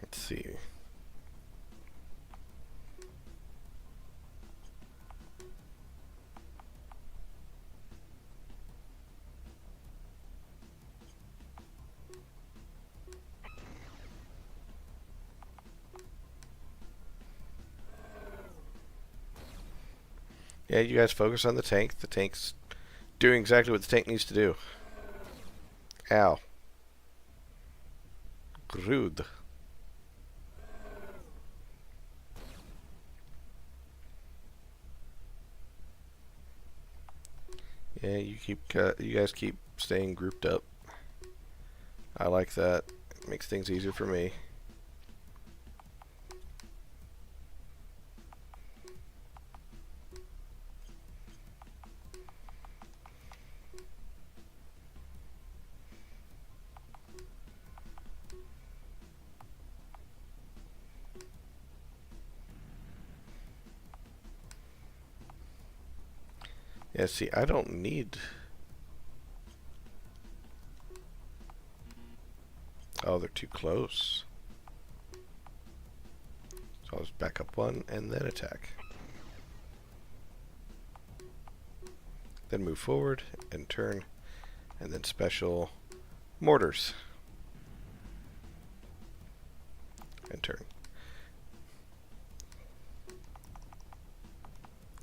Let's see. Yeah, you guys focus on the tank. The tank's doing exactly what the tank needs to do. Ow. Rude. Yeah, you guys keep staying grouped up. I like that. It makes things easier for me. Yeah, see, I don't need... Oh, they're too close. So I'll just back up one and then attack. Then move forward and turn, and then special mortars. And turn.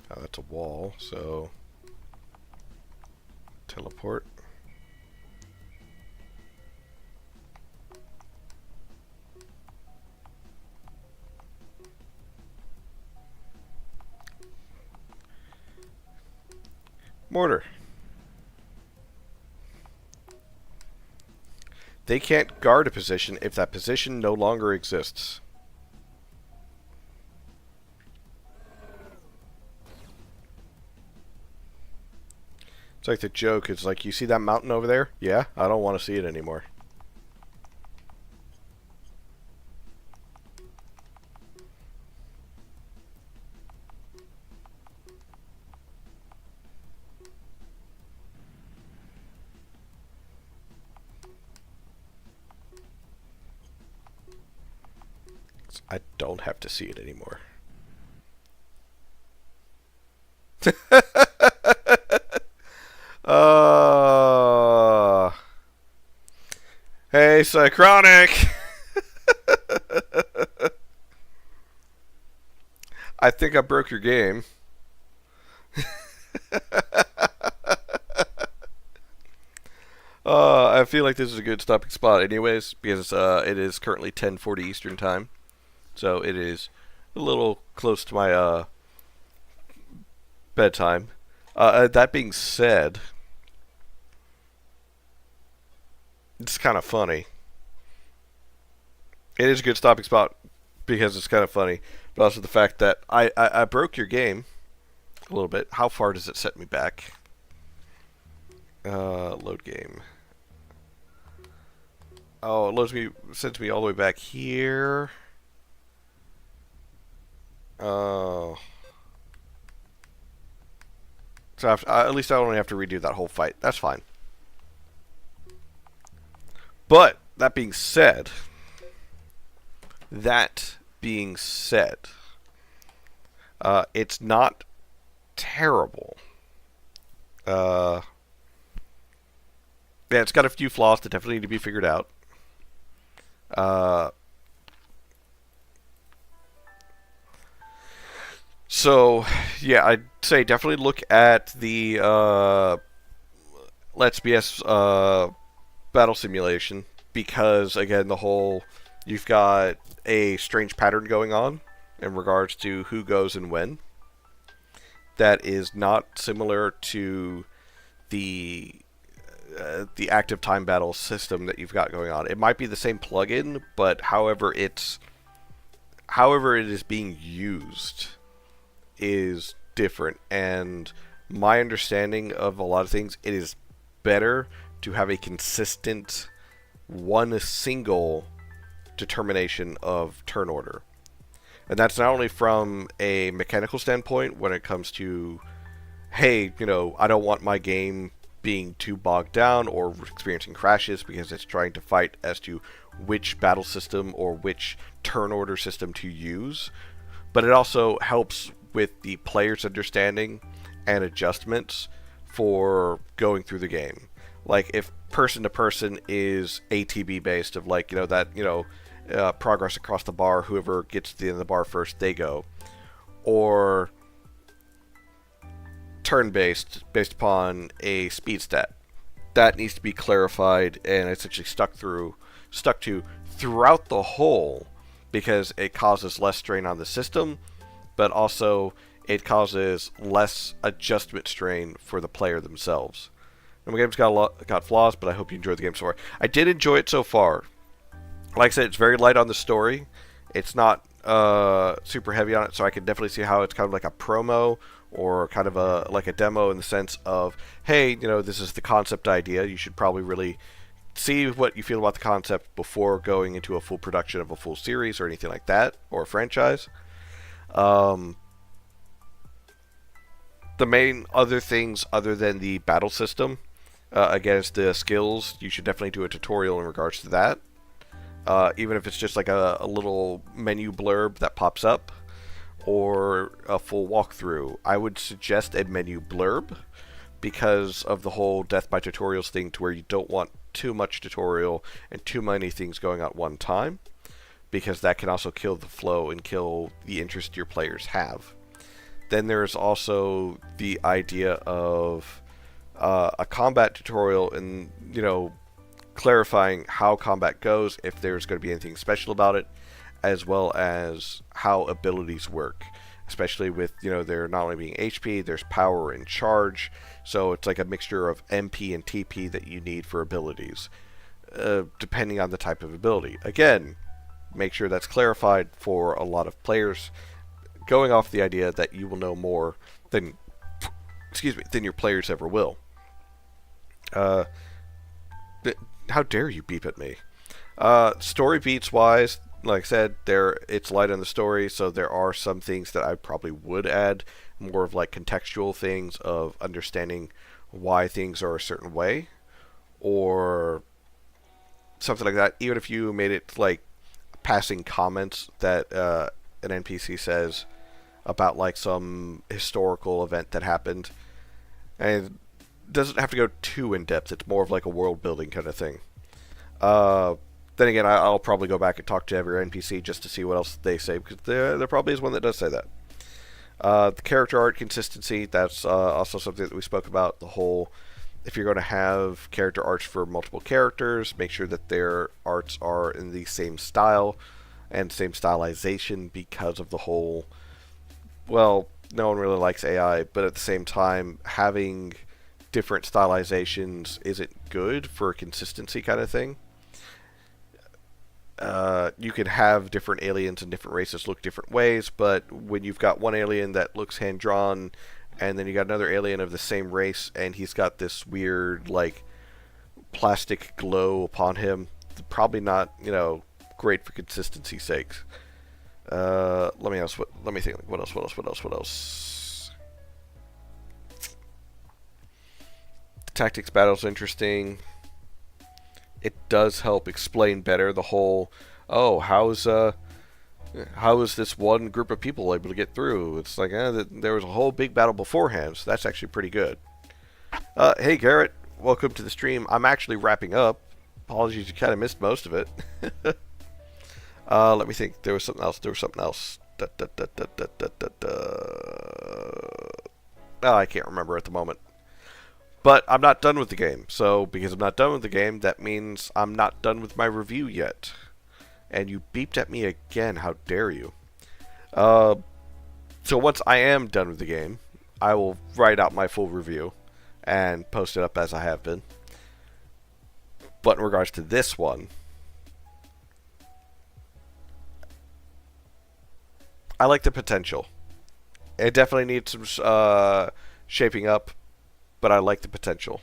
Oh, that's a wall, so... Teleport. Mortar. They can't guard a position if that position no longer exists. It's like the joke. It's like, you see that mountain over there? Yeah, I don't want to see it anymore. I don't have to see it anymore. Hey, Cychronic! I think I broke your game. I feel like this is a good stopping spot anyways, because it is currently 10:40 Eastern Time. So it is a little close to my bedtime. That being said, it's kind of funny. It is a good stopping spot because it's kind of funny, but also the fact that I broke your game a little bit. How far does it set me back? Load game. Oh, it sends me all the way back here. Oh. So at least I only have to redo that whole fight. That's fine. But that being said, it's not terrible. Yeah, it's got a few flaws that definitely need to be figured out. So, yeah, I'd say definitely look at the Let's BS battle simulation because, again, you've got a strange pattern going on in regards to who goes and when. That is not similar to the active time battle system that you've got going on. It might be the same plugin, but however it is being used is different. And my understanding of a lot of things, it is better to have a consistent one single determination of turn order. And that's not only from a mechanical standpoint when it comes to, hey, I don't want my game being too bogged down or experiencing crashes because it's trying to fight as to which battle system or which turn order system to use. But it also helps with the player's understanding and adjustments for going through the game. Like if person to person is ATB based of progress across the bar, whoever gets to the end of the bar first, they go. Or turn-based, based upon a speed stat. That needs to be clarified and essentially stuck to throughout the whole because it causes less strain on the system, but also it causes less adjustment strain for the player themselves. And the game's got flaws, but I hope you enjoyed the game so far. I did enjoy it so far. Like I said, it's very light on the story. It's not super heavy on it, so I can definitely see how it's kind of like a promo or kind of like a demo in the sense of, hey, this is the concept idea. You should probably really see what you feel about the concept before going into a full production of a full series or anything like that, or a franchise. The main other things other than the battle system, against the skills, you should definitely do a tutorial in regards to that. Even if it's just like a little menu blurb that pops up or a full walkthrough. I would suggest a menu blurb because of the whole death by tutorials thing to where you don't want too much tutorial and too many things going at one time because that can also kill the flow and kill the interest your players have. Then there's also the idea of a combat tutorial and, clarifying how combat goes, if there's going to be anything special about it, as well as how abilities work. Especially with, there not only being HP, there's power and charge, so it's like a mixture of MP and TP that you need for abilities, depending on the type of ability. Again, make sure that's clarified for a lot of players, going off the idea that you will know more than your players ever will. How dare you beep at me? Story beats wise, like I said, it's light on the story, so there are some things that I probably would add, more of like contextual things of understanding why things are a certain way, or something like that. Even if you made it like passing comments that an NPC says about like some historical event that happened, and it doesn't have to go too in depth. It's more of like a world building kind of thing. Then again, I'll probably go back and talk to every NPC just to see what else they say, because there probably is one that does say that. The character art consistency, that's also something that we spoke about. The whole, if you're going to have character arts for multiple characters, make sure that their arts are in the same style and same stylization, because of the whole, well, no one really likes AI, but at the same time, having different stylizations isn't good for a consistency kind of thing. You can have different aliens and different races look different ways, but when you've got one alien that looks hand-drawn, and then you got another alien of the same race, and he's got this weird, like, plastic glow upon him, it's probably not, great for consistency's sakes. Let me think, what else? tactics battle's interesting. It does help explain better the whole, oh, how is this one group of people able to get through? It's like, there was a whole big battle beforehand, so that's actually pretty good. Hey Garrett, welcome to the stream. I'm actually wrapping up. Apologies, you kind of missed most of it. Let me think. There was something else. Oh, I can't remember at the moment. But I'm not done with the game. So, because I'm not done with the game, that means I'm not done with my review yet. And you beeped at me again. How dare you? So once I am done with the game, I will write out my full review and post it up as I have been. But in regards to this one, I like the potential. It definitely needs some shaping up, but I like the potential.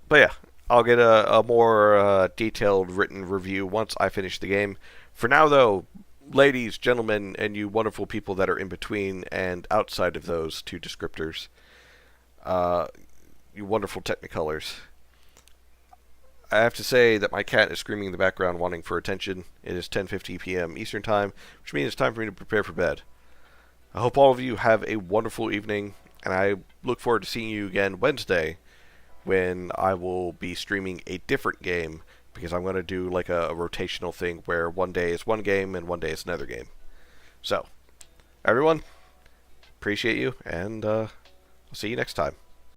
But yeah, I'll get a more detailed written review once I finish the game. For now, though, ladies, gentlemen, and you wonderful people that are in between and outside of those two descriptors, you wonderful technicolors, I have to say that my cat is screaming in the background wanting for attention. It is 10:50 p.m. Eastern Time, which means it's time for me to prepare for bed. I hope all of you have a wonderful evening, and I look forward to seeing you again Wednesday when I will be streaming a different game, because I'm going to do like a rotational thing where one day is one game and one day is another game. So, everyone, appreciate you, and I'll see you next time.